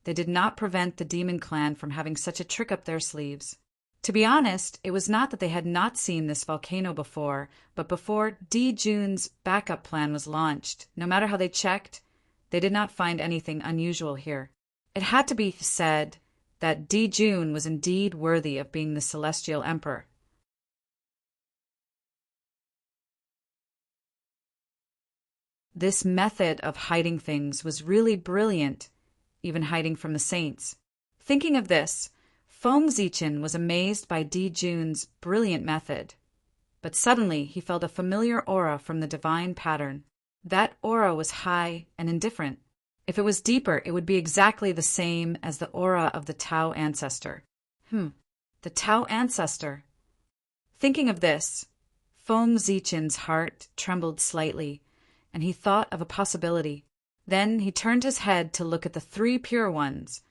A: they did not prevent the demon clan from having such a trick up their sleeves. To be honest, it was not that they had not seen this volcano before, but before Jun's backup plan was launched, no matter how they checked, they did not find anything unusual here. It had to be said that Jun was indeed worthy of being the Celestial Emperor. This method of hiding things was really brilliant, even hiding from the saints. Thinking of this, Feng Zichen was amazed by Jun's brilliant method. But suddenly he felt a familiar aura from the divine pattern. That aura was high and indifferent. If it was deeper, it would be exactly the same as the aura of the Tao ancestor. The Tao ancestor. Thinking of this, Feng Zichen's heart trembled slightly, and he thought of a possibility. Then he turned his head to look at the 3 pure ones,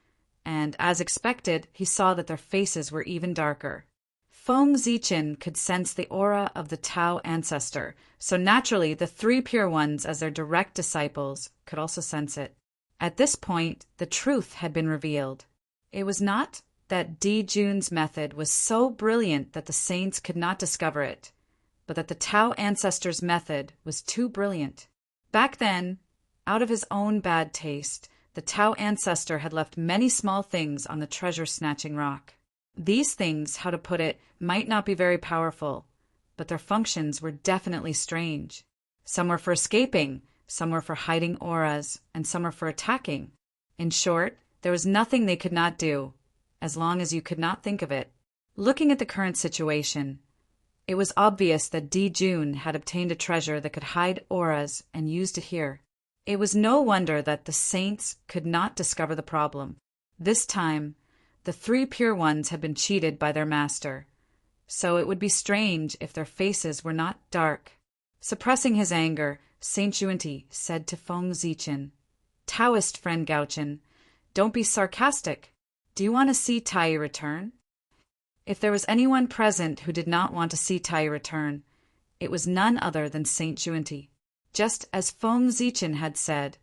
A: and, as expected, he saw that their faces were even darker. Feng Zichen could sense the aura of the Tao ancestor, so naturally the 3 pure ones, as their direct disciples, could also sense it. At this point, the truth had been revealed. It was not that Jun's method was so brilliant that the saints could not discover it, but that the Tao ancestor's method was too brilliant. Back then, out of his own bad taste, the Tao ancestor had left many small things on the treasure-snatching rock. These things, how to put it, might not be very powerful, but their functions were definitely strange. Some were for escaping, some were for hiding auras, and some were for attacking. In short, there was nothing they could not do, as long as you could not think of it. Looking at the current situation, it was obvious that Jun had obtained a treasure that could hide auras and used it here. It was no wonder that the saints could not discover the problem. This time, the 3 pure ones had been cheated by their master. so it would be strange if their faces were not dark. Suppressing his anger, Saint Juenti said to Feng Zichen, "Taoist friend Gaochen, don't be sarcastic. Do you want to see Tai return?" If there was anyone present who did not want to see Tai return, it was none other than Saint Juenti. Just as Feng Zichen had said,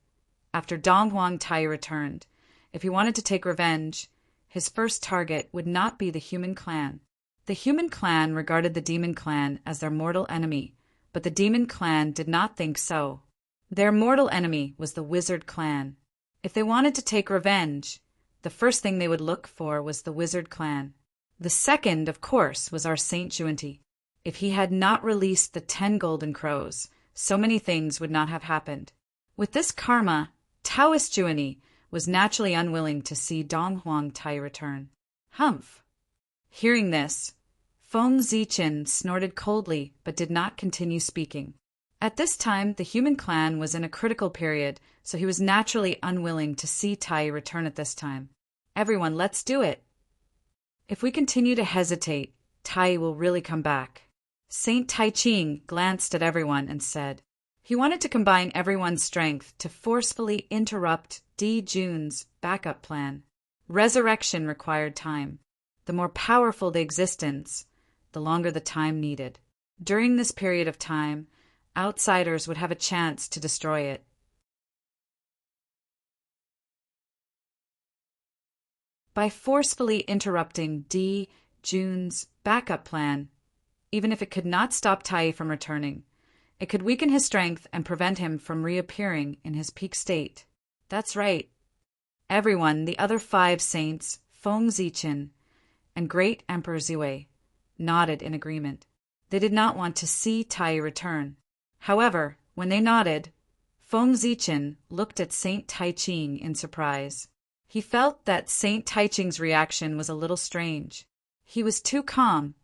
A: after Dong Huang Tai returned, if he wanted to take revenge, his first target would not be the human clan. The human clan regarded the demon clan as their mortal enemy, but the demon clan did not think so. Their mortal enemy was the wizard clan. If they wanted to take revenge, the first thing they would look for was the wizard clan. The second, of course, was our Saint Juenti. If he had not released the 10 golden crows, so many things would not have happened. With this karma, Taoist Jueni was naturally unwilling to see Dong Huang Tai return. Humph! Hearing this, Feng Zichen snorted coldly but did not continue speaking. At this time, the human clan was in a critical period, so he was naturally unwilling to see Tai return at this time. "Everyone, let's do it. If we continue to hesitate, Tai will really come back." Saint Tai Ching glanced at everyone and said, he wanted to combine everyone's strength to forcefully interrupt Di Jun's backup plan. Resurrection required time. The more powerful the existence, the longer the time needed. During this period of time, outsiders would have a chance to destroy it. By forcefully interrupting Di Jun's backup plan, even if it could not stop Tai from returning, it could weaken his strength and prevent him from reappearing in his peak state. That's right. Everyone, the other 5 saints, Feng Zichen, and Great Emperor Zhui, nodded in agreement. They did not want to see Tai return. However, when they nodded, Feng Zichen looked at Saint Tai Ching in surprise. He felt that Saint Tai Ching's reaction was a little strange. He was too calm,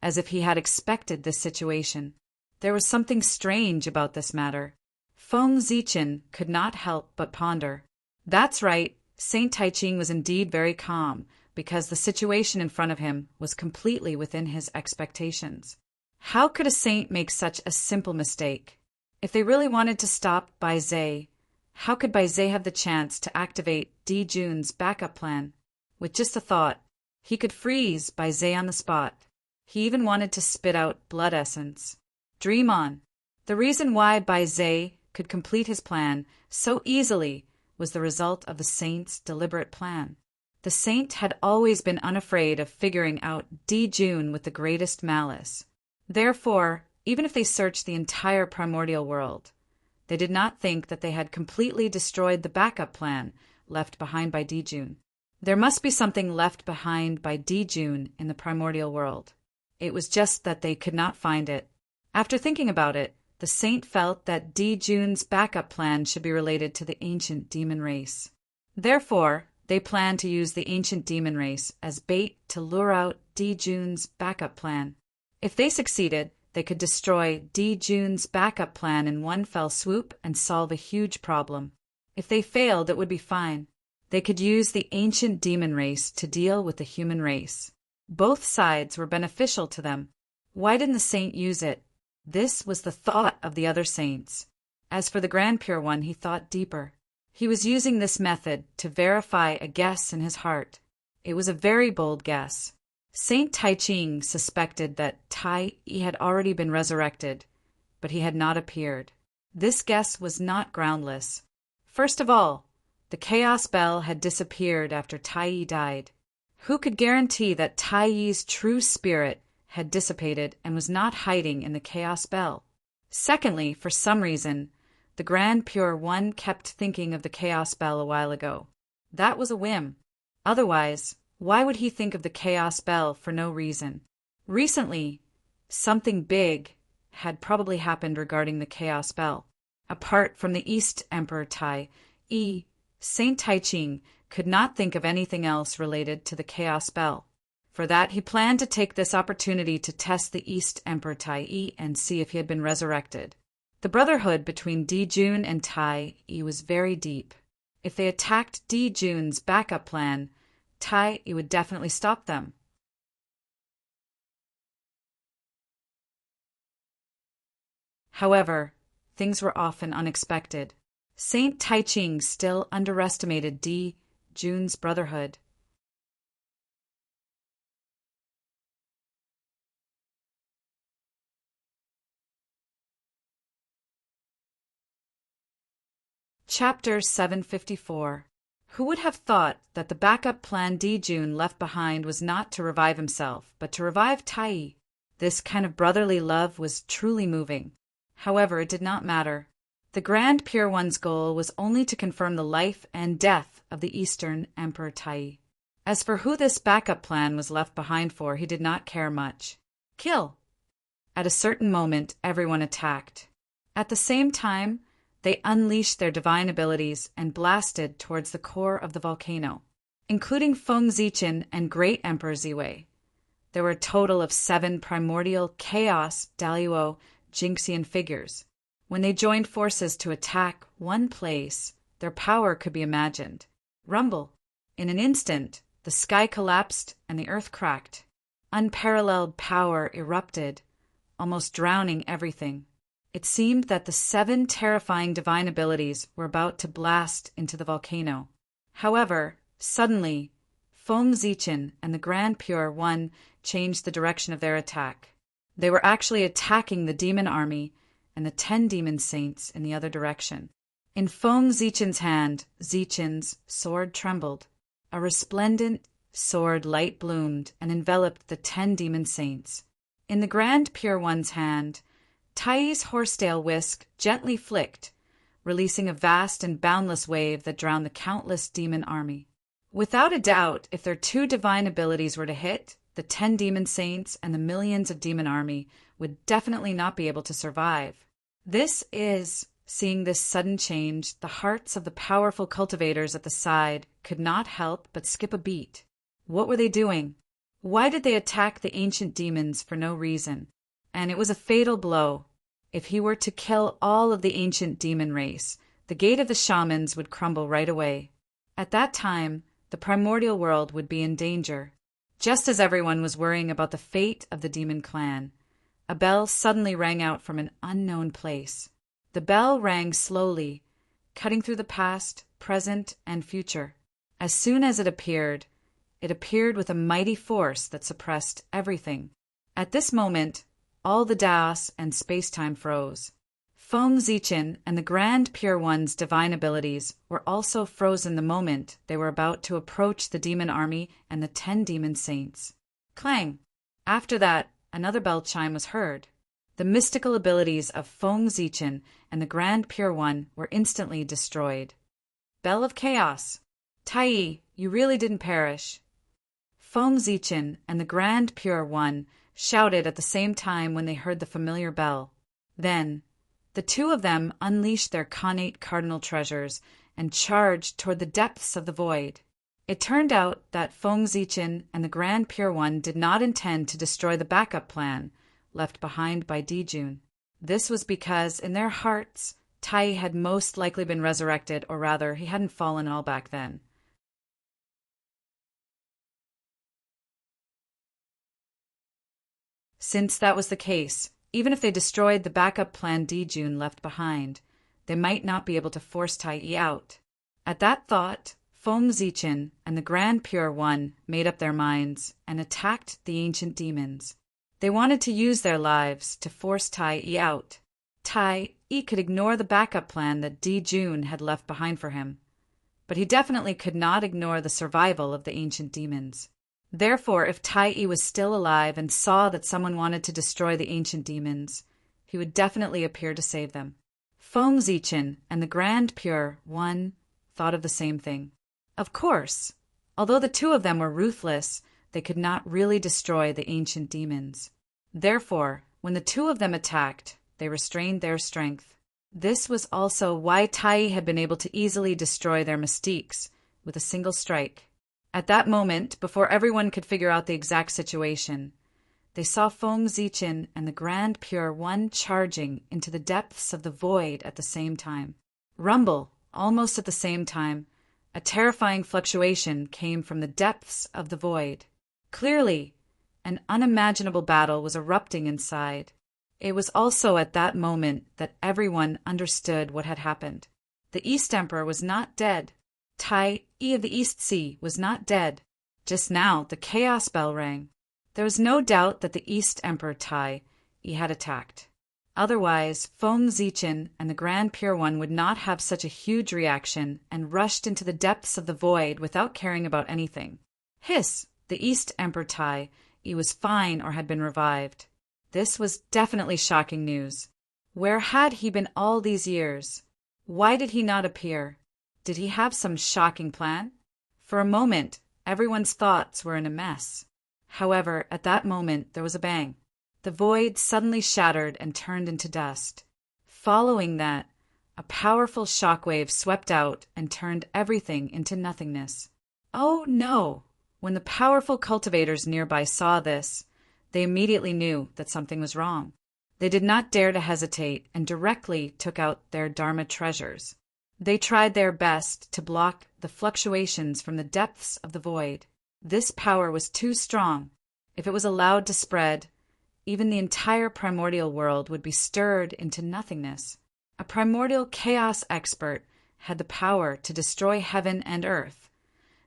A: as if he had expected this situation. There was something strange about this matter. Feng Zichen could not help but ponder. That's right, Saint Tai Ching was indeed very calm, because the situation in front of him was completely within his expectations. How could a saint make such a simple mistake? If they really wanted to stop Bai Zhe, how could Bai Zhe have the chance to activate Di Jun's backup plan? With just a thought, he could freeze Bai Zhe on the spot. He even wanted to spit out blood essence. Dream on. The reason why Bai Zhe could complete his plan so easily was the result of the saint's deliberate plan. The saint had always been unafraid of figuring out Di Jun with the greatest malice. Therefore, even if they searched the entire primordial world, they did not think that they had completely destroyed the backup plan left behind by Di Jun. There must be something left behind by Di Jun in the primordial world. It was just that they could not find it. After thinking about it, the saint felt that Di Jun's backup plan should be related to the ancient demon race. Therefore, they planned to use the ancient demon race as bait to lure out Di Jun's backup plan. If they succeeded, they could destroy Di Jun's backup plan in one fell swoop and solve a huge problem. If they failed, it would be fine. They could use the ancient demon race to deal with the human race. Both sides were beneficial to them. Why didn't the saint use it? This was the thought of the other saints. As for the Grand Pure One, he thought deeper. He was using this method to verify a guess in his heart. It was a very bold guess. Saint Tai Ching suspected that Tai had already been resurrected, but he had not appeared. This guess was not groundless. First of all, the Chaos Bell had disappeared after Tai died. Who could guarantee that Tai's true spirit had dissipated and was not hiding in the Chaos Bell? Secondly, for some reason, the Grand Pure One kept thinking of the Chaos Bell a while ago. That was a whim. Otherwise, why would he think of the Chaos Bell for no reason? Recently, something big had probably happened regarding the Chaos Bell. Apart from the East Emperor Tai, Saint Tai Ching could not think of anything else related to the Chaos Bell. For that, he planned to take this opportunity to test the East Emperor Tai and see if he had been resurrected. The brotherhood between Di Jun and Tai was very deep. If they attacked Di Jun's backup plan, Tai would definitely stop them. However, things were often unexpected. Saint Tai Ching still underestimated Di Jun's brotherhood. Chapter 754. Who would have thought that the backup plan Di Jun left behind was not to revive himself, but to revive Tai? This kind of brotherly love was truly moving. However, it did not matter. The Grand Pure One's goal was only to confirm the life and death of the Eastern Emperor Tai. As for who this backup plan was left behind for, he did not care much. Kill! At a certain moment, everyone attacked. At the same time, they unleashed their divine abilities and blasted towards the core of the volcano, including Feng Zichen and Great Emperor Ziwei. There were a total of 7 primordial chaos Daluo Jinxian figures. When they joined forces to attack one place, their power could be imagined. Rumble! In an instant, the sky collapsed and the earth cracked. Unparalleled power erupted, almost drowning everything. It seemed that the 7 terrifying divine abilities were about to blast into the volcano. However, suddenly, Feng Zichen and the Grand Pure One changed the direction of their attack. They were actually attacking the demon army and the 10 demon saints in the other direction. In Feng Zichen's hand, Zichen's sword trembled. A resplendent sword light bloomed and enveloped the 10 demon saints. In the Grand Pure One's hand, Tai's horsetail whisk gently flicked, releasing a vast and boundless wave that drowned the countless demon army. Without a doubt, if their 2 divine abilities were to hit, the 10 demon saints and the millions of demon army would definitely not be able to survive. Seeing this sudden change, the hearts of the powerful cultivators at the side could not help but skip a beat. What were they doing? Why did they attack the ancient demons for no reason? And it was a fatal blow. If he were to kill all of the ancient demon race, the gate of the shamans would crumble right away. At that time, the primordial world would be in danger. Just as everyone was worrying about the fate of the demon clan, a bell suddenly rang out from an unknown place. The bell rang slowly, cutting through the past, present, and future. As soon as it appeared with a mighty force that suppressed everything. At this moment, all the Daos and space-time froze. Feng Zichen and the Grand Pure One's divine abilities were also frozen the moment they were about to approach the demon army and the 10 demon saints. Clang! After that, another bell chime was heard. The mystical abilities of Feng Zichen and the Grand Pure One were instantly destroyed. Bell of Chaos! Tai, you really didn't perish. Feng Zichen and the Grand Pure One shouted at the same time when they heard the familiar bell. Then, the 2 of them unleashed their connate cardinal treasures and charged toward the depths of the void. It turned out that Feng Zichen and the Grand Pure One did not intend to destroy the backup plan left behind by Di Jun. This was because, in their hearts, Tai had most likely been resurrected, or rather, he hadn't fallen all back then. Since that was the case, even if they destroyed the backup plan Di Jun left behind, they might not be able to force Tai out. At that thought, Feng Zichen and the Grand Pure One made up their minds and attacked the ancient demons. They wanted to use their lives to force Tai out. Tai could ignore the backup plan that Di Jun had left behind for him, but he definitely could not ignore the survival of the ancient demons. Therefore, if Tai was still alive and saw that someone wanted to destroy the ancient demons, he would definitely appear to save them. Feng Zichen and the Grand Pure One thought of the same thing. Of course, although the 2 of them were ruthless, they could not really destroy the ancient demons. Therefore, when the 2 of them attacked, they restrained their strength. This was also why Tai had been able to easily destroy their mystiques with a single strike. At that moment, before everyone could figure out the exact situation, they saw Feng Zichen and the Grand Pure One charging into the depths of the void at the same time. Rumble, almost at the same time, a terrifying fluctuation came from the depths of the void. Clearly, an unimaginable battle was erupting inside. It was also at that moment that everyone understood what had happened. The East Emperor was not dead. Tai Yi of the East Sea was not dead. Just now, the chaos bell rang. There was no doubt that the East Emperor Tai Yi had attacked. Otherwise, Feng Zichen and the Grand Pure One would not have such a huge reaction and rushed into the depths of the void without caring about anything. Hiss! The East Emperor Tai Yi was fine or had been revived. This was definitely shocking news. Where had he been all these years? Why did he not appear? Did he have some shocking plan? For a moment, everyone's thoughts were in a mess. However, at that moment there was a bang. The void suddenly shattered and turned into dust. Following that, a powerful shockwave swept out and turned everything into nothingness. Oh no! When the powerful cultivators nearby saw this, they immediately knew that something was wrong. They did not dare to hesitate and directly took out their Dharma treasures. They tried their best to block the fluctuations from the depths of the void. This power was too strong. If it was allowed to spread, even the entire primordial world would be stirred into nothingness. A primordial chaos expert had the power to destroy heaven and earth,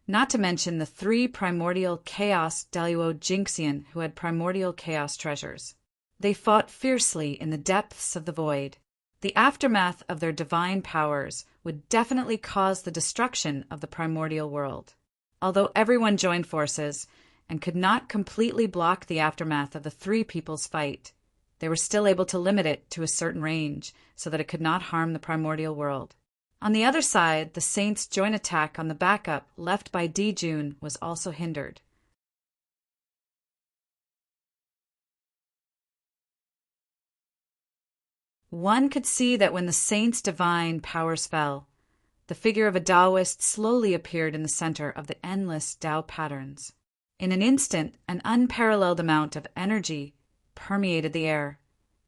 A: not to mention the 3 primordial chaos Deluo Jinxian who had primordial chaos treasures. They fought fiercely in the depths of the void. The aftermath of their divine powers would definitely cause the destruction of the primordial world. Although everyone joined forces and could not completely block the aftermath of the 3 people's fight, they were still able to limit it to a certain range so that it could not harm the primordial world. On the other side, the Saints' joint attack on the backup left by Dijun was also hindered. One could see that when the Saints' divine powers fell, the figure of a Taoist slowly appeared in the center of the endless Tao patterns. In an instant, an unparalleled amount of energy permeated the air,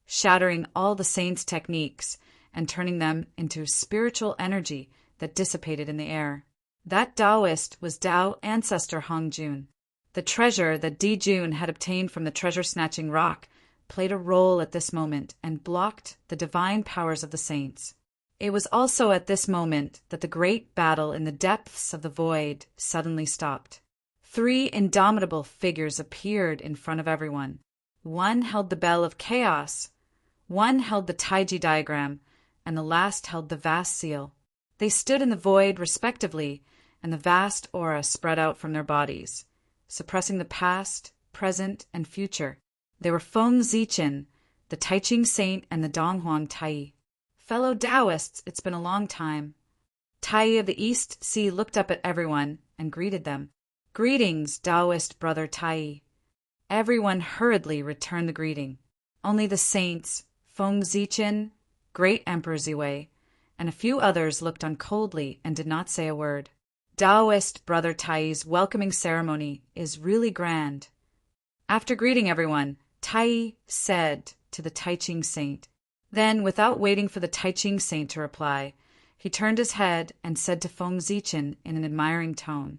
A: shattering all the Saints' techniques and turning them into spiritual energy that dissipated in the air. That Taoist was Tao ancestor Hongjun. The treasure that Dijun had obtained from the treasure-snatching rock played a role at this moment and blocked the divine powers of the Saints. It was also at this moment that the great battle in the depths of the void suddenly stopped. 3 indomitable figures appeared in front of everyone. One held the bell of chaos, one held the Taiji diagram, and the last held the vast seal. They stood in the void respectively, and the vast aura spread out from their bodies, suppressing the past, present, and future. They were Feng Zichen, the Taiching Saint, and the Donghuang Tai. Fellow Taoists, it's been a long time. Tai of the East Sea looked up at everyone and greeted them. Greetings, Taoist brother Tai. Everyone hurriedly returned the greeting. Only the saints, Feng Zichen, Great Emperor Ziwei, and a few others looked on coldly and did not say a word. Taoist brother Tai's welcoming ceremony is really grand. After greeting everyone, Tai said to the Taiching Saint. Then, without waiting for the Taiching Saint to reply, he turned his head and said to Feng Zichen in an admiring tone,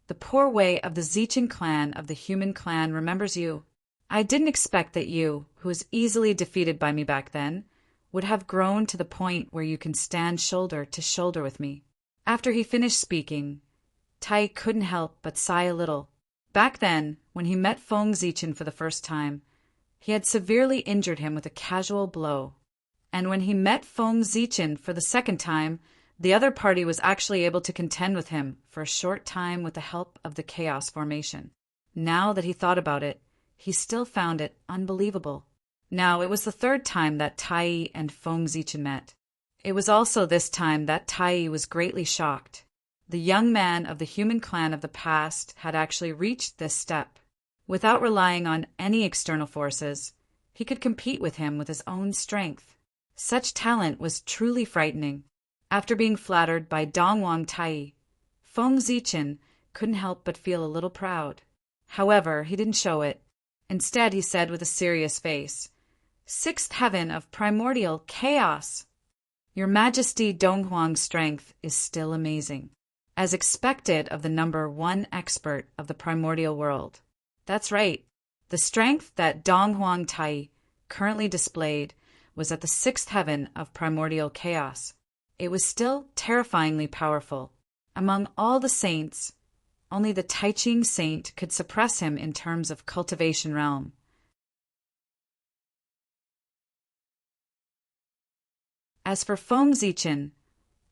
A: "The poor way of the Zichen clan of the human clan remembers you. I didn't expect that you, who was easily defeated by me back then, would have grown to the point where you can stand shoulder to shoulder with me." After he finished speaking, Tai couldn't help but sigh a little. Back then, when he met Feng Zichen for the first time, he had severely injured him with a casual blow. And when he met Feng Zichen for the second time, the other party was actually able to contend with him for a short time with the help of the chaos formation. Now that he thought about it, he still found it unbelievable. Now, it was the 3rd time that Tai and Feng Zichen met. It was also this time that Tai was greatly shocked. The young man of the human clan of the past had actually reached this step. Without relying on any external forces, he could compete with him with his own strength. Such talent was truly frightening. After being flattered by Donghuang Tai, Feng Zichen couldn't help but feel a little proud. However, he didn't show it. Instead, he said with a serious face, "6th heaven of primordial chaos! Your Majesty Donghuang's strength is still amazing, as expected of the number 1 expert of the primordial world." That's right. The strength that Donghuang Tai currently displayed, was at the sixth heaven of primordial chaos. It was still terrifyingly powerful. Among all the saints, only the Taiching saint could suppress him in terms of cultivation realm. As for Feng Zichen,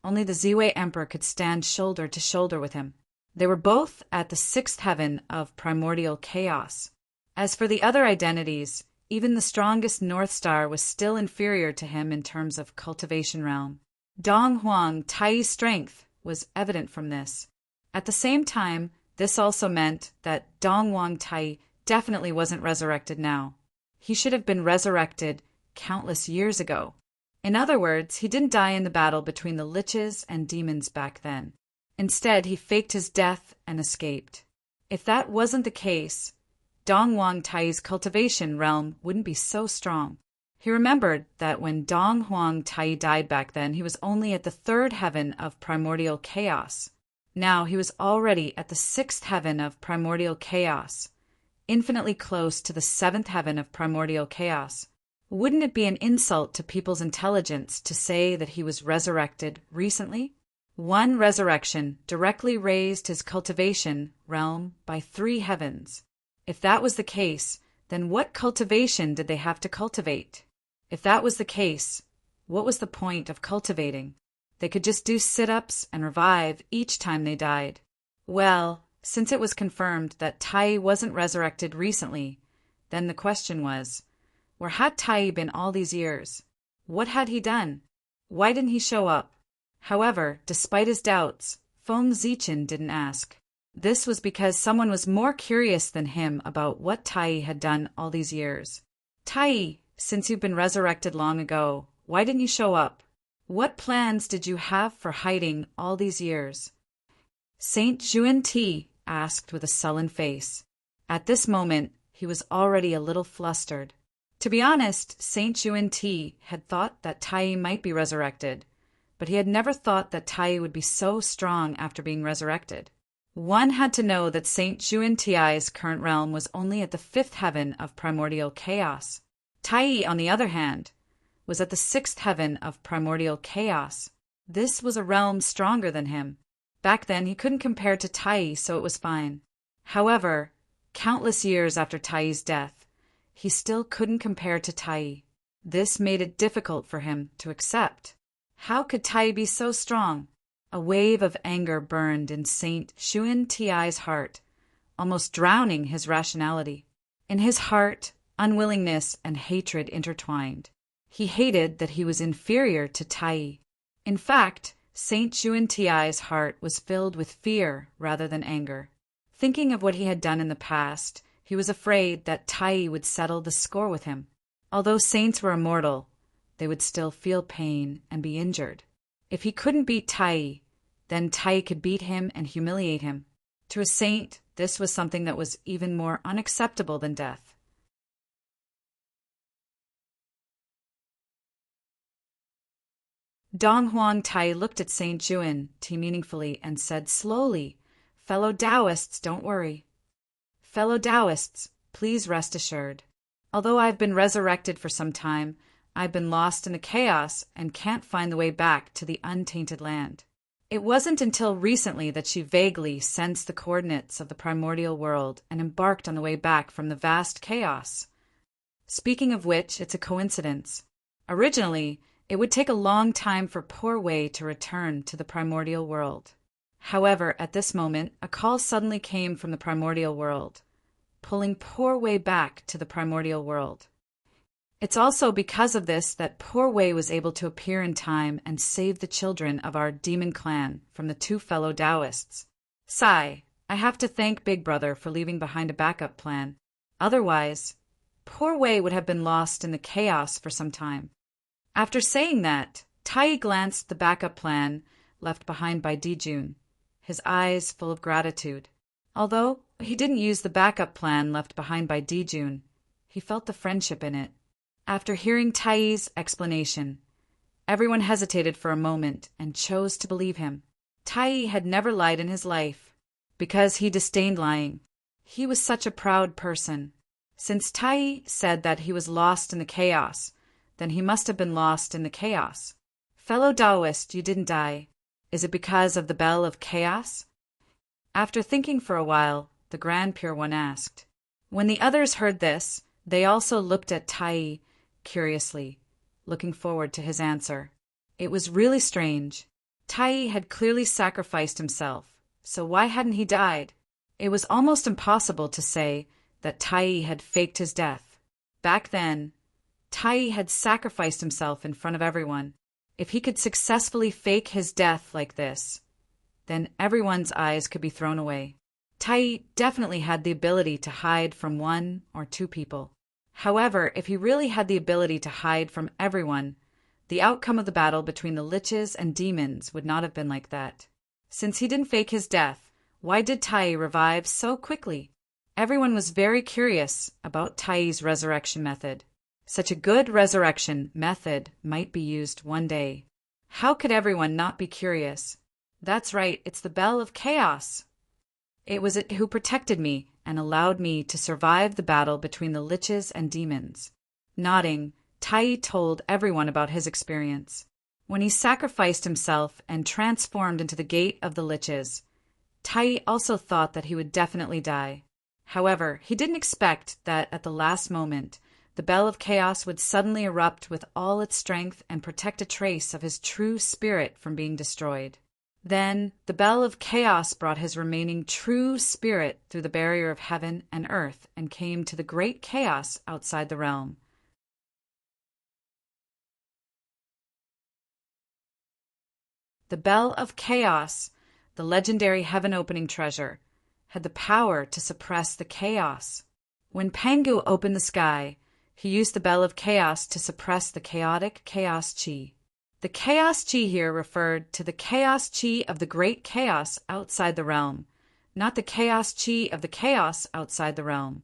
A: only the Ziwei Emperor could stand shoulder to shoulder with him. They were both at the sixth heaven of primordial chaos. As for the other identities, even the strongest North Star was still inferior to him in terms of cultivation realm. Dong Huang Tai's strength was evident from this. At the same time, this also meant that Dong Huang Tai definitely wasn't resurrected now. He should have been resurrected countless years ago. In other words, he didn't die in the battle between the liches and demons back then. Instead, he faked his death and escaped. If that wasn't the case, Dong Huang Tai's cultivation realm wouldn't be so strong. He remembered that when Dong Huang Tai died back then, he was only at the third heaven of primordial chaos. Now he was already at the sixth heaven of primordial chaos, infinitely close to the seventh heaven of primordial chaos. Wouldn't it be an insult to people's intelligence to say that he was resurrected recently? One resurrection directly raised his cultivation realm by 3 heavens. If that was the case, then what cultivation did they have to cultivate? If that was the case, what was the point of cultivating? They could just do sit-ups and revive each time they died. Well, since it was confirmed that Tai wasn't resurrected recently, then the question was, where had Tai been all these years? What had he done? Why didn't he show up? However, despite his doubts, Feng Zichen didn't ask. This was because someone was more curious than him about what Tai had done all these years. Tai, since you've been resurrected long ago, why didn't you show up? What plans did you have for hiding all these years? Saint Juan Ti asked with a sullen face. At this moment, he was already a little flustered. To be honest, Saint Juan Ti had thought that Tai might be resurrected, but he had never thought that Tai would be so strong after being resurrected. One had to know that Saint Juan Ti's current realm was only at the 5th heaven of primordial chaos. Tai, on the other hand, was at the 6th heaven of primordial chaos. This was a realm stronger than him. Back then, he couldn't compare to Tai, so it was fine. However, countless years after Tai's death, he still couldn't compare to Tai. This made it difficult for him to accept. How could Tai be so strong? A wave of anger burned in Saint Juan Ti's heart, almost drowning his rationality. In his heart, unwillingness and hatred intertwined. He hated that he was inferior to Tai. In fact, Saint Juan Ti's heart was filled with fear rather than anger. Thinking of what he had done in the past, he was afraid that Tai would settle the score with him. Although saints were immortal, they would still feel pain and be injured. If he couldn't beat Tai, then Tai could beat him and humiliate him. To a saint, this was something that was even more unacceptable than death. Dong Huang Tai looked at Saint Juan Ti meaningfully and said slowly, "Fellow Taoists, don't worry. Fellow Taoists, please rest assured. Although I've been resurrected for some time, I've been lost in the chaos and can't find the way back to the untainted land." It wasn't until recently that she vaguely sensed the coordinates of the primordial world and embarked on the way back from the vast chaos. Speaking of which, it's a coincidence. Originally, it would take a long time for poor Wei to return to the primordial world. However, at this moment, a call suddenly came from the primordial world, pulling poor Wei back to the primordial world. It's also because of this that poor Wei was able to appear in time and save the children of our demon clan from the 2 fellow Taoists. Sigh, I have to thank Big Brother for leaving behind a backup plan. Otherwise, poor Wei would have been lost in the chaos for some time. After saying that, Tai glanced at the backup plan left behind by Dijun, his eyes full of gratitude. Although he didn't use the backup plan left behind by Dijun, he felt the friendship in it. After hearing Tai's explanation, everyone hesitated for a moment and chose to believe him. Tai had never lied in his life, because he disdained lying. He was such a proud person. Since Tai said that he was lost in the chaos, then he must have been lost in the chaos. Fellow Taoist, you didn't die. Is it because of the bell of chaos? After thinking for a while, the Grand Pure One asked. When the others heard this, they also looked at Tai curiously, looking forward to his answer. It was really strange. Tai had clearly sacrificed himself, so why hadn't he died? It was almost impossible to say that Tai had faked his death. Back then, Tai had sacrificed himself in front of everyone. If he could successfully fake his death like this, then everyone's eyes could be thrown away. Tai definitely had the ability to hide from one or two people. However, if he really had the ability to hide from everyone, the outcome of the battle between the liches and demons would not have been like that. Since he didn't fake his death, why did Tai revive so quickly? Everyone was very curious about Tai's resurrection method. Such a good resurrection method might be used one day. How could everyone not be curious? That's right, it's the bell of chaos. It was it who protected me and allowed me to survive the battle between the liches and demons. Nodding, Tai told everyone about his experience. When he sacrificed himself and transformed into the gate of the liches, Tai also thought that he would definitely die. However, he didn't expect that at the last moment, the bell of chaos would suddenly erupt with all its strength and protect a trace of his true spirit from being destroyed. Then, the bell of chaos brought his remaining true spirit through the barrier of heaven and earth and came to the great chaos outside the realm. The bell of chaos, the legendary heaven-opening treasure, had the power to suppress the chaos. When Pangu opened the sky, he used the bell of chaos to suppress the chaotic chaos chi. The chaos chi here referred to the chaos chi of the great chaos outside the realm, not the chaos chi of the chaos outside the realm.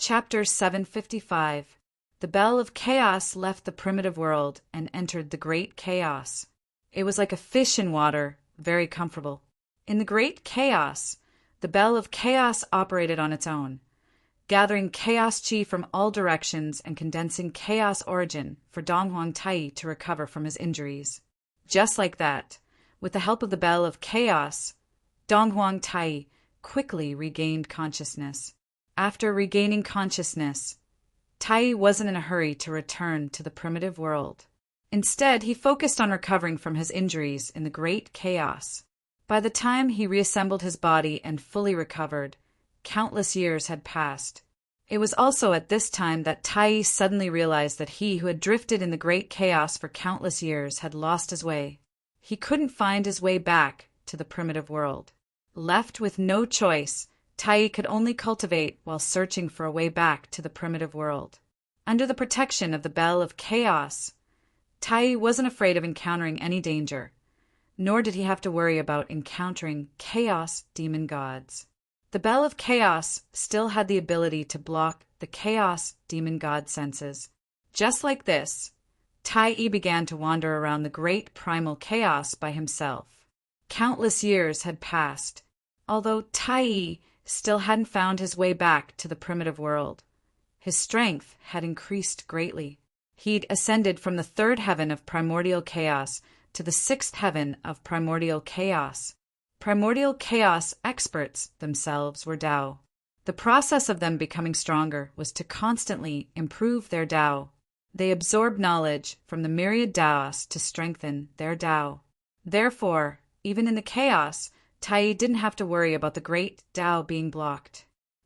A: Chapter 755. The bell of chaos left the primitive world and entered the great chaos. It was like a fish in water, very comfortable. In the great chaos, the bell of chaos operated on its own, gathering chaos chi from all directions and condensing chaos origin for Donghuang Tai to recover from his injuries. Just like that, with the help of the bell of chaos, Donghuang Tai quickly regained consciousness. After regaining consciousness, Tai wasn't in a hurry to return to the primitive world. Instead, he focused on recovering from his injuries in the great chaos. By the time he reassembled his body and fully recovered, countless years had passed. It was also at this time that Tai suddenly realized that he who had drifted in the great chaos for countless years had lost his way. He couldn't find his way back to the primitive world. Left with no choice, Tai could only cultivate while searching for a way back to the primitive world. Under the protection of the bell of chaos, Tai wasn't afraid of encountering any danger, nor did he have to worry about encountering chaos demon gods. The bell of chaos still had the ability to block the chaos demon god senses. Just like this, Tai began to wander around the great primal chaos by himself. Countless years had passed, although Tai still hadn't found his way back to the primitive world. His strength had increased greatly. He'd ascended from the third heaven of primordial chaos to the sixth heaven of primordial chaos. Primordial chaos experts themselves were Tao. The process of them becoming stronger was to constantly improve their Tao. They absorbed knowledge from the myriad Taos to strengthen their Tao. Therefore, even in the chaos, Tai didn't have to worry about the great Tao being blocked.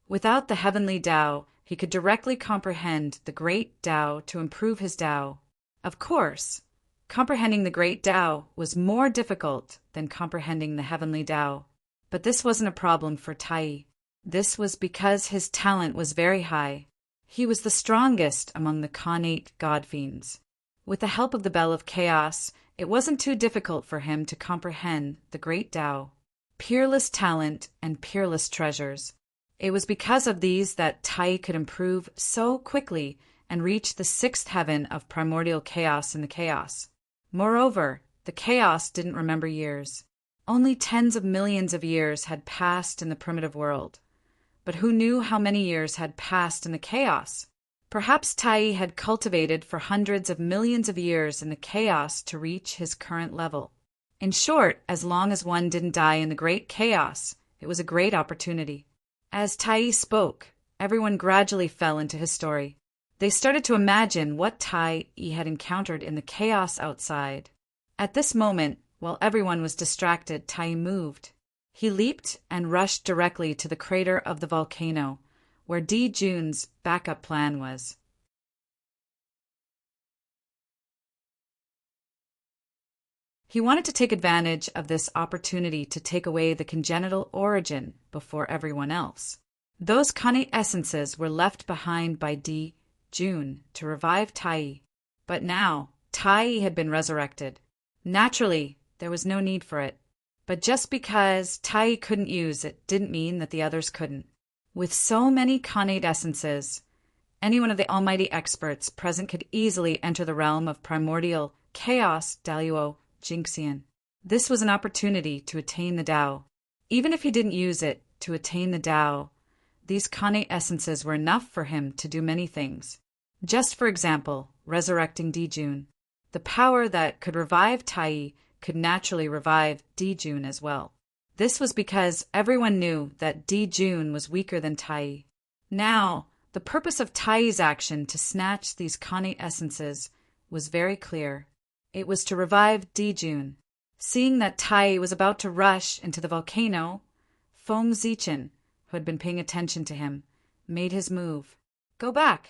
A: Without the heavenly Tao, he could directly comprehend the great Tao to improve his Tao. Of course, comprehending the great Tao was more difficult than comprehending the heavenly Tao. But this wasn't a problem for Tai. This was because his talent was very high. He was the strongest among the Khanate god fiends. With the help of the Bell of Chaos, it wasn't too difficult for him to comprehend the great Tao. Peerless talent and peerless treasures. It was because of these that Tai could improve so quickly and reach the sixth heaven of primordial chaos in the chaos. Moreover, the chaos didn't remember years. Only tens of millions of years had passed in the primitive world. But who knew how many years had passed in the chaos? Perhaps Tai had cultivated for hundreds of millions of years in the chaos to reach his current level. In short, as long as one didn't die in the great chaos, it was a great opportunity. As Tai spoke, everyone gradually fell into his story. They started to imagine what Tai had encountered in the chaos outside. At this moment, while everyone was distracted, Tai moved. He leaped and rushed directly to the crater of the volcano, where Jun's backup plan was. He wanted to take advantage of this opportunity to take away the congenital origin before everyone else. Those Kane essences were left behind by Jun to revive Tai. But now, Tai had been resurrected. Naturally, there was no need for it. But just because Tai couldn't use it didn't mean that the others couldn't. With so many Kane essences, any one of the almighty experts present could easily enter the realm of primordial chaos Daluo Jinxian. This was an opportunity to attain the Tao. Even if he didn't use it to attain the Tao, these Kane essences were enough for him to do many things. Just for example, resurrecting Jun. The power that could revive Tai could naturally revive Jun as well. This was because everyone knew that Jun was weaker than Tai. Now, the purpose of Tai's action to snatch these Kane essences was very clear. It was to revive Jun. Seeing that Tai was about to rush into the volcano, Feng Zichen, who had been paying attention to him, made his move. Go back!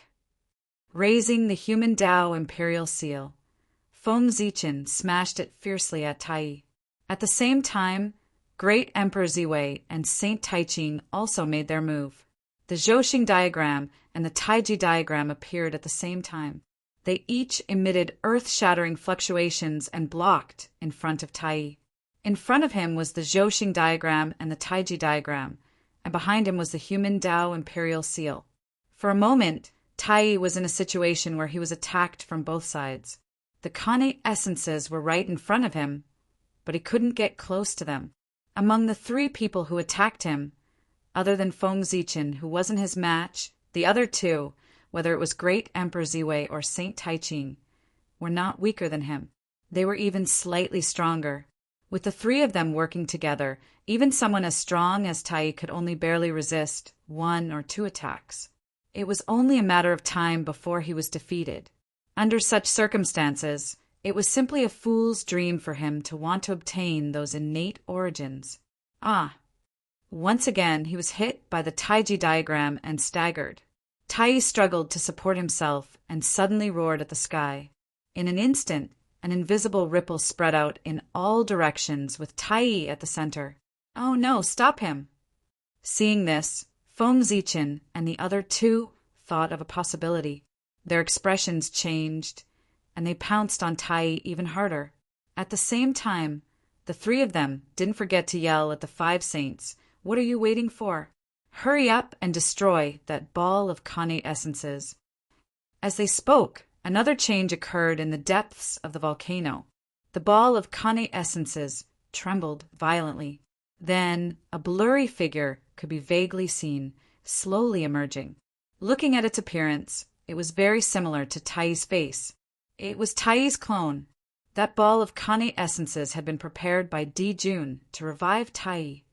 A: Raising the human Tao imperial seal, Feng Zichen smashed it fiercely at Tai. At the same time, Great Emperor Ziwei and Saint Taiching also made their move. The Zhouxing diagram and the Taiji diagram appeared at the same time. They each emitted earth-shattering fluctuations and blocked in front of Tai. In front of him was the Zhouxing diagram and the Taiji diagram, and behind him was the human Tao imperial seal. For a moment, Tai was in a situation where he was attacked from both sides. The Kane essences were right in front of him, but he couldn't get close to them. Among the three people who attacked him, other than Feng Zichen, who wasn't his match, the other two, whether it was Great Emperor Ziwei or Saint Taiching, were not weaker than him. They were even slightly stronger. With the three of them working together, even someone as strong as Tai could only barely resist 1 or 2 attacks. It was only a matter of time before he was defeated. Under such circumstances, it was simply a fool's dream for him to want to obtain those innate origins. Once again he was hit by the Taiji diagram and staggered. Tai struggled to support himself and suddenly roared at the sky. In an instant, an invisible ripple spread out in all directions with Tai at the center. Oh no, stop him! Seeing this, Feng Zichen and the other two thought of a possibility. Their expressions changed, and they pounced on Tai even harder. At the same time, the three of them didn't forget to yell at the 5 saints, "What are you waiting for? Hurry up and destroy that ball of Kane essences." As they spoke, another change occurred in the depths of the volcano. The ball of Kane essences trembled violently. Then a blurry figure could be vaguely seen, slowly emerging. Looking at its appearance, it was very similar to Tai's face. It was Tai's clone. That ball of Kane essences had been prepared by Jun to revive Tai.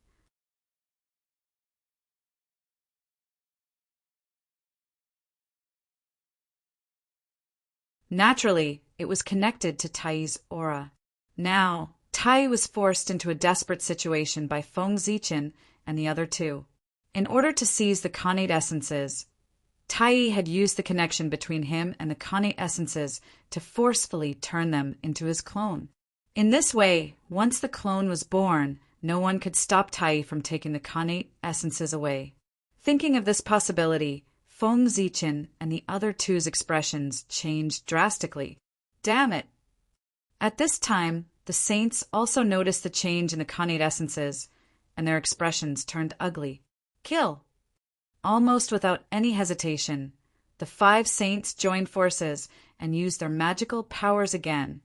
A: Naturally, it was connected to Tai's aura. Now, Tai was forced into a desperate situation by Feng Zichen and the other two. In order to seize the Kane essences, Tai had used the connection between him and the Kane essences to forcefully turn them into his clone. In this way, once the clone was born, no one could stop Tai from taking the Kane essences away. Thinking of this possibility, Feng Zichen and the other two's expressions changed drastically. Damn it! At this time, the saints also noticed the change in the Kane essences, and their expressions turned ugly. Kill! Almost without any hesitation, The 5 saints joined forces and used their magical powers again,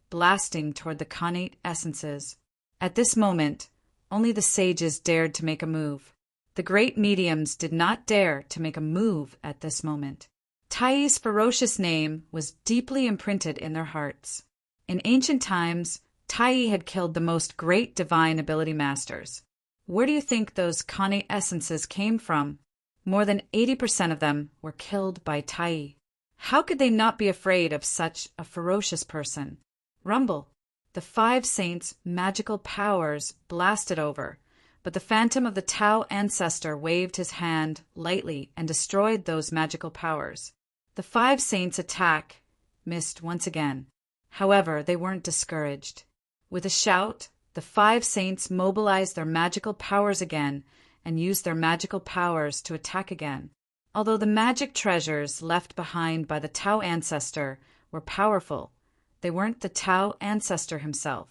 A: blasting toward the connate essences. At this moment, only the sages dared to make a move. The great mediums did not dare to make a move at this moment. Tai's ferocious name was deeply imprinted in their hearts. In ancient times, Tai had killed the most great divine ability masters. Where do you think those connate essences came from? More than 80% of them were killed by Tai. How could they not be afraid of such a ferocious person? Rumble. The 5 saints' magical powers blasted over, but the phantom of the Tao ancestor waved his hand lightly and destroyed those magical powers. The 5 saints' attack missed once again. However, they weren't discouraged. With a shout, the 5 saints mobilized their magical powers again and used their magical powers to attack again. Although the magic treasures left behind by the Tao ancestor were powerful, they weren't the Tao ancestor himself.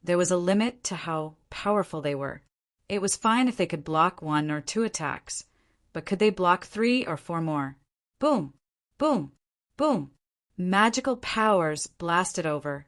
A: There was a limit to how powerful they were. It was fine if they could block 1 or 2 attacks, but could they block 3 or 4 more? Boom! Boom! Boom! Magical powers blasted over,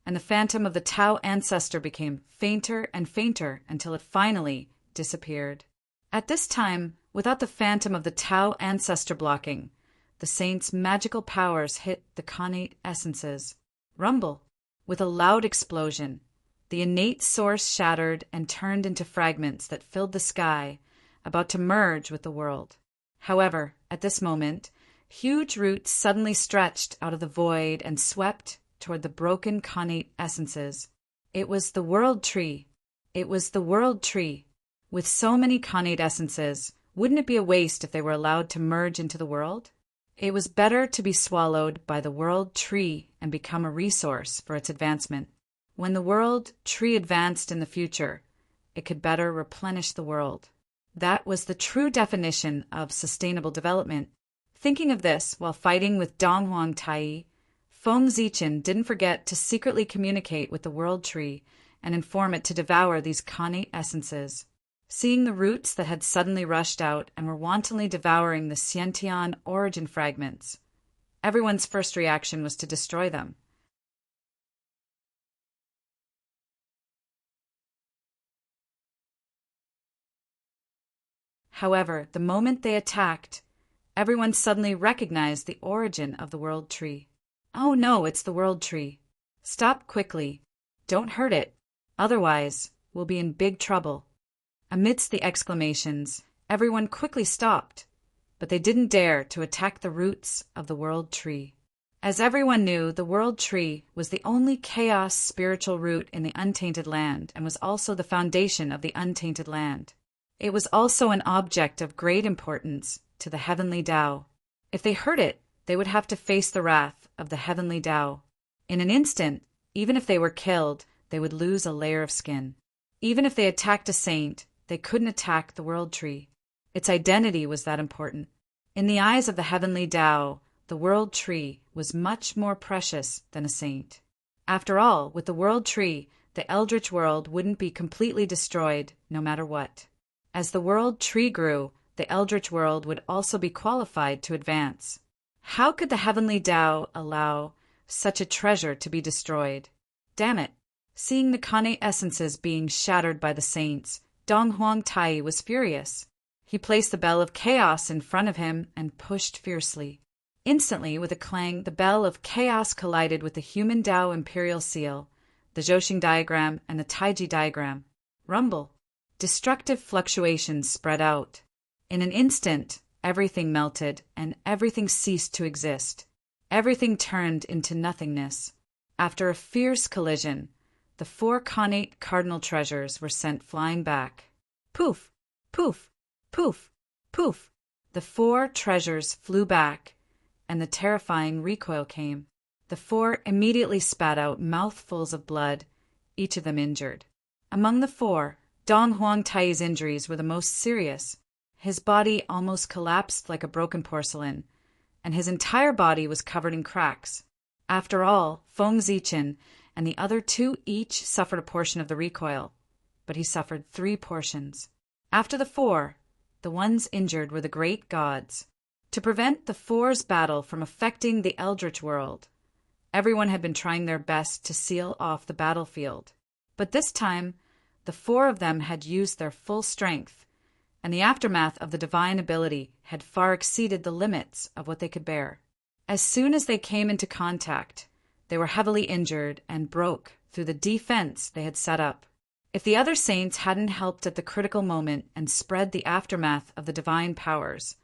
A: and the phantom of the Tao ancestor became fainter and fainter until it finally disappeared. At this time, without the phantom of the Tao ancestor blocking, the saints' magical powers hit the connate essences. Rumble. With a loud explosion, the innate source shattered and turned into fragments that filled the sky, about to merge with the world. However, at this moment, huge roots suddenly stretched out of the void and swept toward the broken connate essences. It was the world tree. It was the world tree. With so many connate essences, wouldn't it be a waste if they were allowed to merge into the world? It was better to be swallowed by the world tree and become a resource for its advancement. When the world tree advanced in the future, it could better replenish the world. That was the true definition of sustainable development. Thinking of this while fighting with Donghuang Tai, Feng Zichen didn't forget to secretly communicate with the world tree and inform it to devour these connate essences. Seeing the roots that had suddenly rushed out and were wantonly devouring the Xiantian origin fragments, everyone's first reaction was to destroy them. However, the moment they attacked, everyone suddenly recognized the origin of the world tree. Oh no, it's the world tree. Stop quickly. Don't hurt it. Otherwise, we'll be in big trouble. Amidst the exclamations, everyone quickly stopped, but they didn't dare to attack the roots of the world tree. As everyone knew, the world tree was the only chaos spiritual root in the untainted land and was also the foundation of the untainted land. It was also an object of great importance to the heavenly Tao. If they hurt it, they would have to face the wrath of the heavenly Tao. In an instant, even if they were killed, they would lose a layer of skin. Even if they attacked a saint, they couldn't attack the world tree. Its identity was that important. In the eyes of the heavenly Tao, the world tree was much more precious than a saint. After all, with the world tree, the eldritch world wouldn't be completely destroyed no matter what. As the world tree grew, the eldritch world would also be qualified to advance. How could the heavenly Tao allow such a treasure to be destroyed? Damn it! Seeing the connate essences being shattered by the saints, Donghuang Tai was furious. He placed the bell of chaos in front of him and pushed fiercely. Instantly, with a clang, the bell of chaos collided with the human Tao imperial seal, the Zhouxing diagram, and the Taiji diagram. Rumble. Destructive fluctuations spread out. In an instant, everything melted and everything ceased to exist. Everything turned into nothingness. After a fierce collision, the 4 connate cardinal treasures were sent flying back. Poof! Poof! Poof! Poof! The 4 treasures flew back, and the terrifying recoil came. The 4 immediately spat out mouthfuls of blood, each of them injured. Among the 4, Donghuang Tai's injuries were the most serious. His body almost collapsed like a broken porcelain, and his entire body was covered in cracks. After all, Feng Zichen and the other 2 each suffered a portion of the recoil, but he suffered 3 portions. After the 4, the ones injured were the great gods. to prevent the Four's battle from affecting the Eldritch world. Everyone had been trying their best to seal off the battlefield, but this time the four of them had used their full strength, and the aftermath of the divine ability had far exceeded the limits of what they could bear. As soon as they came into contact, they were heavily injured and broke through the defense they had set up. If the other saints hadn't helped at the critical moment and spread the aftermath of the divine powers,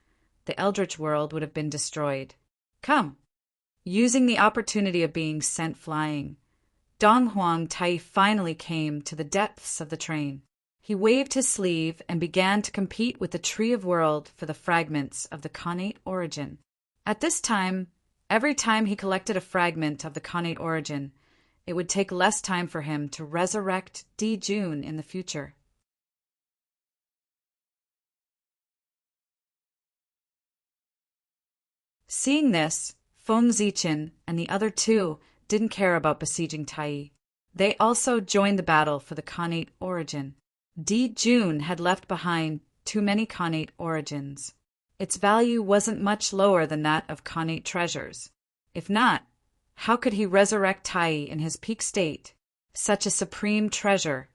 A: the Eldritch world would have been destroyed. Come! Using the opportunity of being sent flying, Dong Huang Tai finally came to the depths of the train. He waved his sleeve and began to compete with the Tree of World for the fragments of the connate origin. At this time, every time he collected a fragment of the connate origin, it would take less time for him to resurrect Di Jun in the future. Seeing this, Feng Zichen and the other two didn't care about besieging Tai. They also joined the battle for the connate origin. Di Jun had left behind too many connate origins. Its value wasn't much lower than that of connate treasures. If not, how could he resurrect Tai in his peak state? Such a supreme treasure.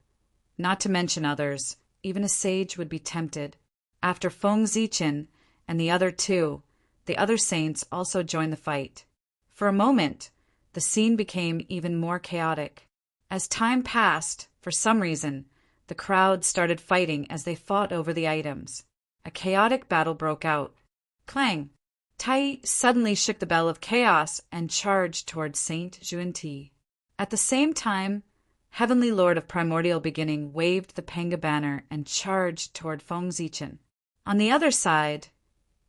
A: Not to mention others, even a sage would be tempted. After Feng Zichen and the other two, the other saints also joined the fight. For a moment, the scene became even more chaotic. As time passed, for some reason, the crowd started fighting as they fought over the items. A chaotic battle broke out. Clang! Tai suddenly shook the bell of chaos and charged toward Saint Juanti. At the same time, Heavenly Lord of Primordial Beginning waved the Panga banner and charged toward Feng Zichen. On the other side,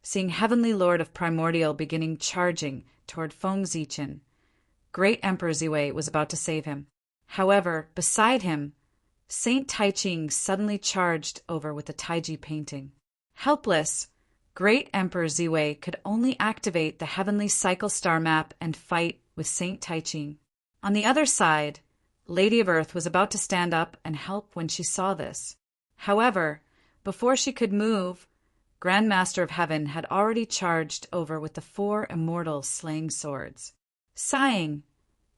A: seeing Heavenly Lord of Primordial Beginning charging toward Feng Zichen, Great Emperor Ziwei was about to save him. However, beside him, Saint Taiching suddenly charged over with the Taiji painting. Helpless, Great Emperor Ziwei could only activate the Heavenly Cycle Star map and fight with Saint Taiching. On the other side, Lady of Earth was about to stand up and help when she saw this. However, before she could move, Grand Master of Heaven had already charged over with the four immortal slaying swords. Sighing,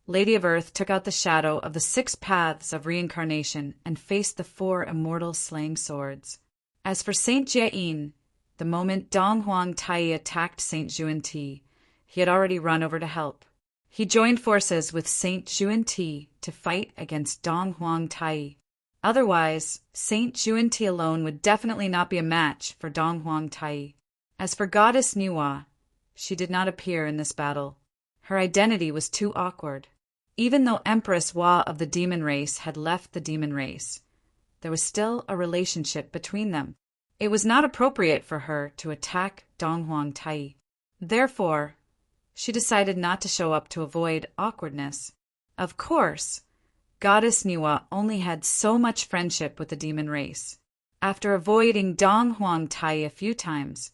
A: Lady of Earth took out the shadow of the 6 paths of reincarnation and faced the 4 immortal slaying swords. As for Saint Jieyin, the moment Dong Huang Tai attacked Saint Juanti, he had already run over to help. He joined forces with Saint Juanti to fight against Dong Huang Tai. Otherwise, Saint Juanti alone would definitely not be a match for Dong Huang Tai. As for Goddess Niwa, she did not appear in this battle. Her identity was too awkward. Even though Empress Hua of the demon race had left the demon race, there was still a relationship between them. It was not appropriate for her to attack Dong Huang Tai. Therefore, she decided not to show up to avoid awkwardness. Of course, Goddess Niwa only had so much friendship with the demon race. After avoiding Dong Huang Tai a few times,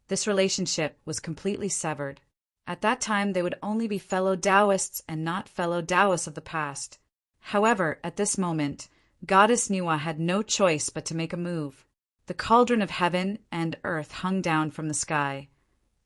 A: this relationship was completely severed. At that time, they would only be fellow Taoists and not fellow Taoists of the past. However, at this moment, Goddess Niwa had no choice but to make a move. The cauldron of heaven and earth hung down from the sky,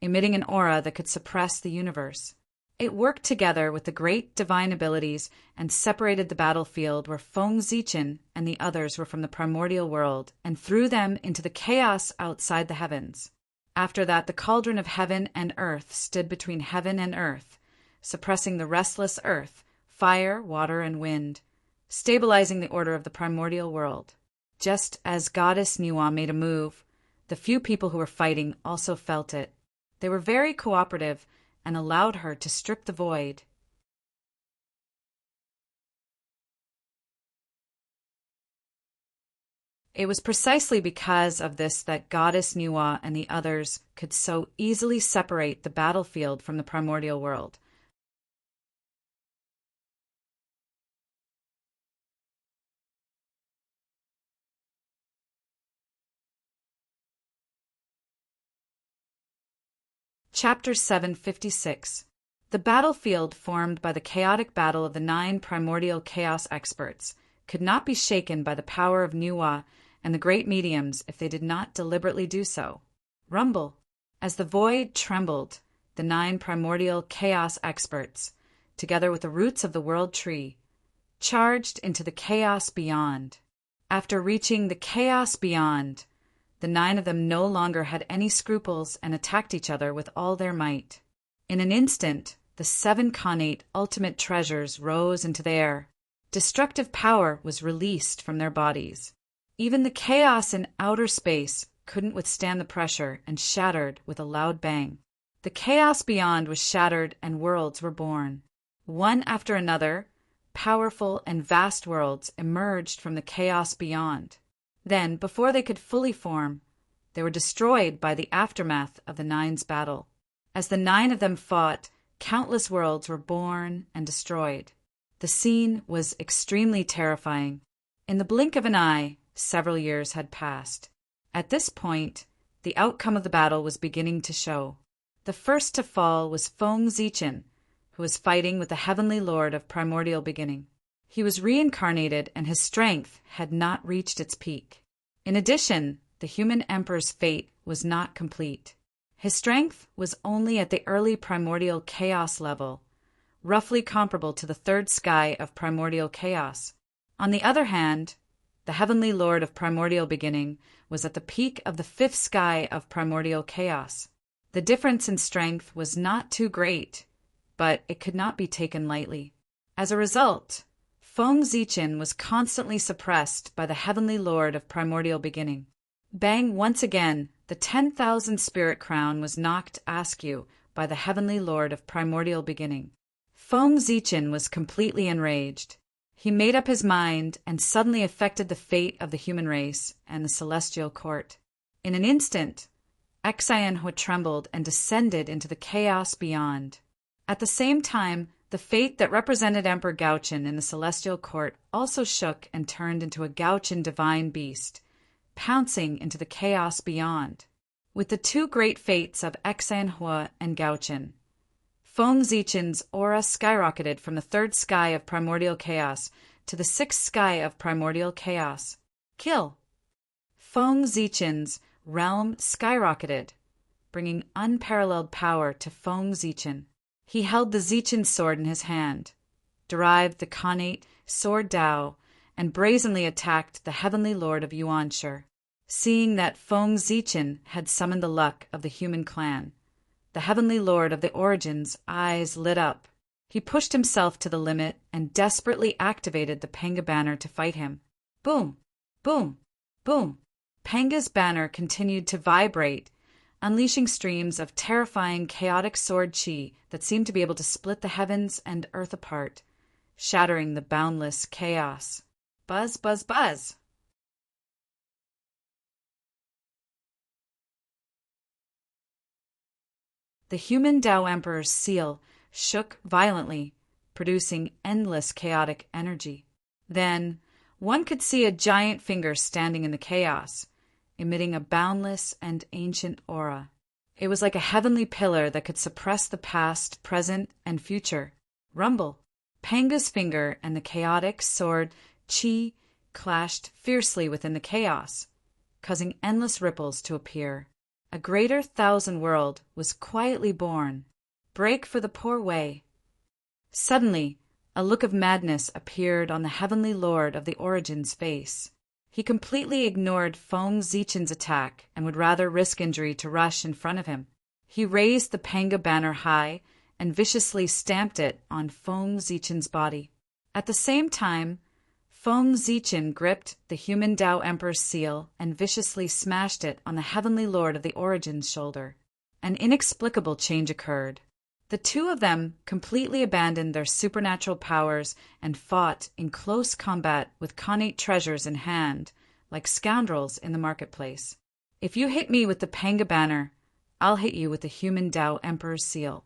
A: emitting an aura that could suppress the universe. It worked together with the great divine abilities and separated the battlefield where Feng Zichen and the others were from the primordial world and threw them into the chaos outside the heavens. After that, the cauldron of heaven and earth stood between heaven and earth, suppressing the restless earth, fire, water, and wind, stabilizing the order of the primordial world. Just as Goddess Niwa made a move, the few people who were fighting also felt it. They were very cooperative and allowed her to strip the void. It was precisely because of this that Goddess Niwa and the others could so easily separate the battlefield from the primordial world. Chapter 756. The battlefield formed by the chaotic battle of the 9 primordial chaos experts could not be shaken by the power of Niwa and the great mediums if they did not deliberately do so. Rumble. As the void trembled, the 9 primordial chaos experts, together with the roots of the world tree, charged into the chaos beyond. After reaching the chaos beyond, the 9 of them no longer had any scruples and attacked each other with all their might. In an instant, the 7 connate ultimate treasures rose into the air. Destructive power was released from their bodies. Even the chaos in outer space couldn't withstand the pressure and shattered with a loud bang. The chaos beyond was shattered and worlds were born. One after another, powerful and vast worlds emerged from the chaos beyond. Then, before they could fully form, they were destroyed by the aftermath of the 9's battle. As the 9 of them fought, countless worlds were born and destroyed. The scene was extremely terrifying. In the blink of an eye, several years had passed. At this point, the outcome of the battle was beginning to show. The first to fall was Feng Zichen, who was fighting with the Heavenly Lord of Primordial Beginning. He was reincarnated and his strength had not reached its peak. In addition, the human emperor's fate was not complete. His strength was only at the early primordial chaos level, roughly comparable to the 3rd sky of primordial chaos. On the other hand, the Heavenly Lord of Primordial Beginning was at the peak of the 5th sky of primordial chaos. The difference in strength was not too great, but it could not be taken lightly. As a result, Feng Zichen was constantly suppressed by the Heavenly Lord of Primordial Beginning. Bang, once again, the 10,000 spirit crown was knocked askew by the Heavenly Lord of Primordial Beginning. Feng Zichen was completely enraged. He made up his mind and suddenly affected the fate of the human race and the celestial court. In an instant, Xianhua trembled and descended into the chaos beyond. At the same time, the fate that represented Emperor Gaochen in the celestial court also shook and turned into a Gaochen divine beast, pouncing into the chaos beyond. With the 2 great fates of Xianhua and Gaochen, Feng Zichen's aura skyrocketed from the 3rd sky of primordial chaos to the 6th sky of primordial chaos. Kill! Feng Zichen's realm skyrocketed, bringing unparalleled power to Feng Zichen. He held the Zichen sword in his hand, derived the connate sword Dao, and brazenly attacked the Heavenly Lord of Yuanshi. Seeing that Feng Zichen had summoned the luck of the human clan, the Heavenly Lord of the Origins' eyes lit up. He pushed himself to the limit and desperately activated the Panga banner to fight him. Boom! Boom! Boom! Panga's banner continued to vibrate, unleashing streams of terrifying chaotic sword chi that seemed to be able to split the heavens and earth apart, shattering the boundless chaos. Buzz, buzz, buzz! The human Tao Emperor's seal shook violently, producing endless chaotic energy. Then, one could see a giant finger standing in the chaos, emitting a boundless and ancient aura. It was like a heavenly pillar that could suppress the past, present, and future. Rumble! Panga's finger and the chaotic sword Qi clashed fiercely within the chaos, causing endless ripples to appear. A greater thousand world was quietly born. Break for the poor way. Suddenly, a look of madness appeared on the Heavenly Lord of the Origin's face. He completely ignored Feng Zichen's attack and would rather risk injury to rush in front of him. He raised the Panga banner high and viciously stamped it on Feng Zichen's body. At the same time, Feng Zichen gripped the human Tao Emperor's seal and viciously smashed it on the Heavenly Lord of the Origin's shoulder. An inexplicable change occurred. The 2 of them completely abandoned their supernatural powers and fought in close combat with connate treasures in hand, like scoundrels in the marketplace. If you hit me with the Panga banner, I'll hit you with the human Tao Emperor's seal.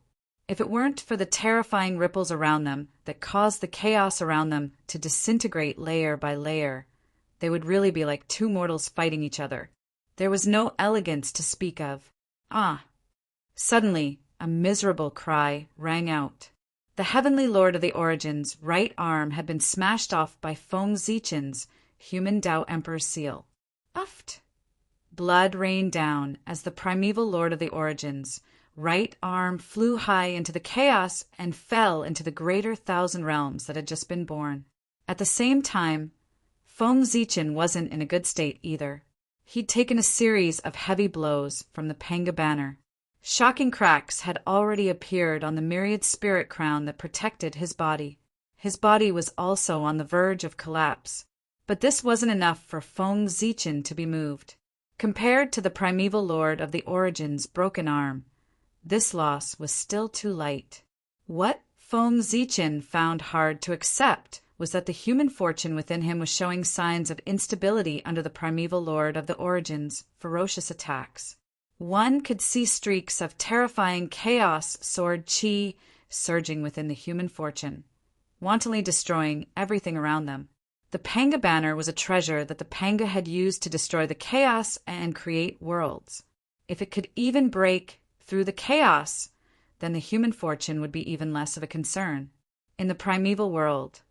A: If it weren't for the terrifying ripples around them that caused the chaos around them to disintegrate layer by layer, they would really be like 2 mortals fighting each other. There was no elegance to speak of. Ah! Suddenly, a miserable cry rang out. The Heavenly Lord of the Origin's right arm had been smashed off by Feng Zichen's human Tao Emperor's seal. Uft! Blood rained down as the primeval lord of the origins' right arm flew high into the chaos and fell into the greater thousand realms that had just been born. At the same time, Feng Zichen wasn't in a good state either. He'd taken a series of heavy blows from the Panga banner. Shocking cracks had already appeared on the myriad spirit crown that protected his body. His body was also on the verge of collapse. But this wasn't enough for Feng Zichen to be moved. Compared to the primeval lord of the origins' broken arm, this loss was still too light. What Feng Zichen found hard to accept was that the human fortune within him was showing signs of instability under the primeval lord of the origins' ferocious attacks. One could see streaks of terrifying chaos sword chi surging within the human fortune, wantonly destroying everything around them. The Panga banner was a treasure that the Panga had used to destroy the chaos and create worlds. If it could even break through the chaos, then the human fortune would be even less of a concern. In the primeval world,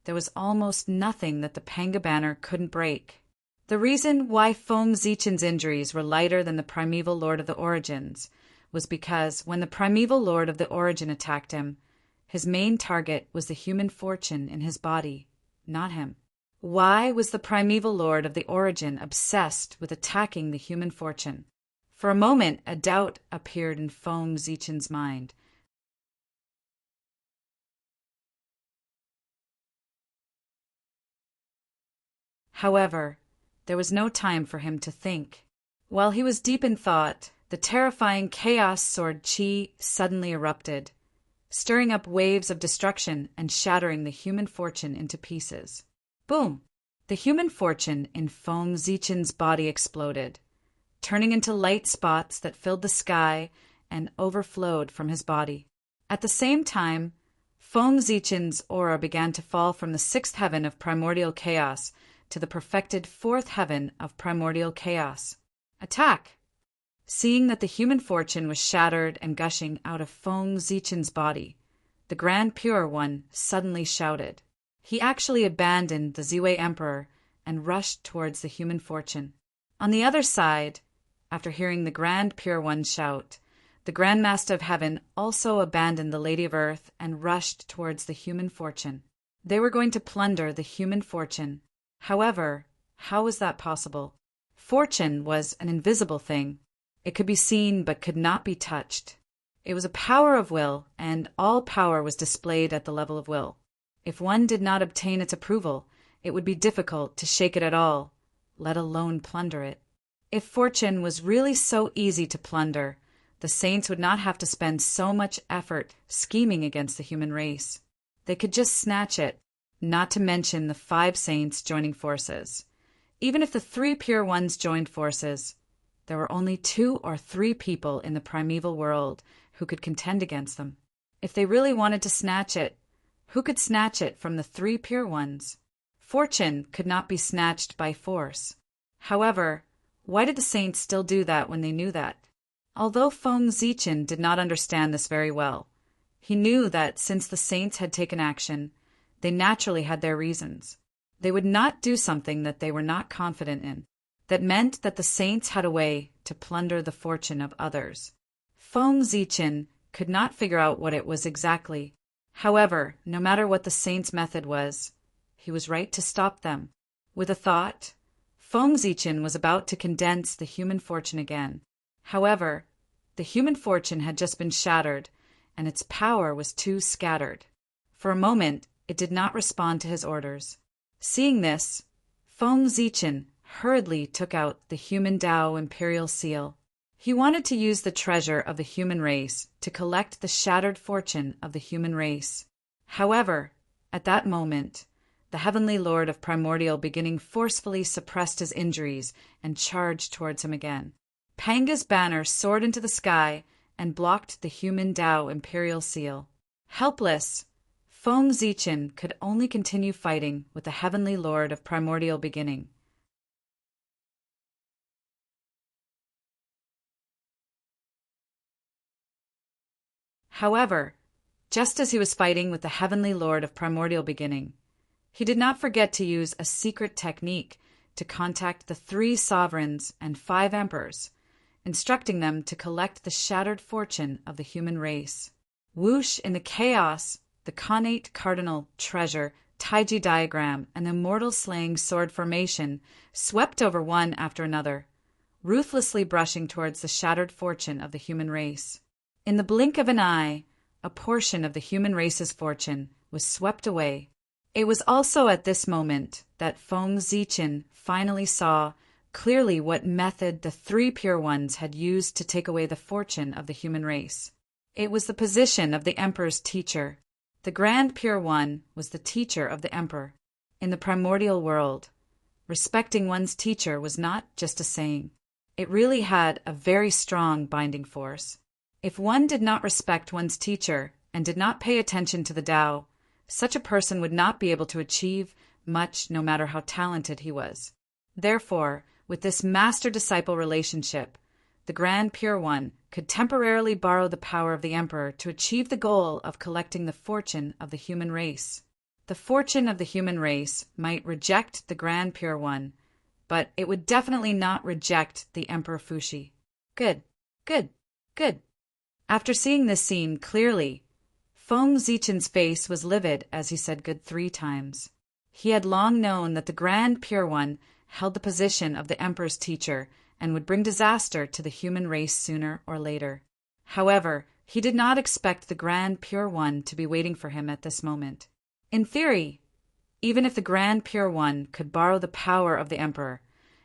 A: there was almost nothing that the Panga banner couldn't break. The reason why Feng Zichen's injuries were lighter than the primeval lord of the origins was because when the primeval lord of the origin attacked him, his main target was the human fortune in his body, not him. Why was the primeval lord of the origin obsessed with attacking the human fortune? For a moment, a doubt appeared in Feng Zichen's mind. However, there was no time for him to think. While he was deep in thought, the terrifying chaos sword chi suddenly erupted, stirring up waves of destruction and shattering the human fortune into pieces. Boom! The human fortune in Feng Zichen's body exploded, turning into light spots that filled the sky and overflowed from his body. At the same time, Feng Zichen's aura began to fall from the sixth heaven of primordial chaos to the perfected fourth heaven of primordial chaos. Attack! Seeing that the human fortune was shattered and gushing out of Feng Zichen's body, the Grand Pure One suddenly shouted. He actually abandoned the Ziwei Emperor and rushed towards the human fortune. On the other side, after hearing the Grand Pure One shout, the Grand Master of Heaven also abandoned the Lady of Earth and rushed towards the human fortune. They were going to plunder the human fortune. However, how was that possible? Fortune was an invisible thing. It could be seen but could not be touched. It was a power of will, and all power was displayed at the level of will. If one did not obtain its approval, it would be difficult to shake it at all, let alone plunder it. If fortune was really so easy to plunder, the saints would not have to spend so much effort scheming against the human race. They could just snatch it, not to mention the 5 saints joining forces. Even if the 3 pure ones joined forces, there were only 2 or 3 people in the primeval world who could contend against them. If they really wanted to snatch it, who could snatch it from the 3 pure ones? Fortune could not be snatched by force. However, why did the saints still do that when they knew that? Although Feng Zichen did not understand this very well, he knew that since the saints had taken action, they naturally had their reasons. They would not do something that they were not confident in. That meant that the saints had a way to plunder the fortune of others. Feng Zichen could not figure out what it was exactly. However, no matter what the saints' method was, he was right to stop them. With a thought, Feng Zichen was about to condense the human fortune again. However, the human fortune had just been shattered, and its power was too scattered. For a moment, it did not respond to his orders. Seeing this, Feng Zichen hurriedly took out the human Tao imperial seal. He wanted to use the treasure of the human race to collect the shattered fortune of the human race. However, at that moment, the heavenly lord of primordial beginning forcefully suppressed his injuries and charged towards him again. Panga's banner soared into the sky and blocked the human Tao imperial seal. Helpless, Feng Zichen could only continue fighting with the heavenly lord of primordial beginning. However, just as he was fighting with the heavenly lord of primordial beginning, he did not forget to use a secret technique to contact the 3 sovereigns and 5 emperors, instructing them to collect the shattered fortune of the human race. Whoosh, in the chaos, the connate cardinal treasure, Taiji diagram, and the immortal slaying sword formation swept over one after another, ruthlessly brushing towards the shattered fortune of the human race. In the blink of an eye, a portion of the human race's fortune was swept away. It was also at this moment that Feng Zichen finally saw clearly what method the 3 Pure Ones had used to take away the fortune of the human race. It was the position of the Emperor's teacher. The Grand Pure One was the teacher of the Emperor. In the primordial world, respecting one's teacher was not just a saying. It really had a very strong binding force. If one did not respect one's teacher and did not pay attention to the Tao, such a person would not be able to achieve much no matter how talented he was. Therefore, with this master-disciple relationship, the Grand Pure One could temporarily borrow the power of the Emperor to achieve the goal of collecting the fortune of the human race. The fortune of the human race might reject the Grand Pure One, but it would definitely not reject the Emperor Fuxi. Good, good, good. After seeing this scene clearly, Feng Zichen's face was livid as he said good 3 times. He had long known that the Grand Pure One held the position of the Emperor's teacher and would bring disaster to the human race sooner or later. However, he did not expect the Grand Pure One to be waiting for him at this moment. In theory, even if the Grand Pure One could borrow the power of the Emperor,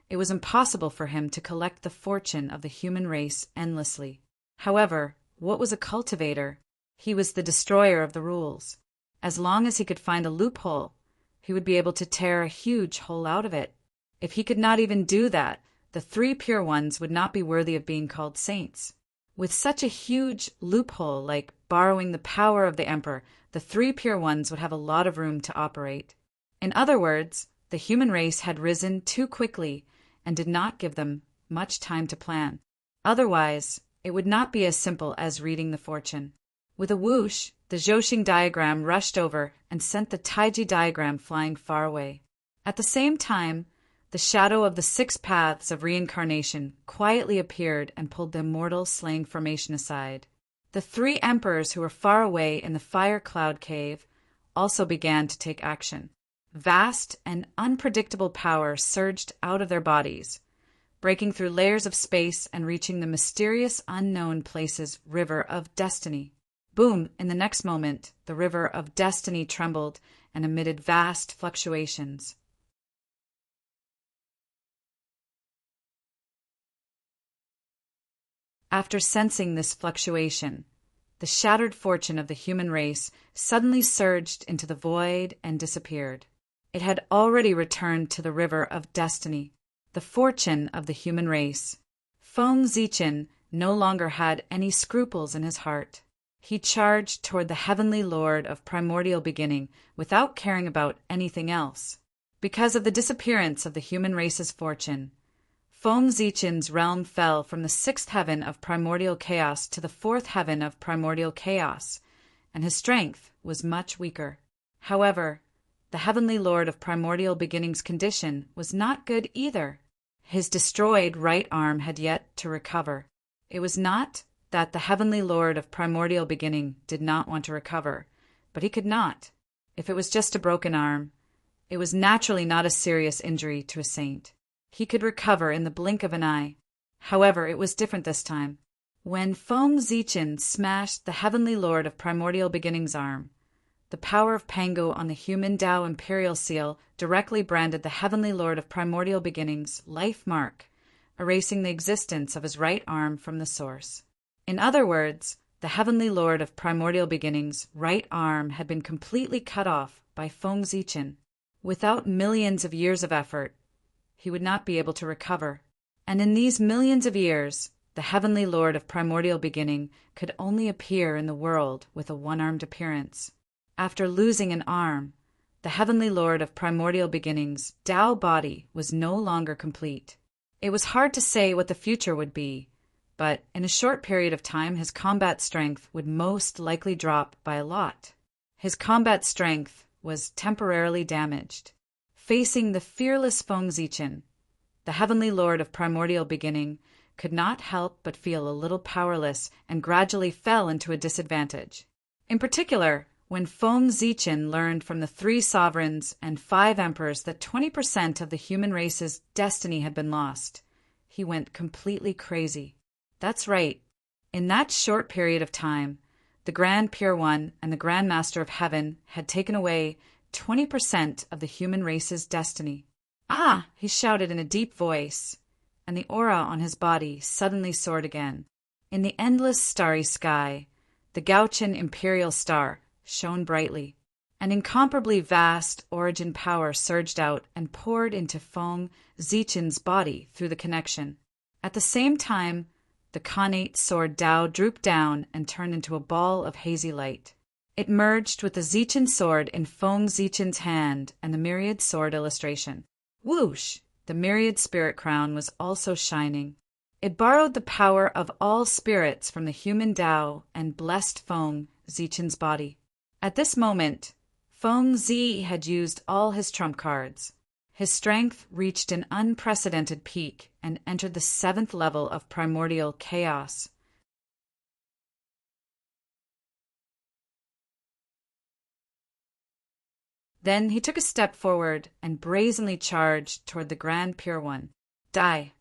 A: it was impossible for him to collect the fortune of the human race endlessly. However, what was a cultivator? He was the destroyer of the rules. As long as he could find a loophole, he would be able to tear a huge hole out of it. If he could not even do that, the 3 Pure Ones would not be worthy of being called saints. With such a huge loophole like borrowing the power of the Emperor, the 3 Pure Ones would have a lot of room to operate. In other words, the human race had risen too quickly and did not give them much time to plan. Otherwise, it would not be as simple as reading the fortune. With a whoosh, the Zhouxing diagram rushed over and sent the Taiji diagram flying far away. At the same time, the shadow of the 6 paths of reincarnation quietly appeared and pulled the immortal slaying formation aside. The 3 emperors who were far away in the fire cloud cave also began to take action. Vast and unpredictable power surged out of their bodies, breaking through layers of space and reaching the mysterious unknown places river of destiny. Boom! In the next moment, the river of destiny trembled and emitted vast fluctuations. After sensing this fluctuation, the shattered fortune of the human race suddenly surged into the void and disappeared. It had already returned to the river of destiny, the fortune of the human race. Feng Zichen no longer had any scruples in his heart. He charged toward the heavenly Lord of primordial beginning without caring about anything else. Because of the disappearance of the human race's fortune, Feng Zichen's realm fell from the 6th heaven of primordial chaos to the 4th heaven of primordial chaos, and his strength was much weaker. However, the heavenly Lord of primordial beginning's condition was not good either. His destroyed right arm had yet to recover. It was not that the heavenly Lord of primordial beginning did not want to recover, but he could not. If it was just a broken arm, it was naturally not a serious injury to a saint. He could recover in the blink of an eye. However, it was different this time. When Feng Zichen smashed the heavenly Lord of primordial beginning's arm, the power of Pango on the human Tao imperial seal directly branded the heavenly Lord of primordial beginning's life mark, erasing the existence of his right arm from the source. In other words, the heavenly Lord of primordial beginning's right arm had been completely cut off by Feng Zichen. Without millions of years of effort, he would not be able to recover. And in these millions of years, the heavenly Lord of primordial beginning could only appear in the world with a one-armed appearance. After losing an arm, the heavenly Lord of primordial beginning's Tao body was no longer complete. It was hard to say what the future would be, but in a short period of time his combat strength would most likely drop by a lot. His combat strength was temporarily damaged. facing the fearless Feng Zichen. The heavenly lord of primordial beginning could not help but feel a little powerless and gradually fell into a disadvantage. In particular, when Feng Zichen learned from the 3 sovereigns and 5 emperors that 20% of the human race's destiny had been lost, he went completely crazy. That's right. In that short period of time, the Grand Pure One and the Grand Master of Heaven had taken away 20% of the human race's destiny. "Ah!" he shouted in a deep voice, and the aura on his body suddenly soared again. In the endless starry sky, the Gaochen Imperial Star shone brightly. An incomparably vast origin power surged out and poured into Feng Zichen's body through the connection. At the same time, the connate sword Dao drooped down and turned into a ball of hazy light. It merged with the Zichen sword in Feng Zichen's hand and the myriad sword illustration. Whoosh! The myriad spirit crown was also shining. It borrowed the power of all spirits from the human Dao and blessed Feng Zichen's body. At this moment, Feng Zi had used all his trump cards. His strength reached an unprecedented peak and entered the 7th level of primordial chaos. Then he took a step forward and brazenly charged toward the Grand Pure One. Die!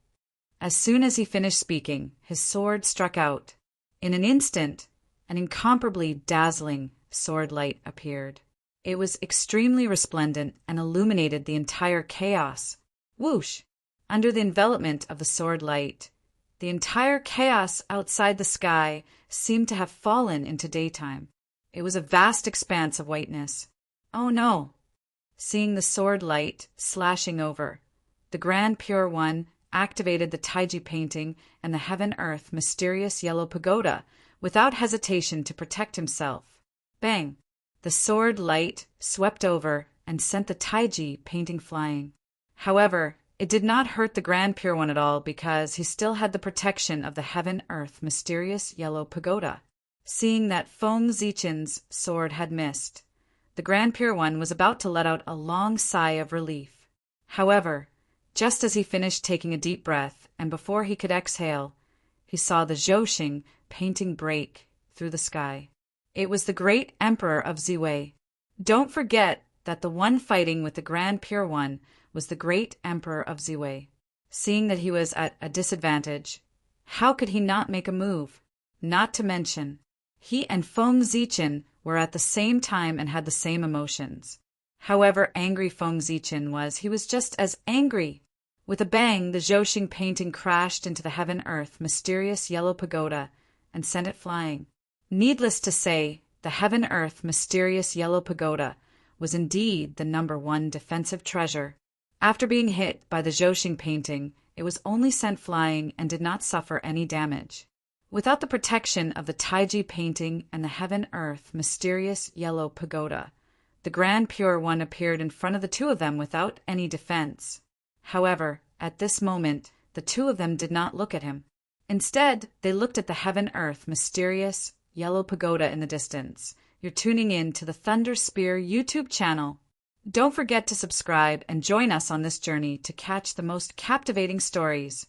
A: As soon as he finished speaking, his sword struck out. In an instant, an incomparably dazzling sword light appeared. It was extremely resplendent and illuminated the entire chaos. Whoosh! Under the envelopment of the sword light, the entire chaos outside the sky seemed to have fallen into daytime. It was a vast expanse of whiteness. Oh no! Seeing the sword light slashing over, the Grand Pure One activated the Taiji painting and the heaven-earth mysterious yellow pagoda without hesitation to protect himself. Bang! The sword light swept over and sent the Taiji painting flying. However, it did not hurt the Grand Pure One at all because he still had the protection of the heaven-earth mysterious yellow pagoda. Seeing that Feng Zichen's sword had missed, the Grand Pure One was about to let out a long sigh of relief. However, just as he finished taking a deep breath and before he could exhale, he saw the Zhouxing painting break through the sky. It was the great Emperor of Ziwei. Don't forget that the one fighting with the Grand Pure One was the great Emperor of Ziwei. Seeing that he was at a disadvantage, how could he not make a move? Not to mention, he and Feng Zichen were at the same time and had the same emotions. However angry Feng Zichen was, he was just as angry. With a bang, the Zhouxing painting crashed into the heaven-earth mysterious yellow pagoda and sent it flying. Needless to say, the heaven-earth mysterious yellow pagoda was indeed the #1 defensive treasure. After being hit by the Zhouxing painting, it was only sent flying and did not suffer any damage. Without the protection of the Taiji painting and the heaven-earth mysterious yellow pagoda, the Grand Pure One appeared in front of the 2 of them without any defense. However, at this moment, the 2 of them did not look at him. Instead, they looked at the heaven-earth mysterious yellow pagoda in the distance. You're tuning in to the Thunder Spear YouTube channel. Don't forget to subscribe and join us on this journey to catch the most captivating stories.